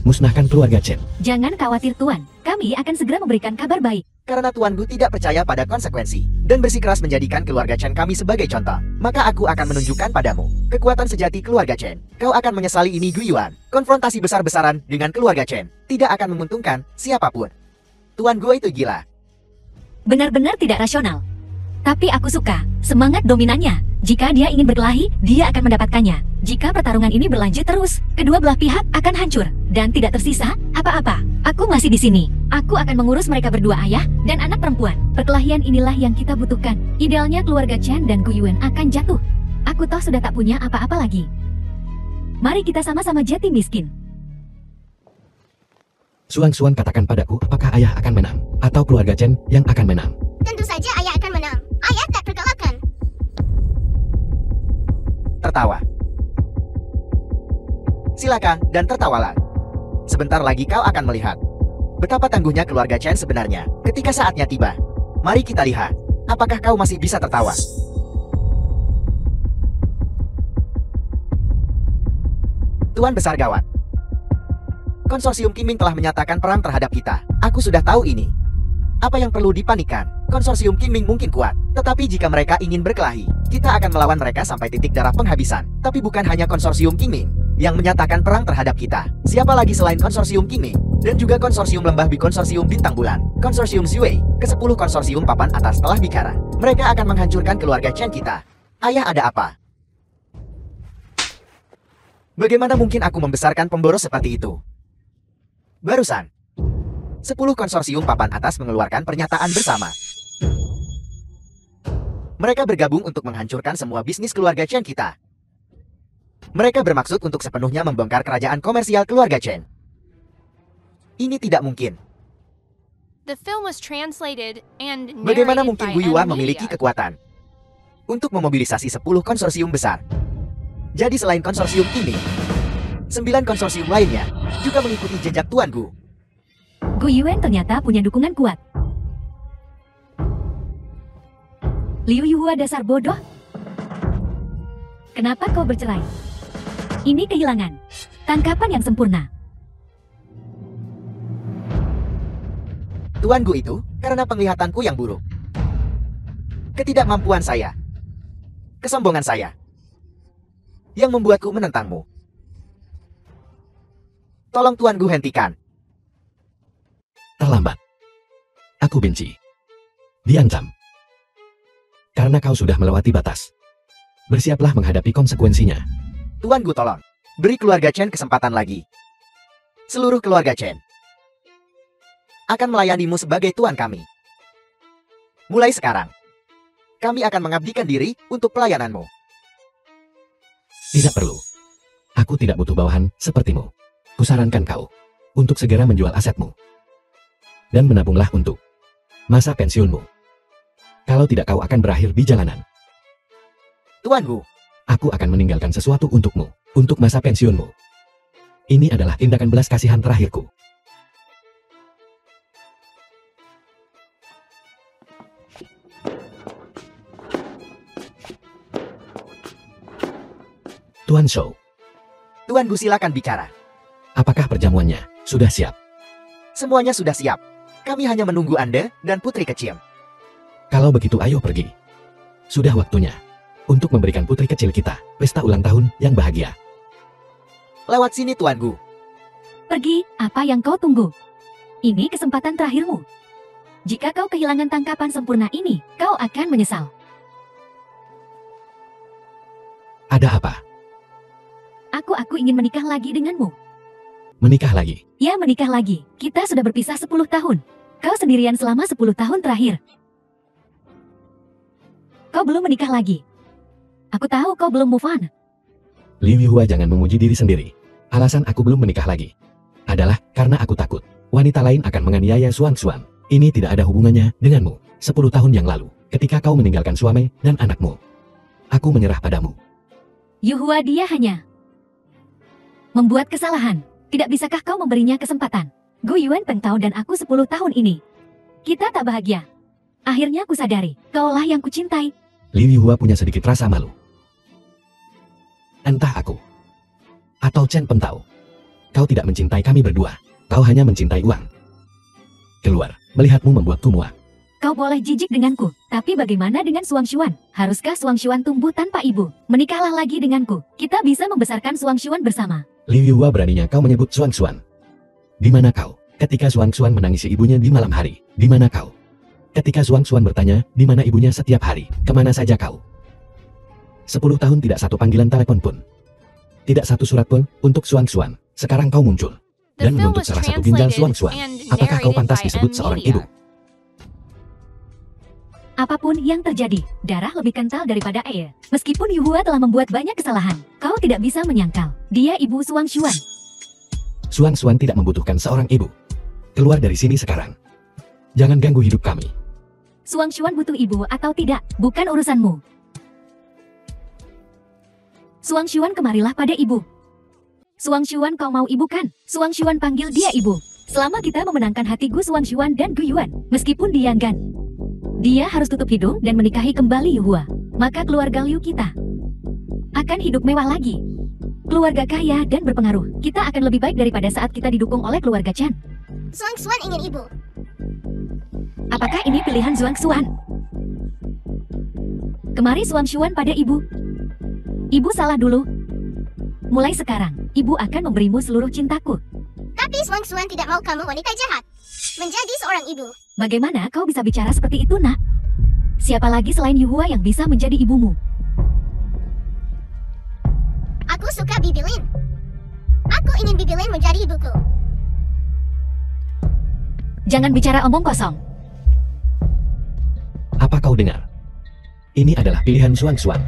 musnahkan keluarga Chen. Jangan khawatir, Tuan. Kami akan segera memberikan kabar baik. Karena Tuan Gu tidak percaya pada konsekuensi dan bersikeras menjadikan keluarga Chen kami sebagai contoh, maka aku akan menunjukkan padamu kekuatan sejati keluarga Chen. Kau akan menyesali ini, Gu Yuan. Konfrontasi besar-besaran dengan keluarga Chen tidak akan menguntungkan siapapun. Tuan Gu itu gila. Benar-benar tidak rasional. Tapi aku suka semangat dominannya. Jika dia ingin berkelahi, dia akan mendapatkannya. Jika pertarungan ini berlanjut terus, kedua belah pihak akan hancur dan tidak tersisa apa-apa. Aku masih di sini. Aku akan mengurus mereka berdua, ayah dan anak perempuan. Perkelahian inilah yang kita butuhkan. Idealnya keluarga Chen dan Gu Yuan akan jatuh. Aku toh sudah tak punya apa-apa lagi. Mari kita sama-sama jati miskin. Suang-suang katakan padaku apakah ayah akan menang, atau keluarga Chen yang akan menang. Tentu saja ayah akan menang. Ayah tak terkalahkan. Tertawa. Silakan dan tertawalah. Sebentar lagi kau akan melihat betapa tangguhnya keluarga Chen sebenarnya. Ketika saatnya tiba, mari kita lihat apakah kau masih bisa tertawa. Tuan Besar Gawat, konsorsium Qingming telah menyatakan perang terhadap kita. Aku sudah tahu ini. Apa yang perlu dipanikkan? Konsorsium Qingming mungkin kuat, tetapi jika mereka ingin berkelahi, kita akan melawan mereka sampai titik darah penghabisan. Tapi bukan hanya konsorsium Qingming yang menyatakan perang terhadap kita. Siapa lagi selain konsorsium Qingming? Dan juga konsorsium Lembah Bi, konsorsium Bintang Bulan, konsorsium Zhuai, ke-10 konsorsium papan atas telah bicara. Mereka akan menghancurkan keluarga Chen kita. Ayah, ada apa? Bagaimana mungkin aku membesarkan pemboros seperti itu? Barusan 10 konsorsium papan atas mengeluarkan pernyataan bersama. Mereka bergabung untuk menghancurkan semua bisnis keluarga Chen kita. Mereka bermaksud untuk sepenuhnya membongkar kerajaan komersial keluarga Chen. Ini tidak mungkin. The film was translated and Bagaimana narrated mungkin by Gu Yuan memiliki NVIDIA. kekuatan untuk memobilisasi 10 konsorsium besar? Jadi selain konsorsium ini, 9 konsorsium lainnya juga mengikuti jejak Tuan Gu. Gu Yuan ternyata punya dukungan kuat. Liu Yuhua, dasar bodoh. Kenapa kau bercerai? Ini kehilangan tangkapan yang sempurna. Tuan Gu itu karena penglihatanku yang buruk. Ketidakmampuan saya, kesombongan saya, yang membuatku menentangmu. Tolong Tuan Gu hentikan. Terlambat. Aku benci. Diancam. Karena kau sudah melewati batas. Bersiaplah menghadapi konsekuensinya. Tuan Gu tolong, beri keluarga Chen kesempatan lagi. Seluruh keluarga Chen akan melayanimu sebagai tuan kami. Mulai sekarang, kami akan mengabdikan diri untuk pelayananmu. Tidak perlu. Aku tidak butuh bawahan sepertimu. Kusarankan kau untuk segera menjual asetmu. Dan menabunglah untuk masa pensiunmu. Kalau tidak kau akan berakhir di jalanan. Tuan Gu, Aku akan meninggalkan sesuatu untukmu, untuk masa pensiunmu. Ini adalah tindakan belas kasihan terakhirku. Tuan Shou, Tuan Gu silakan bicara. apakah perjamuannya sudah siap? Semuanya sudah siap. Kami hanya menunggu Anda dan putri kecil. Kalau begitu ayo pergi. Sudah waktunya untuk memberikan putri kecil kita pesta ulang tahun yang bahagia. Lewat sini Tuan Gu. Pergi, apa yang kau tunggu? Ini kesempatan terakhirmu. Jika kau kehilangan tangkapan sempurna ini, kau akan menyesal. Ada apa? Aku ingin menikah lagi denganmu. Menikah lagi? Ya, menikah lagi. Kita sudah berpisah 10 tahun. Kau sendirian selama 10 tahun terakhir. Kau belum menikah lagi. Aku tahu kau belum move on. Liu Yuhua jangan memuji diri sendiri. Alasan aku belum menikah lagi adalah karena aku takut wanita lain akan menganiaya Xuan Xuan. Ini tidak ada hubungannya denganmu. 10 tahun yang lalu, ketika kau meninggalkan suami dan anakmu, aku menyerah padamu. Yuhua, dia hanya membuat kesalahan. Tidak bisakah kau memberinya kesempatan? Gu Yuan Pengtao dan aku 10 tahun ini, kita tak bahagia. Akhirnya aku sadari, kaulah yang kucintai. Liu Yuhua punya sedikit rasa malu. Entah aku atau Chen Pengtao, kau tidak mencintai kami berdua. Kau hanya mencintai uang. Keluar, melihatmu membuatku muak. Kau boleh jijik denganku, tapi bagaimana dengan Xuang Xuan? Haruskah Xuang Xuan tumbuh tanpa ibu? Menikahlah lagi denganku. Kita bisa membesarkan Xuang Xuan bersama. Liu Yuhua, beraninya kau menyebut Xuan Xuan. Di mana kau ketika Xuan Xuan menangisi ibunya di malam hari? Di mana kau ketika Xuan Xuan bertanya di mana ibunya setiap hari? Kemana saja kau? 10 tahun tidak satu panggilan telepon pun. Tidak satu surat pun untuk Xuan Xuan. Sekarang kau muncul The dan film menuntut was salah satu ginjal Xuan translated Xuan. and Apakah kau narrated pantas by disebut M. seorang Media. ibu? Apapun yang terjadi, darah lebih kental daripada air. Meskipun Yuhua telah membuat banyak kesalahan, kau tidak bisa menyangkal. Dia ibu Xuang Xuan. Xuan Xuan tidak membutuhkan seorang ibu. Keluar dari sini sekarang. Jangan ganggu hidup kami. Xuang Xuan butuh ibu atau tidak, bukan urusanmu. Xuang Xuan, kemarilah pada ibu. Xuang Xuan, kau mau ibu kan? Xuang Xuan panggil dia ibu. Selama kita memenangkan hati Gu Xuan Xuan dan Gu Yuan, meskipun dia enggan, dia harus tutup hidung dan menikahi kembali Yuhua. Maka keluarga Liu kita akan hidup mewah lagi. Keluarga kaya dan berpengaruh. Kita akan lebih baik daripada saat kita didukung oleh keluarga Chen. Xuang Xuan ingin ibu. Apakah ini pilihan Xuang Xuan? Kemari Xuang Xuan pada ibu. Ibu salah dulu. Mulai sekarang, ibu akan memberimu seluruh cintaku. Tapi Xuang Xuan tidak mau kamu wanita jahat. Menjadi seorang ibu. Bagaimana kau bisa bicara seperti itu, nak? Siapa lagi selain Yuhua yang bisa menjadi ibumu? Aku suka Bibilin. Aku ingin Bibilin menjadi ibuku. Jangan bicara omong kosong. Apa kau dengar? Ini adalah pilihan Xuan Xuan.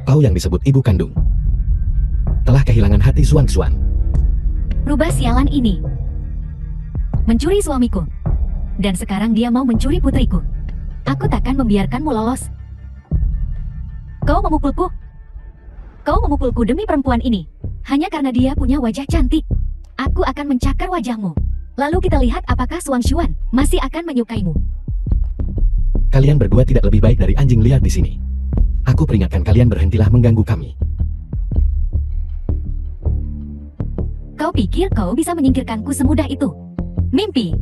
Kau yang disebut ibu kandung telah kehilangan hati Xuan Xuan. Rubah sialan ini. Mencuri suamiku. Dan sekarang dia mau mencuri putriku. Aku takkan membiarkanmu lolos. Kau memukulku. Kau memukulku demi perempuan ini. Hanya karena dia punya wajah cantik. Aku akan mencakar wajahmu. Lalu kita lihat apakah Xuang Xuan masih akan menyukaimu. Kalian berdua tidak lebih baik dari anjing liar di sini. Aku peringatkan kalian, berhentilah mengganggu kami. Kau pikir kau bisa menyingkirkanku semudah itu? Mimpi.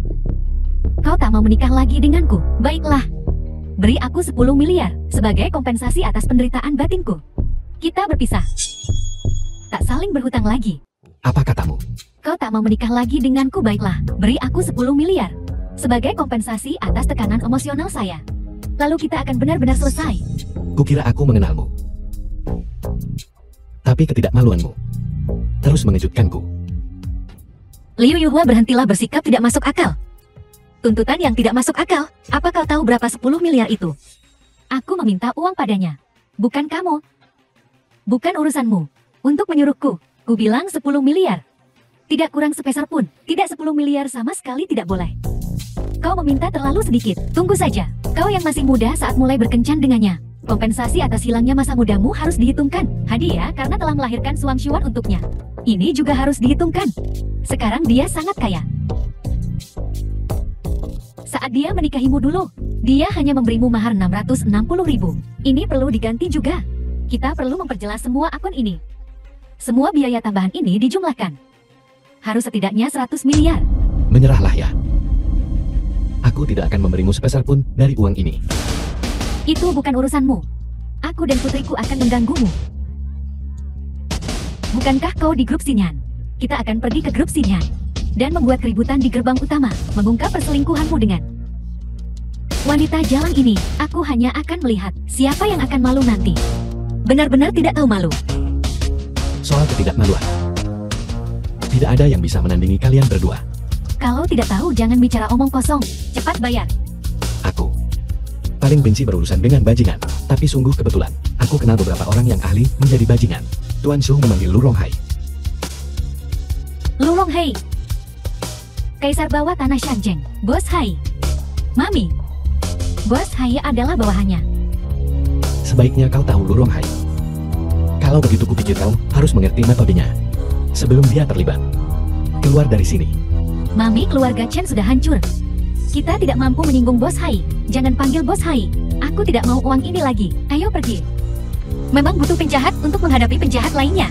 Kau tak mau menikah lagi denganku. Baiklah. Beri aku 10 miliar sebagai kompensasi atas penderitaan batinku. Kita berpisah. Tak saling berhutang lagi. Apa katamu? Kau tak mau menikah lagi denganku, baiklah. Beri aku 10 miliar sebagai kompensasi atas tekanan emosional saya. Lalu kita akan benar-benar selesai. Kukira aku mengenalmu. Tapi ketidakmaluanmu terus mengejutkanku. Liu Yuhua, berhentilah bersikap tidak masuk akal. Tuntutan yang tidak masuk akal. Apa kau tahu berapa 10 miliar itu? Aku meminta uang padanya, bukan kamu. Bukan urusanmu untuk menyuruhku. Ku bilang 10 miliar. Tidak kurang sepeser pun. Tidak 10 miliar sama sekali tidak boleh. Kau meminta terlalu sedikit. Tunggu saja. Kau yang masih muda saat mulai berkencan dengannya. Kompensasi atas hilangnya masa mudamu harus dihitungkan. Hadiah karena telah melahirkan Suang Xuan untuknya. Ini juga harus dihitungkan. Sekarang dia sangat kaya. Saat dia menikahimu dulu, dia hanya memberimu mahar 660.000. Ini perlu diganti juga. Kita perlu memperjelas semua akun ini. Semua biaya tambahan ini dijumlahkan. Harus setidaknya 100 miliar. Menyerahlah ya. Aku tidak akan memberimu sepeser pun dari uang ini. Itu bukan urusanmu. Aku dan putriku akan mengganggumu. Bukankah kau di grup Xinyan? Kita akan pergi ke grup Xinyan dan membuat keributan di gerbang utama, mengungkap perselingkuhanmu dengan wanita jalan ini. Aku hanya akan melihat siapa yang akan malu nanti. Benar-benar tidak tahu malu. Soal ketidakmaluan, tidak ada yang bisa menandingi kalian berdua. Kalau tidak tahu jangan bicara omong kosong. Cepat bayar. Aku paling benci berurusan dengan bajingan, tapi sungguh kebetulan, aku kenal beberapa orang yang ahli menjadi bajingan. Tuan Su memanggil Lu Ronghai. Lu Ronghai, Kaisar bawah tanah Shanjeng. Bos Hai. Mami, Bos Hai adalah bawahannya. Sebaiknya kau tahu Lu Ronghai. Kalau begitu kupikir kau harus mengerti metodenya sebelum dia terlibat. Keluar dari sini. Mami, keluarga Chen sudah hancur. Kita tidak mampu menyinggung Bos Hai. Jangan panggil Bos Hai. Aku tidak mau uang ini lagi. Ayo pergi. Memang butuh penjahat untuk menghadapi penjahat lainnya.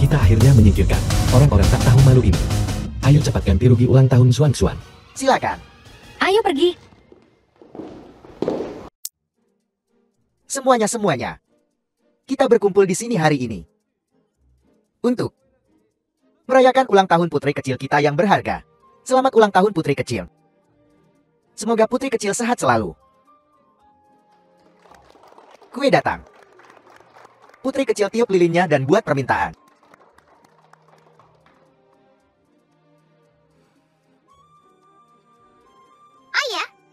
Kita akhirnya menyingkirkan orang-orang tak tahu malu ini. Ayo cepat ganti rugi ulang tahun Suang Xuan. Silakan. Ayo pergi. Semuanya. Kita berkumpul di sini hari ini untuk merayakan ulang tahun putri kecil kita yang berharga. Selamat ulang tahun putri kecil. Semoga putri kecil sehat selalu. Kue datang. Putri kecil tiup lilinnya dan buat permintaan.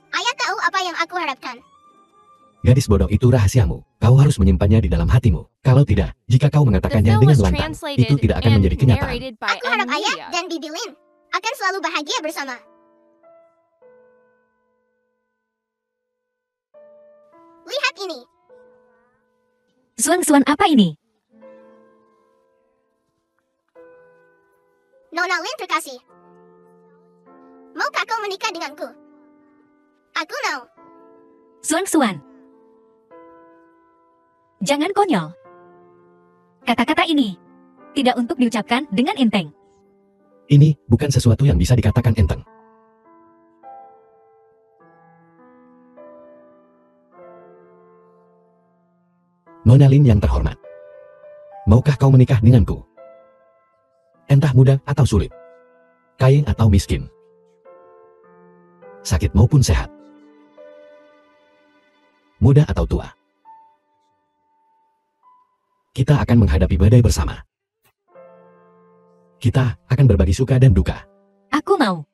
Ayah tahu apa yang aku harapkan. Gadis bodoh itu rahasiamu. Kau harus menyimpannya di dalam hatimu. Kalau tidak, jika kau The mengatakannya film dengan was lantang, itu translated tidak akan and menjadi kenyataan. narrated by Aku harap ayah Amelia. dan Bibi Lin akan selalu bahagia bersama. Lihat ini. Suang Xuan apa ini? Nona Lin terkasih. Maukah kau menikah denganku? Aku mau. Suang Xuan. Jangan konyol. Kata-kata ini tidak untuk diucapkan dengan enteng. Ini bukan sesuatu yang bisa dikatakan enteng. Nona Lin yang terhormat, maukah kau menikah denganku? Entah muda atau sulit, kaya atau miskin, sakit maupun sehat, muda atau tua, kita akan menghadapi badai bersama. Kita akan berbagi suka dan duka. Aku mau.